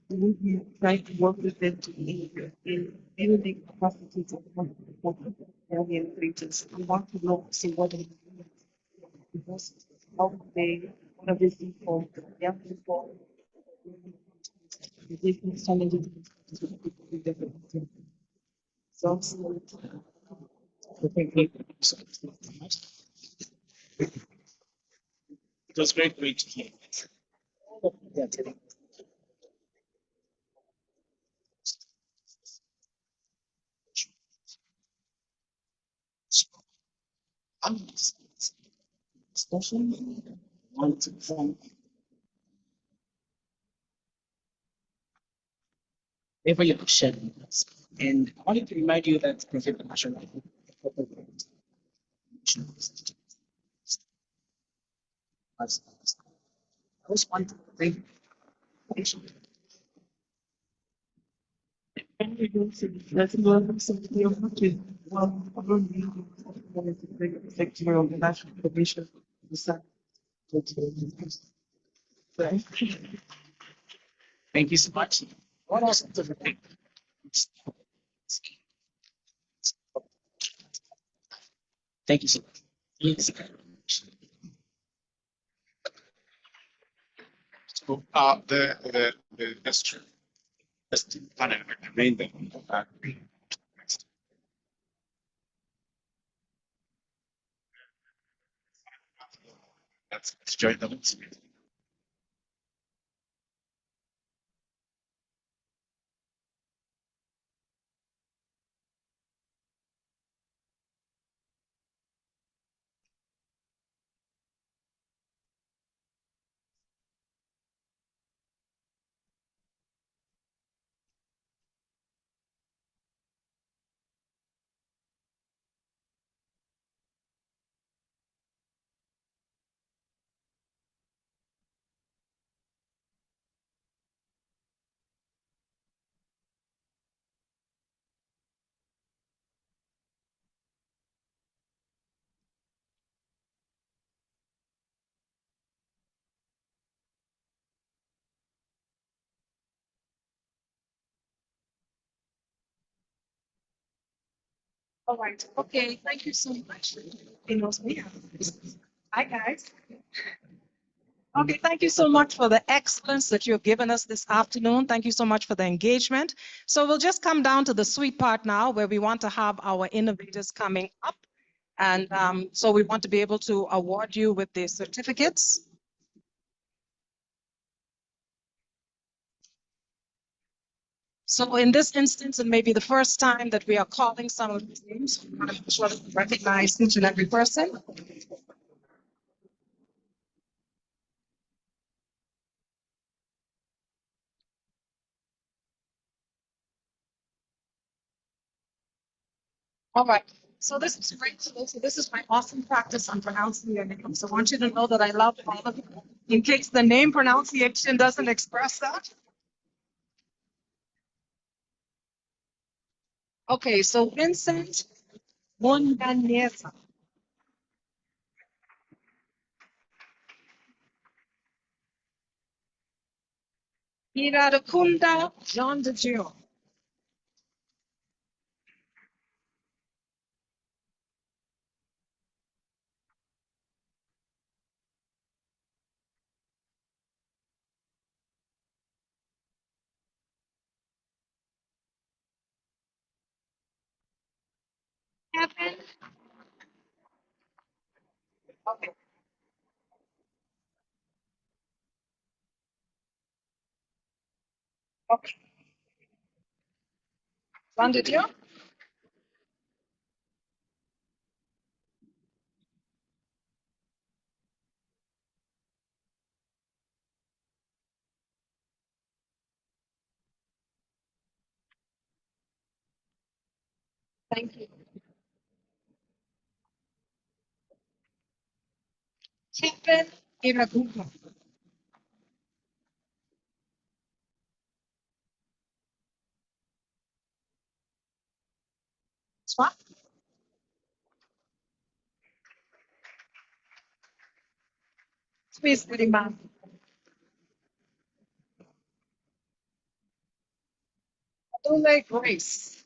We will be trying to work with them to in building capacities of the innovators. We want to know so what are the because how they what are they seeing for young people the different challenges so thank you. It was great to hear. Discussion. Want to thank Wherever you're sharing with us. And I wanted to remind you that Professor National I was want to thank and we don't see that's one something of which is one of the sector of the National Commission to start. Thank you so much. What else to think? Thank you so much. Yes. So the district panel recommend them. Let's join them. All right. Okay. Thank you so much. He knows me. Hi, guys. Okay, thank you so much for the excellence that you have given us this afternoon. Thank you so much for the engagement. So we'll just come down to the sweet part now where we want to have our innovators coming up. And so we want to be able to award you with the certificates. So in this instance, it may be the first time that we are calling some of these names. We want to make sure that we recognize each and every person. All right. So this is great. So this is my awesome practice on pronouncing your name. So I want you to know that I love all of you. In case the name pronunciation doesn't express that. Okay, so Vincent Munganeza. Iradakunda John de Gio. happened? Okay. Okay. One did you? Thank you. Children in a group. Swap. Squeeze the mouth. Adole Grace.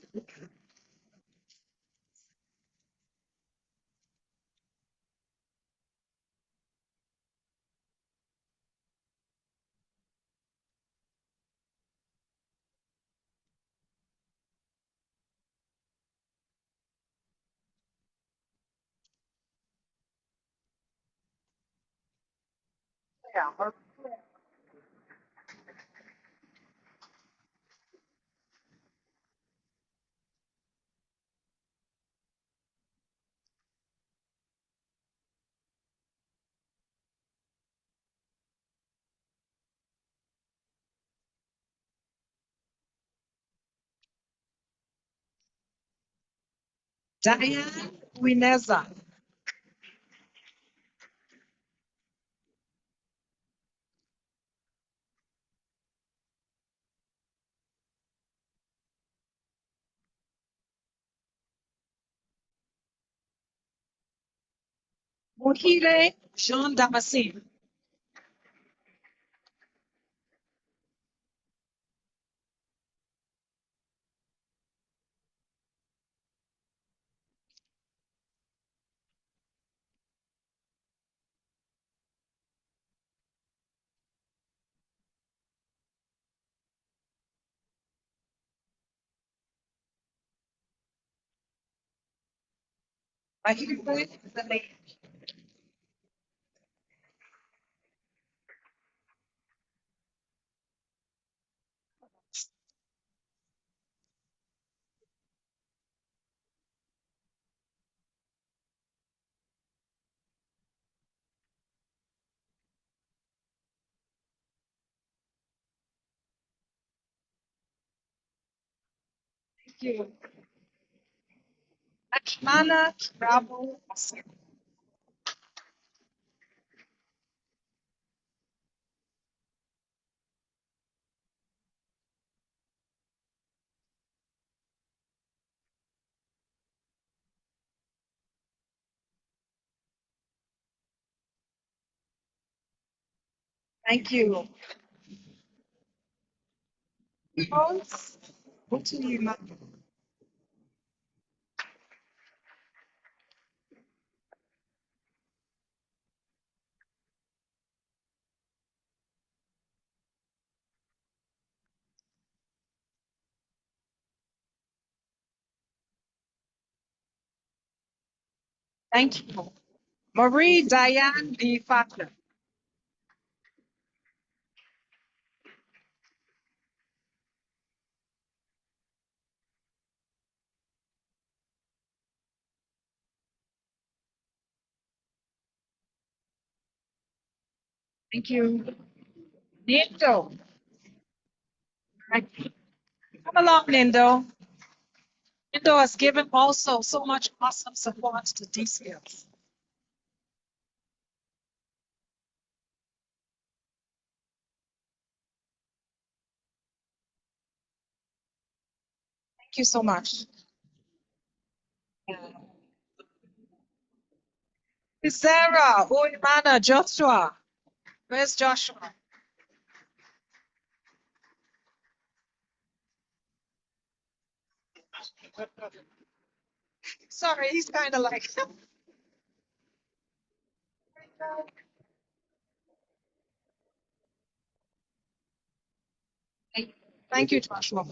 Yeah. Diane Wineza. Muhire Jean Damascene. Mahirwe Zale. Thank you. Akimana Kirabo Asir. Thank you. Rose Butulima. Thank you. Marie Diane D. Faulkner. Thank you. Nindo. Come along, Nindo. Nindo has given also so much awesome support to DCS. Thank you so much. Sarah, Uimana, Joshua. Where's Joshua? Sorry, he's kind of like. Thank you, Joshua.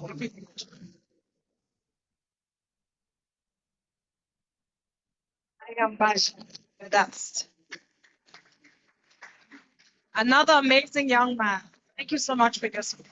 I am passionate. That's another amazing young man. Thank you so much for your support.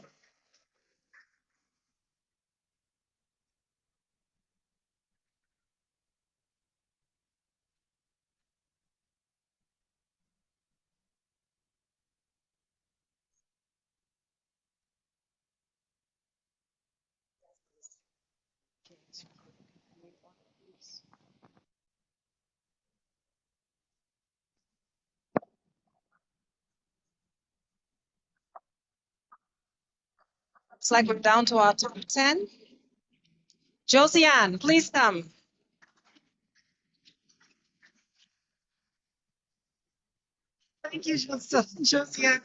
Looks like we're down to our top 10. Josiane, please come. Thank you, Josiane.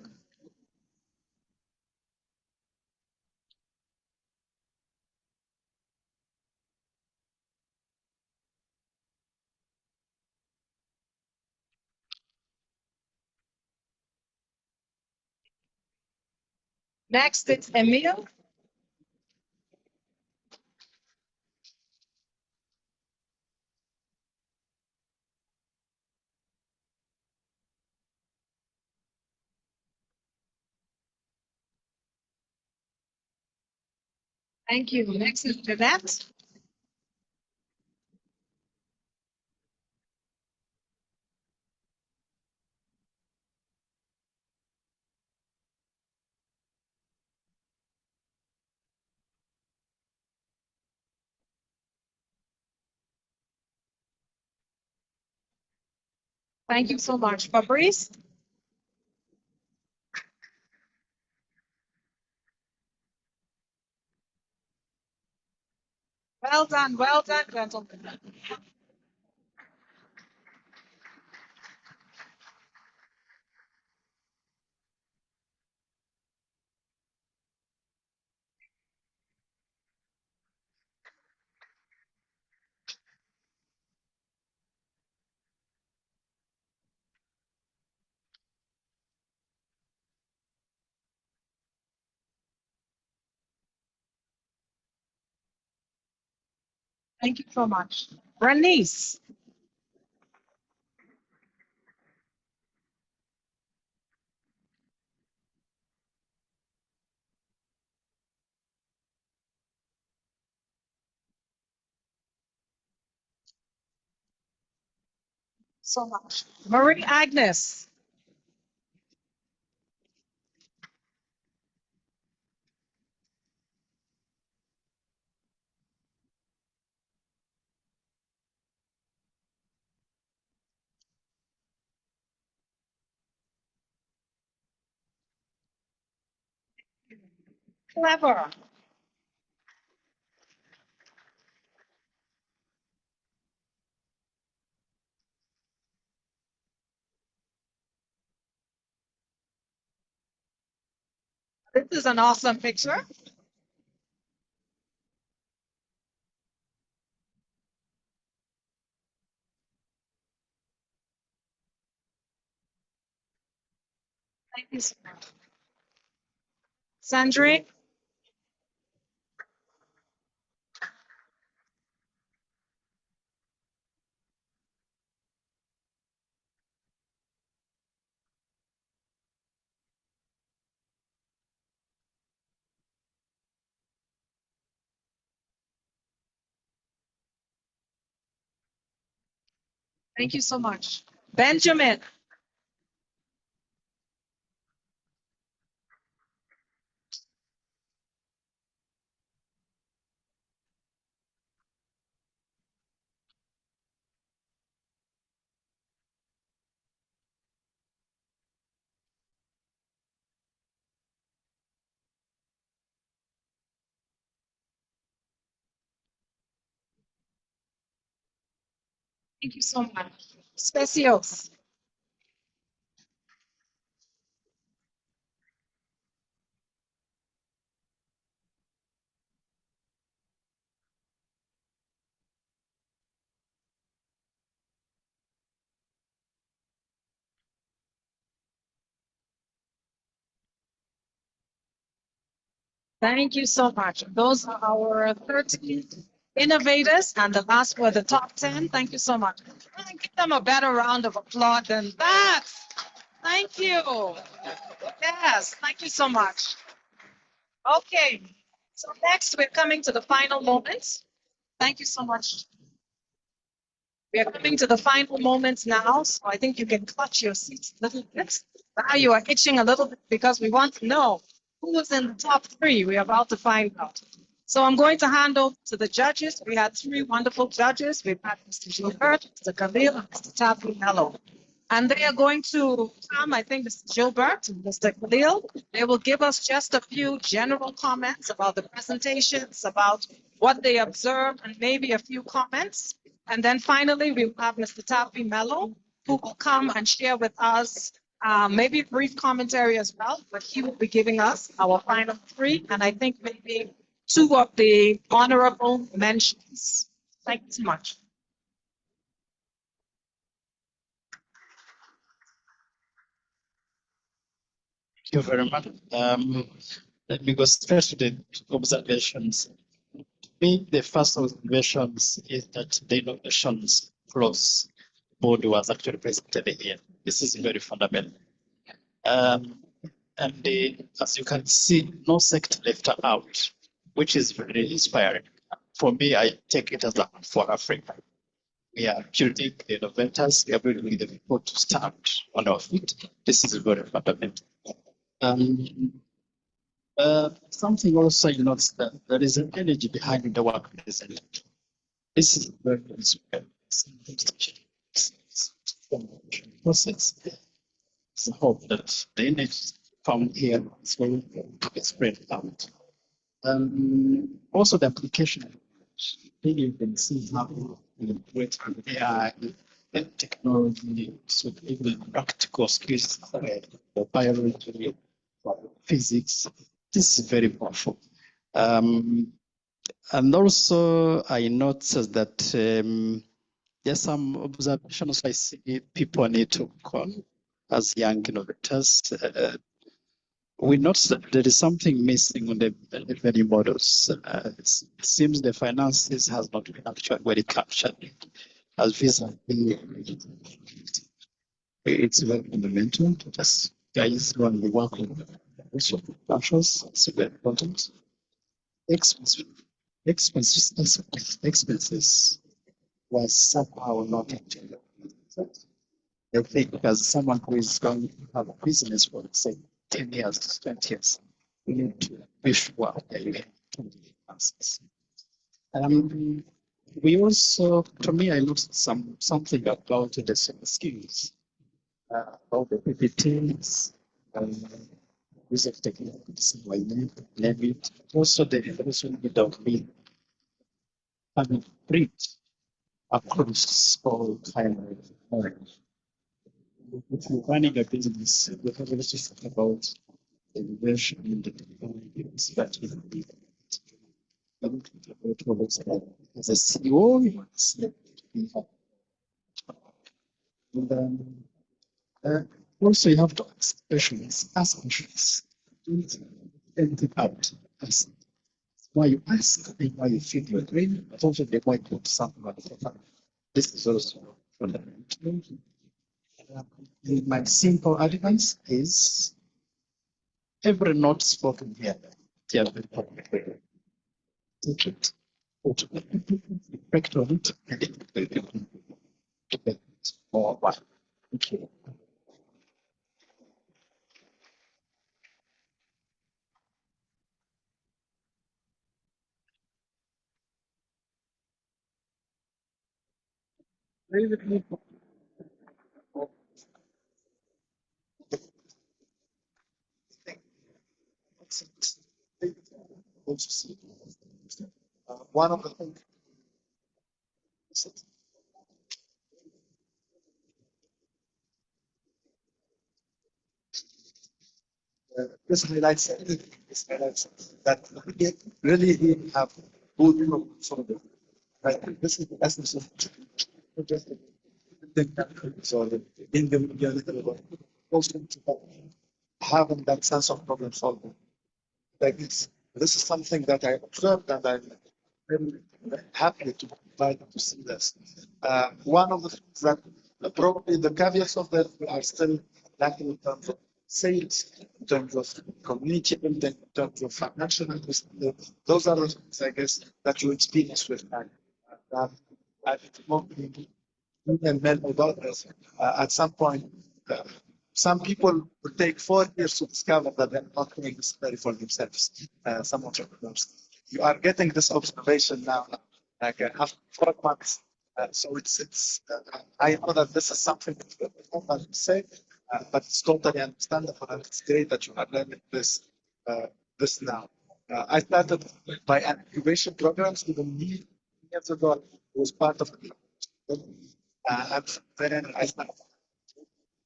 Next, it's Emil. Thank you. Next is Jeanette. Thank you so much. Fabrice. Well done, gentlemen. Thank you so much. Bernice. So much. Marie Agnes. Clever. This is an awesome picture. Thank you so much. Sandrine. Thank you so much. Benjamin. Thank you so much. Specios. Thank you so much. Those are our 13 Innovators, and the last were the top 10. Thank you so much. Give them a better round of applause than that. Thank you. Yes, thank you so much. Okay, so next we're coming to the final moments. Thank you so much. We are coming to the final moments now, so I think you can clutch your seats a little bit. Now you are itching a little bit because we want to know who was in the top 3. We're about to find out. So I'm going to hand over to the judges. We had 3 wonderful judges. We've had Mr. Gilbert, Mr. Khalil, and Mr. Tapu Mello. And they are going to come, I think, Mr. Gilbert and Mr. Khalil. They will give us just a few general comments about the presentations, about what they observed, and maybe a few comments. And then finally, we will have Mr. Tapu Mello, who will come and share with us maybe a brief commentary as well, but he will be giving us our final 3, and I think maybe 2 of the honorable mentions. Thank you so much. Thank you very much. Let me go straight to the observations. Me, the first observations is that the innovations cross board was actually presented here. This is very fundamental. As you can see, no sector left out, which is very inspiring. For me, I take it as a for Africa. We are building the innovators, we are building the people to start on our feet. This is very fundamental. Something also you notice that there is an energy behind the work presented. This is very inspiring. Process. I hope that the energy found here is going to spread out. Also, the application. You can see how with AI and technology, so even practical skills, biology, physics. This is very powerful. And also, I noticed that there's some observations I see people need to call as young innovators. We noticed that there is something missing on the revenue models. It seems the finances has not been actually very captured as vis-a-vis. It's very fundamental. Just guys when we work with also financials, it's very important. Expenses was somehow not actually. I think because someone who is going to have a business for say 10 years, 20 years, we need to be sure that we have answers. We also, to me, I noticed something about the skills, about the PPTs, use of technologies, name it. Also, the evolution of me having reached across all kind of knowledge. If you're running a business, you have to think about the innovation in the technologies that you need. As a CEO, you also you have to ask questions. Ask questions. Don't empty out. Ask why you ask and why you feel your brain, but also the why you put something on the This is also fundamental. My simple advice is every note spoken here, take it, reflect on it, and it will be more one. Thank you. One of the things. This highlights that we really have good problem. Right? This is the essence of just so the individual also having that sense of problem solving. Like this is something that I observed and I very happy to invite them to see this. One of the things that probably the caveats of that are still lacking in terms of sales, in terms of community building, in terms of financial understanding. Those are the things, I guess, that you experience with that. I've spoken and men about this. At some point, some people will take 4 years to discover that they're not doing this very for themselves. Some entrepreneurs. You are getting this observation now, like after 4 months. So I know that this is something that I don't say, but it's totally understandable, and it's great that you are learning this now. I started by an incubation programs even years ago. It was part of the and then I started,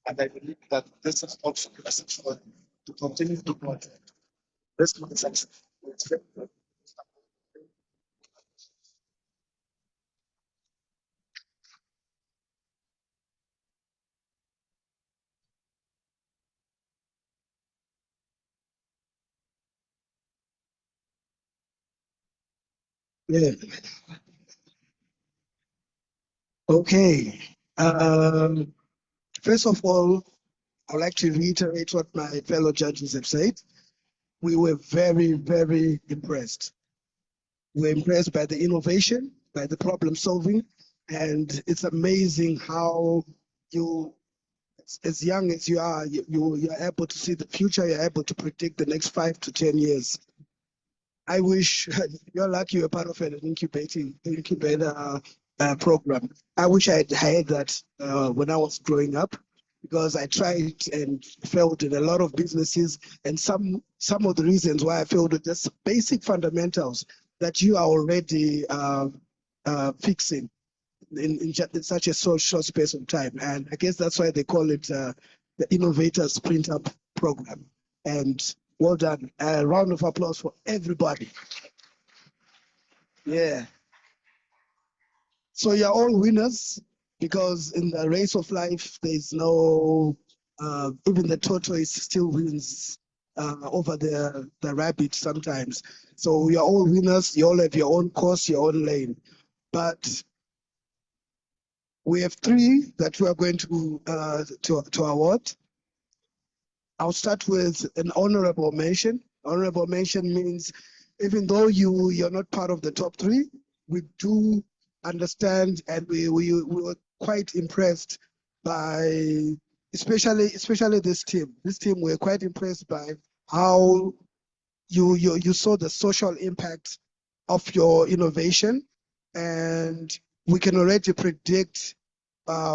and I believe that this is also essential to continue to promote this concept. Yeah. Okay. First of all, I'd like to reiterate what my fellow judges have said. We were very, very impressed. We're impressed by the innovation, by the problem solving, and it's amazing how you, as young as you are, you're able to see the future, you're able to predict the next 5 to 10 years. I wish you're lucky you're part of an incubator program. I wish I had that when I was growing up, because I tried and failed in a lot of businesses, and some of the reasons why I failed with just basic fundamentals that you are already fixing in such a short space of time. And I guess that's why they call it the Innovators Sprint Up program. And well done. A round of applause for everybody. Yeah. So you're all winners, because in the race of life, there's no, even the tortoise still wins over the rabbit sometimes. So you're all winners. You all have your own course, your own lane. But we have 3 that we are going to award. I'll start with an honorable mention. Honorable mention means even though you're not part of the top 3, we do understand, and we were quite impressed by, especially this team. This team, we're quite impressed by how you saw the social impact of your innovation, and we can already predict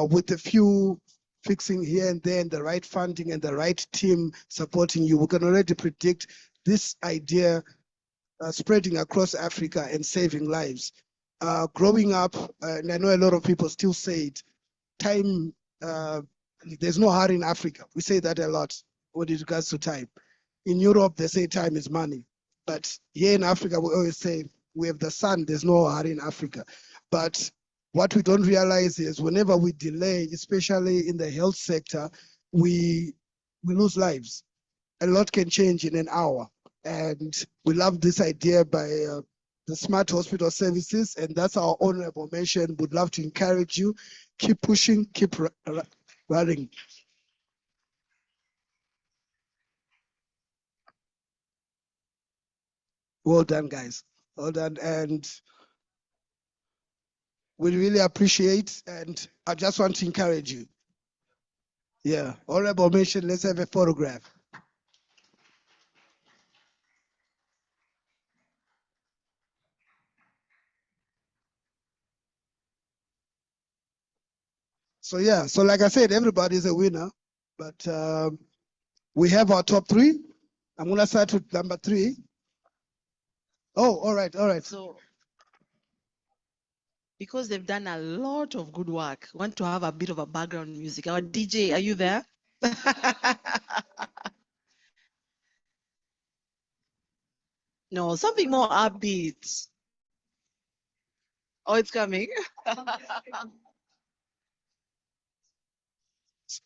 with a few fixing here and there and the right funding and the right team supporting you, we can already predict this idea spreading across Africa and saving lives. Growing up, and I know a lot of people still say it, time, there's no hurry in Africa. We say that a lot with regards to time. In Europe, they say time is money. But here in Africa, we always say we have the sun, there's no hurry in Africa. But what we don't realize is whenever we delay, especially in the health sector, we lose lives. A lot can change in an hour. And we love this idea by the Smart Hospital Services, and that's our honorable mention. Would love to encourage you, keep pushing, keep running. Well done, guys. Well done. And we really appreciate, and I just want to encourage you. Yeah, honorable mention, let's have a photograph. So yeah, so like I said, everybody's a winner, but we have our top 3. I'm gonna start with number 3. Oh, all right, all right. So because they've done a lot of good work, want to have a bit of a background music. Our DJ, are you there? No, something more upbeat. Oh, it's coming.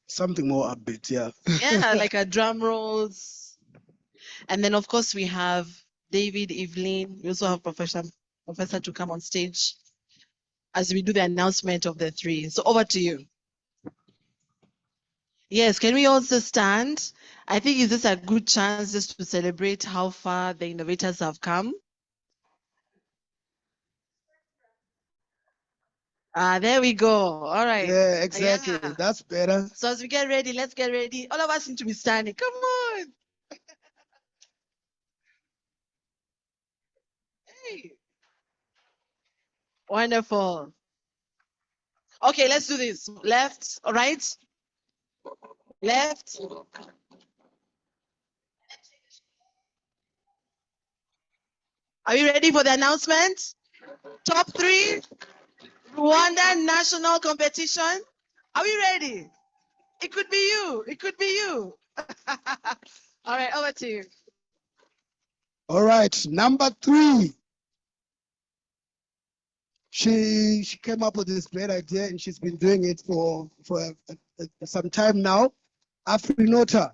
Something more upbeat, yeah. Yeah, like a drum rolls. And then of course we have David, Evelyn. We also have Professor Professor to come on stage as we do the announcement of the three. So over to you. Yes, can we also stand? I think is this a good chance just to celebrate how far the innovators have come? There we go. All right. Yeah, exactly. Yeah. That's better. So as we get ready, let's get ready. All of us need to be standing. Come on. Hey. Wonderful. Okay, let's do this. Left, all right? Left. Are you ready for the announcement? Top three, Rwanda national competition. Are we ready? It could be you. It could be you. All right, over to you. All right, number 3. She came up with this great idea and she's been doing it for some time now. Afrinota.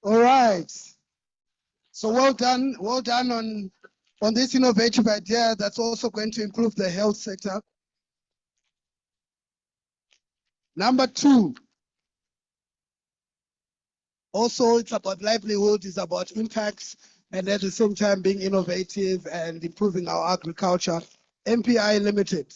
All right. So well done on this innovative idea that's also going to improve the health sector. Number 2. Also, it's about livelihood, it's about impacts, and at the same time being innovative and improving our agriculture. MPI Limited.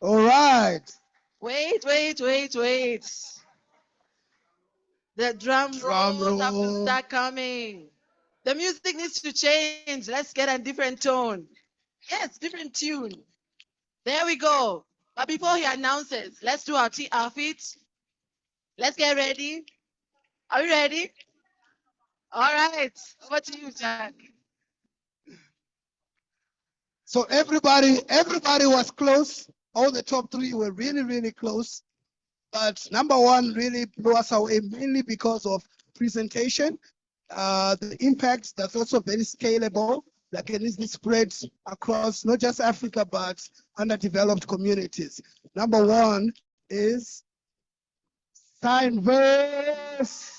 All right. Wait. The drum rolls have to start coming. The music needs to change. Let's get a different tone. Yes, different tune. There we go. But before he announces, let's do our feet. Let's get ready. Are we ready? All right. Over to you, Jack. So everybody was close. All the top 3 were really, really close. But number 1 really blew us away mainly because of presentation. The impact that's also very scalable, that can easily spread across not just Africa, but underdeveloped communities. Number 1 is Signverse.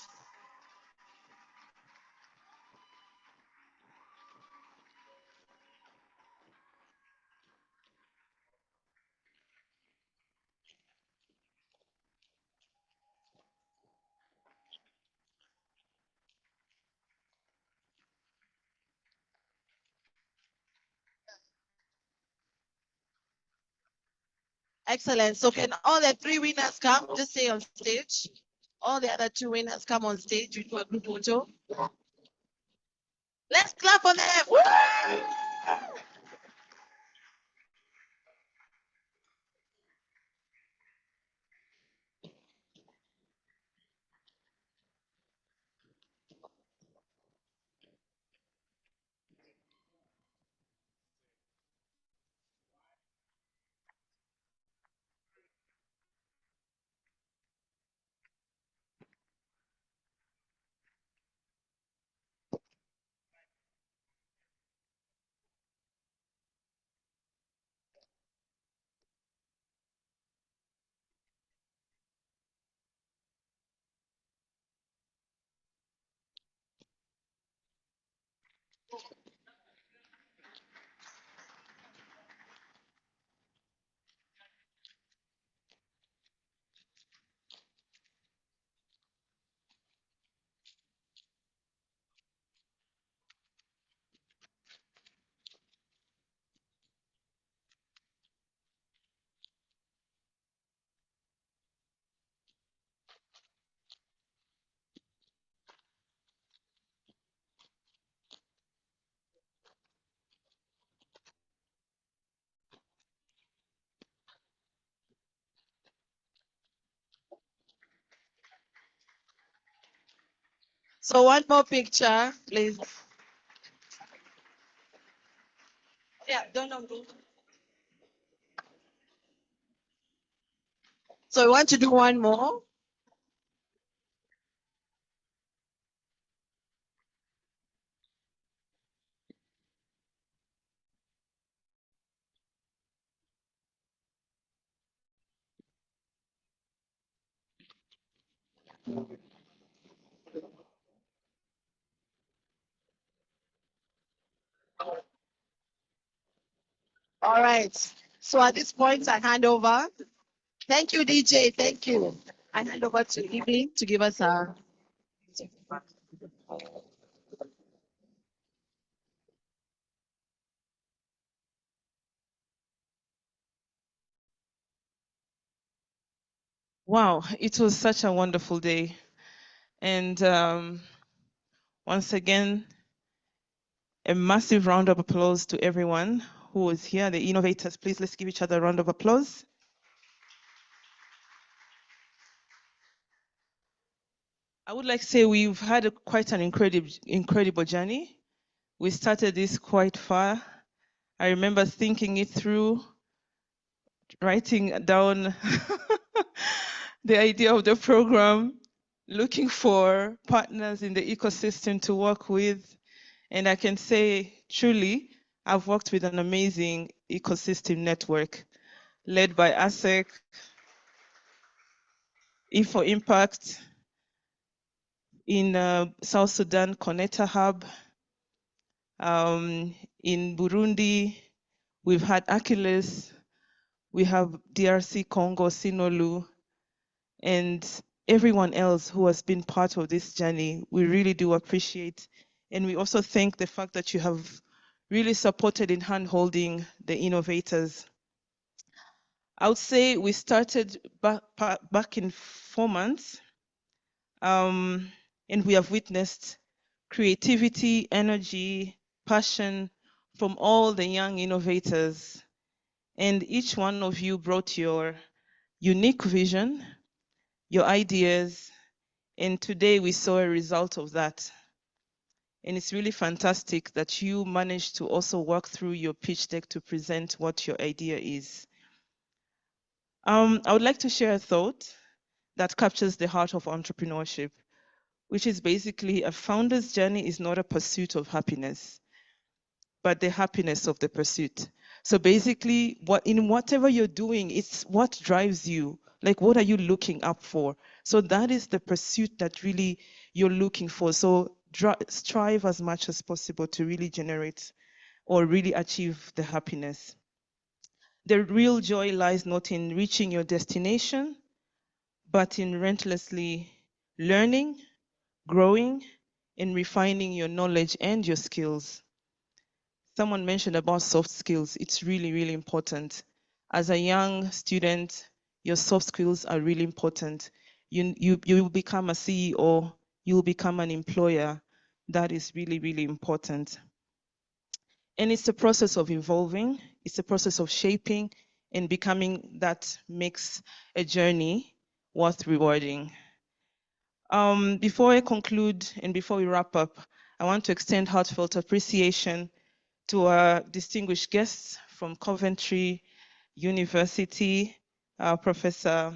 Excellent. So can all the 3 winners come? Just stay on stage. All the other 2 winners come on stage. We do a group photo. Let's clap for them. Woo! So one more picture, please. Yeah, don't know. So we want to do one more. All right. So at this point, I hand over. Thank you, DJ. Thank you. I hand over to Evelyn to give us a. Wow, it was such a wonderful day. And once again, a massive round of applause to everyone who was here, the innovators. Please, let's give each other a round of applause. I would like to say we've had quite an incredible journey. We started this quite far. I remember thinking it through, writing down the idea of the program, looking for partners in the ecosystem to work with. And I can say, truly, I've worked with an amazing ecosystem network led by ASEC, E4 Impact, in South Sudan, Connector Hub, in Burundi, we've had Achilles, we have DRC Congo, Sinolu, and everyone else who has been part of this journey. We really do appreciate. And we also thank the fact that you have really supported in hand-holding the innovators. I would say we started back in 4 months, and we have witnessed creativity, energy, passion from all the young innovators. And each one of you brought your unique vision, your ideas, and today we saw a result of that. And it's really fantastic that you managed to also work through your pitch deck to present what your idea is. I would like to share a thought that captures the heart of entrepreneurship, which is basically a founder's journey is not a pursuit of happiness, but the happiness of the pursuit. So basically, in whatever you're doing, it's what drives you. Like, what are you looking up for? So that is the pursuit that really you're looking for. So strive as much as possible to really generate or really achieve the happiness. The real joy lies not in reaching your destination, but in relentlessly learning, growing, and refining your knowledge and your skills. Someone mentioned about soft skills. It's really, really important. As a young student, your soft skills are really important. You will become a CEO, you will become an employer. That is really, really important. And it's a process of evolving, it's a process of shaping and becoming that makes a journey worth rewarding. Before I conclude and before we wrap up, I want to extend heartfelt appreciation to our distinguished guests from Coventry University, Professor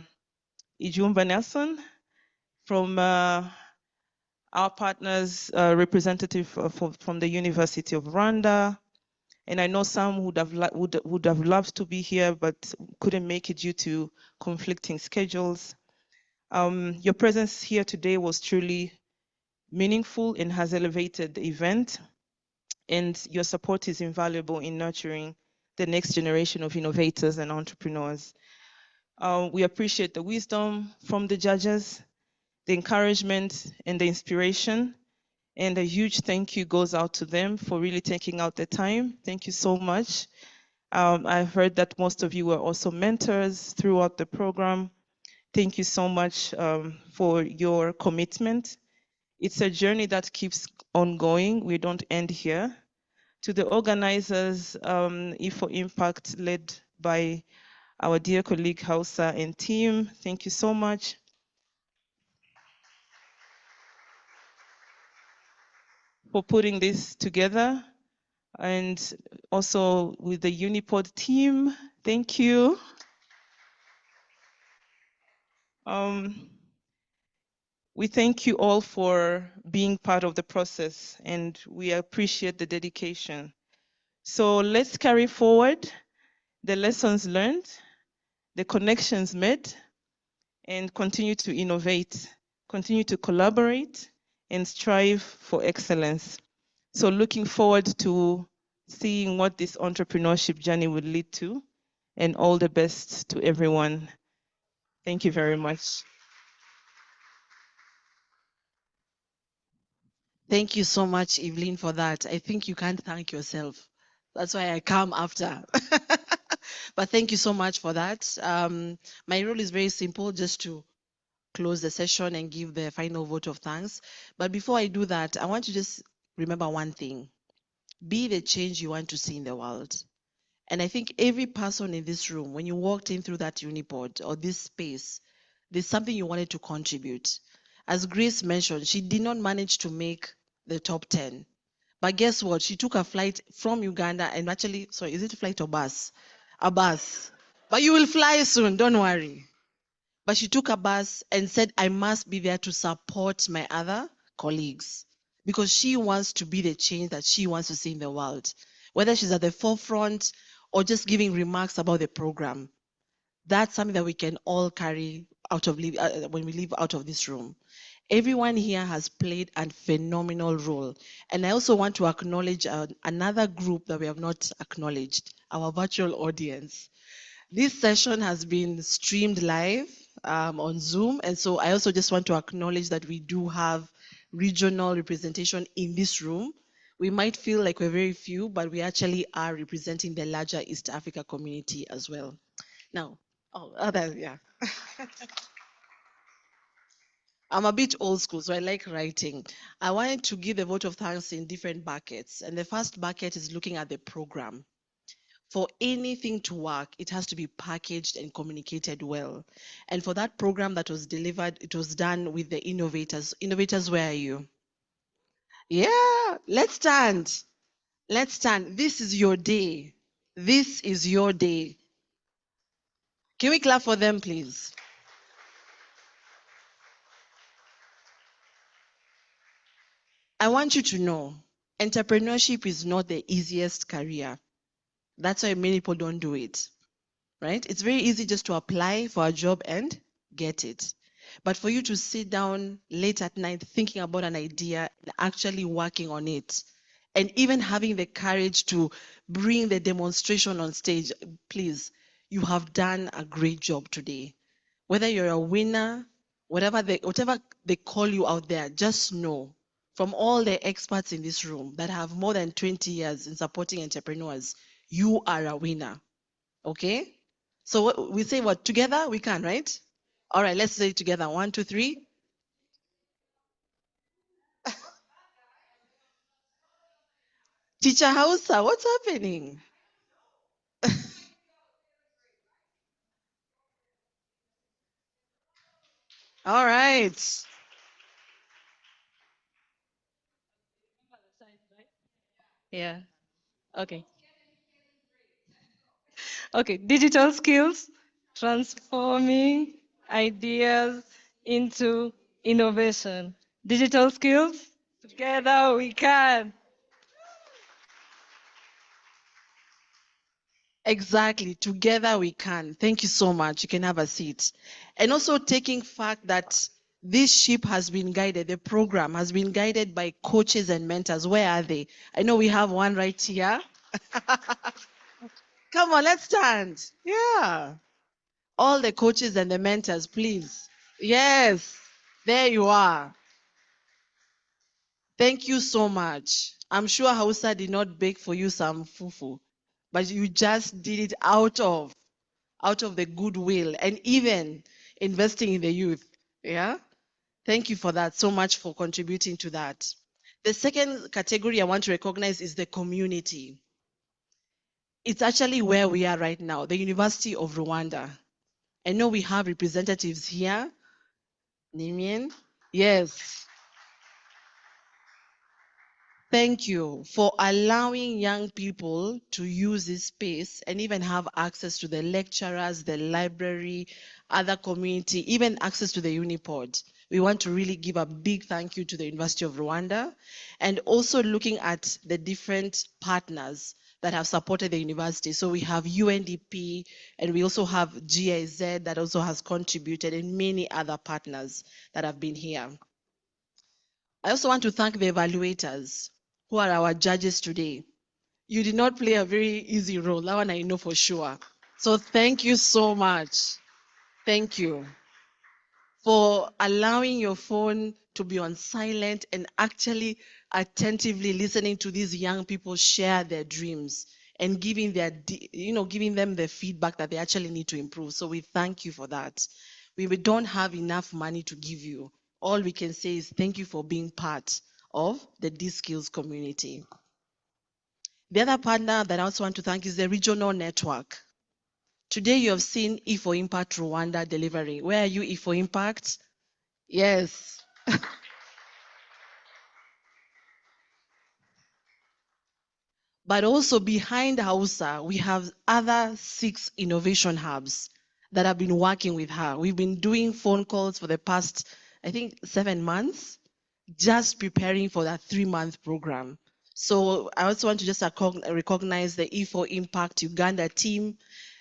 Ijumba Nelson, from our partners, representative from the University of Rwanda, and I know some would have loved to be here but couldn't make it due to conflicting schedules. Your presence here today was truly meaningful and has elevated the event, and your support is invaluable in nurturing the next generation of innovators and entrepreneurs. We appreciate the wisdom from the judges, the encouragement and the inspiration, and a huge thank you goes out to them for really taking out the time. Thank you so much. I've heard that most of you were also mentors throughout the program. Thank you so much for your commitment. It's a journey that keeps on going. We don't end here. To the organizers, E4 Impact, led by our dear colleague Hausa and team, thank you so much. for putting this together, and also with the Unipod team. Thank you. We thank you all for being part of the process, and we appreciate the dedication. So let's carry forward the lessons learned, the connections made, and continue to innovate, continue to collaborate, and strive for excellence. So looking forward to seeing what this entrepreneurship journey will lead to, and all the best to everyone. Thank you very much. Thank you so much, Evelyn, for that. I think you can't thank yourself. That's why I come after. But thank you so much for that. My role is very simple, just to close the session and give the final vote of thanks. But before I do that, I want to just remember one thing. Be the change you want to see in the world. And I think every person in this room, when you walked in through that unipod or this space, there's something you wanted to contribute. As Grace mentioned, she did not manage to make the top 10. But guess what? She took a flight from Uganda and actually, sorry, is it a flight or bus? A bus. But you will fly soon, don't worry. But she took a bus and said, I must be there to support my other colleagues because she wants to be the change that she wants to see in the world. Whether she's at the forefront or just giving remarks about the program, that's something that we can all carry out of when we leave out of this room. Everyone here has played a phenomenal role. And I also want to acknowledge another group that we have not acknowledged, our virtual audience. This session has been streamed live on Zoom. And so I also just want to acknowledge that we do have regional representation in this room. We might feel like we're very few, but we actually are representing the larger East Africa community as well. Now, yeah. I'm a bit old school, so I like writing. I wanted to give the vote of thanks in different buckets. And the first bucket is looking at the program. For anything to work, it has to be packaged and communicated well. And for that program that was delivered, it was done with the innovators. Innovators, where are you? Yeah, let's stand. Let's stand. This is your day. This is your day. Can we clap for them, please? I want you to know, entrepreneurship is not the easiest career. That's why many people don't do it, right? It's very easy just to apply for a job and get it. But for you to sit down late at night thinking about an idea and actually working on it, and even having the courage to bring the demonstration on stage, please, you have done a great job today. Whether you're a winner, whatever they call you out there, just know from all the experts in this room that have more than 20 years in supporting entrepreneurs, you are a winner. Okay? So we say what? Together we can, right? All right, let's say it together. 1, 2, 3. Teacher Hausa, what's happening? All right. Yeah. Okay. Okay. Digital skills, transforming ideas into innovation. Digital skills, together we can. Exactly. Together we can. Thank you so much. You can have a seat. And also taking fact that this ship has been guided, the program has been guided by coaches and mentors. Where are they? I know we have one right here. Come on, let's stand. Yeah. All the coaches and the mentors, please. Yes. There you are. Thank you so much. I'm sure Hausa did not bake for you some fufu, but you just did it out of the goodwill and even investing in the youth. Yeah. Thank you for that so much for contributing to that. The second category I want to recognize is the community. It's actually where we are right now, the University of Rwanda. I know we have representatives here. Nimian? Yes. Thank you for allowing young people to use this space and even have access to the lecturers, the library, other community, even access to the Unipod. We want to really give a big thank you to the University of Rwanda and also looking at the different partners that have supported the university. So we have UNDP and we also have GIZ that also has contributed and many other partners that have been here. I also want to thank the evaluators who are our judges today. You did not play a very easy role. That one I know for sure. So thank you so much. Thank you for allowing your phone to be on silent and actually attentively listening to these young people share their dreams and giving giving them the feedback that they actually need to improve. So we thank you for that. We don't have enough money to give you. All we can say is thank you for being part of the D-Skills community. The other partner that I also want to thank is the regional network. Today you have seen E4 Impact Rwanda delivering. Where are you, E4 Impact? Yes. But also behind Hausa, we have other 6 innovation hubs that have been working with her. We've been doing phone calls for the past, I think, 7 months, just preparing for that 3-month program. So I also want to just recognize the E4 Impact Uganda team.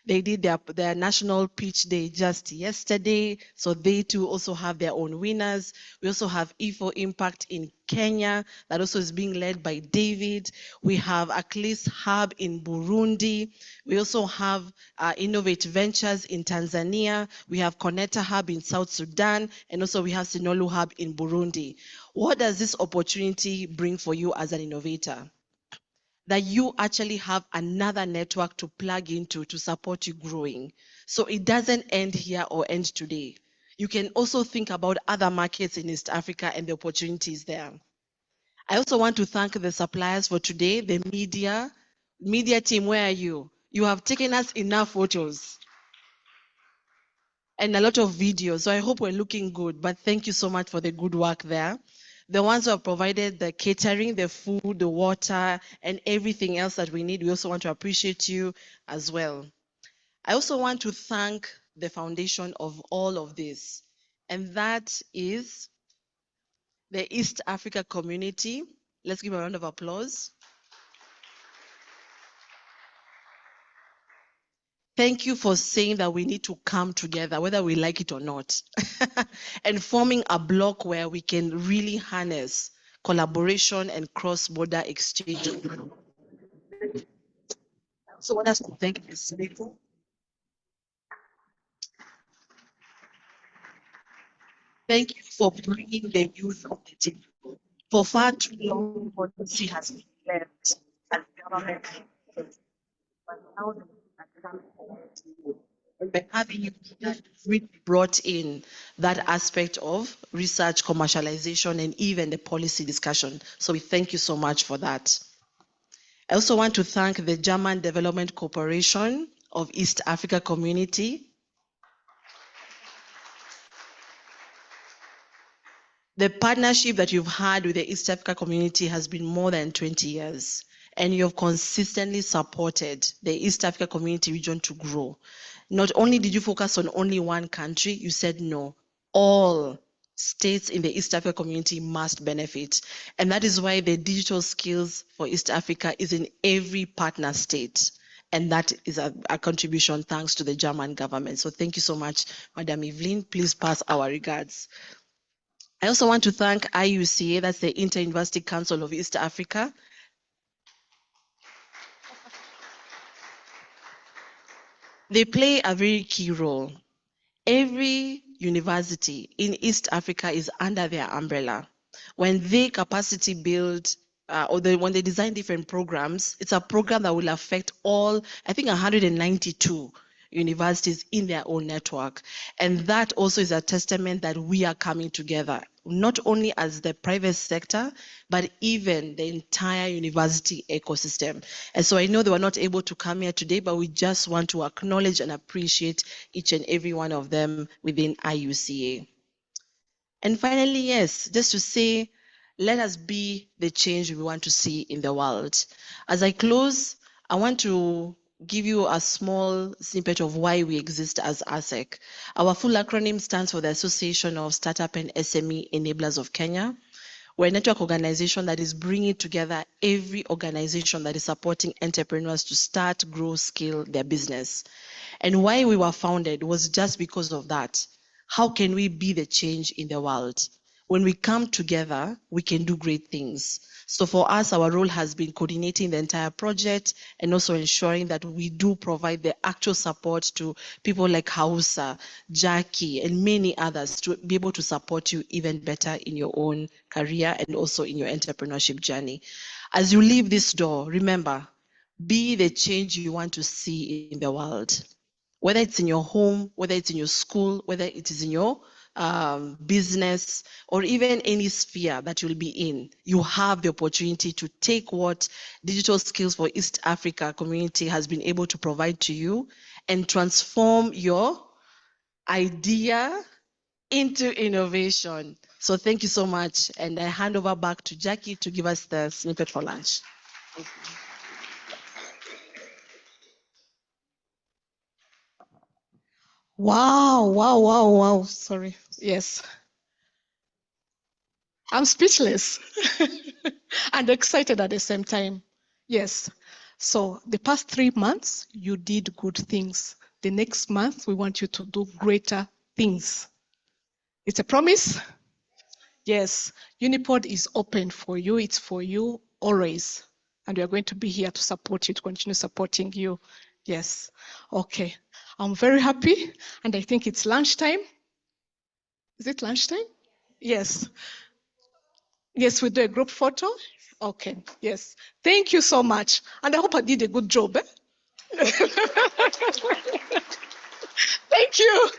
They did their national pitch day just yesterday, so they too also have their own winners. We also have E4 Impact in Kenya that also is being led by David. We have Aklis Hub in Burundi. We also have Innovate Ventures in Tanzania. We have Connector Hub in South Sudan, and also we have Sinolu Hub in Burundi. What does this opportunity bring for you as an innovator? That you actually have another network to plug into to support you growing. So it doesn't end here or end today. You can also think about other markets in East Africa and the opportunities there. I also want to thank the suppliers for today, the media team, where are you? You have taken us enough photos and a lot of videos. So I hope we're looking good, but thank you so much for the good work there. The ones who have provided the catering, the food, the water, and everything else that we need, we also want to appreciate you as well. I also want to thank the foundation of all of this, and that is the East Africa community. Let's give a round of applause. Thank you for saying that we need to come together, whether we like it or not, and forming a block where we can really harness collaboration and cross-border exchange. So what else to thank these people? Thank you for bringing the youth of the table. For far too long, policy has been left and government. But now the and by having you really brought in that aspect of research, commercialization, and even the policy discussion. So we thank you so much for that. I also want to thank the German Development Corporation of East Africa Community. The partnership that you've had with the East Africa community has been more than 20 years, and you have consistently supported the East Africa community region to grow. Not only did you focus on only one country, you said no, all states in the East Africa community must benefit. And that is why the digital skills for East Africa is in every partner state. And that is a contribution thanks to the German government. So thank you so much, Madam Evelyn. Please pass our regards. I also want to thank IUCA, that's the Inter-University Council of East Africa. They play a very key role. Every university in East Africa is under their umbrella. When they capacity build when they design different programs, it's a program that will affect all, I think 192 universities in their own network. And that also is a testament that we are coming together, not only as the private sector, but even the entire university ecosystem. And so I know they were not able to come here today, but we just want to acknowledge and appreciate each and every one of them within IUCA. And finally, yes, just to say, Let us be the change we want to see in the world. As I close, I want to give you a small snippet of why we exist as ASEC. Our full acronym stands for the Association of Startup and SME Enablers of Kenya. We're a network organization that is bringing together every organization that is supporting entrepreneurs to start, grow, scale their business. And why we were founded was just because of that. How can we be the change in the world? When we come together, we can do great things. So for us, our role has been coordinating the entire project and also ensuring that we do provide the actual support to people like Hausa, Jackie, and many others to be able to support you even better in your own career and also in your entrepreneurship journey. As you leave this door, remember, be the change you want to see in the world. Whether it's in your home, whether it's in your school, whether it is in your business, or even any sphere that you'll be in, you have the opportunity to take what Digital Skills for East Africa community has been able to provide to you and transform your idea into innovation. So thank you so much. And I hand over back to Jackie to give us the snippet for lunch. Wow, wow, wow, wow. Sorry. Yes. I'm speechless and excited at the same time. Yes. So the past 3 months, you did good things. The next month, we want you to do greater things. It's a promise. Yes. Unipod is open for you. It's for you always. And we are going to be here to support you, to continue supporting you. Yes. Okay. I'm very happy. And I think it's lunchtime. Is it lunchtime? Yes. Yes, we do a group photo. Okay, yes. Thank you so much. And I hope I did a good job. Thank you.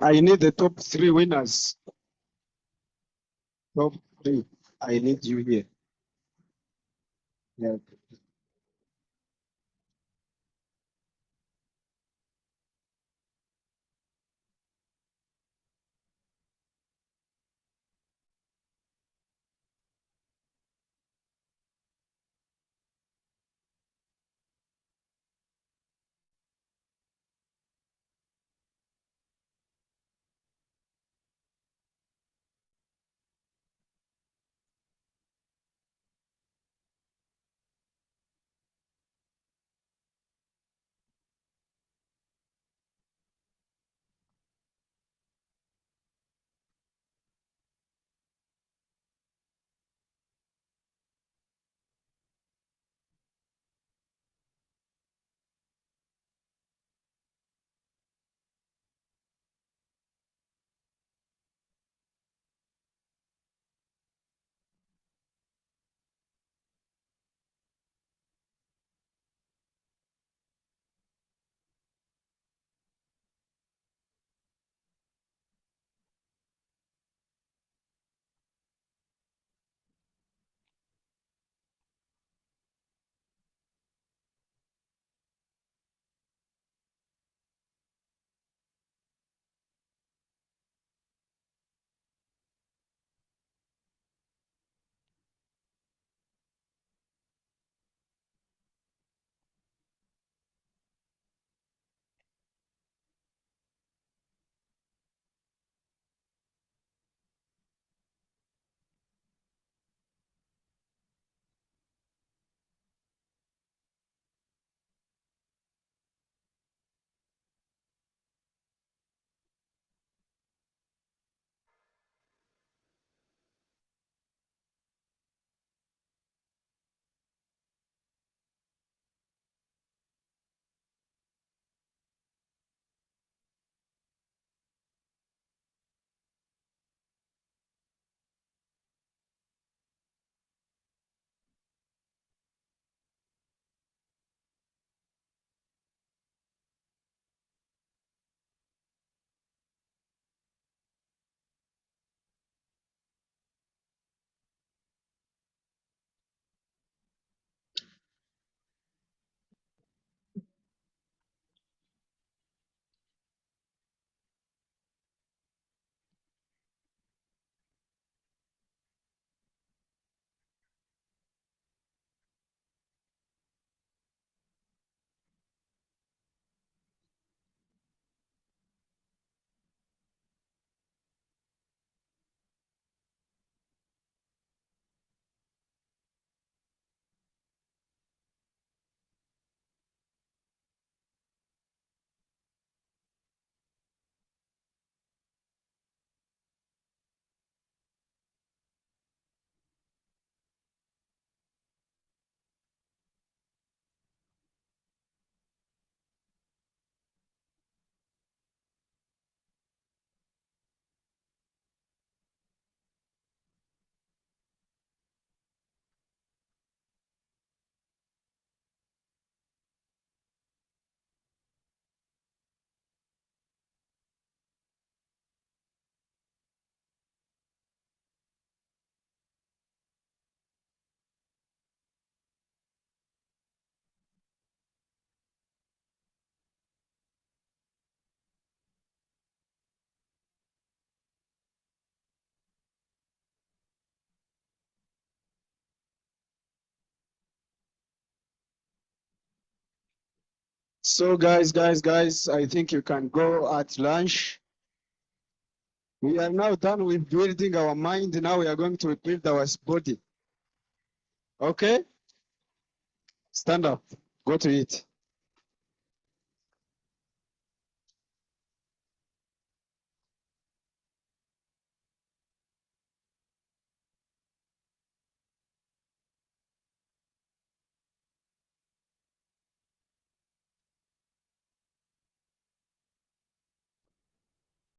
I need the top 3 winners. Top 3. I need you here. Yeah. So guys, I think you can go at lunch. We are now done with building our mind. Now we are going to build our body. Okay? Stand up. Go to it.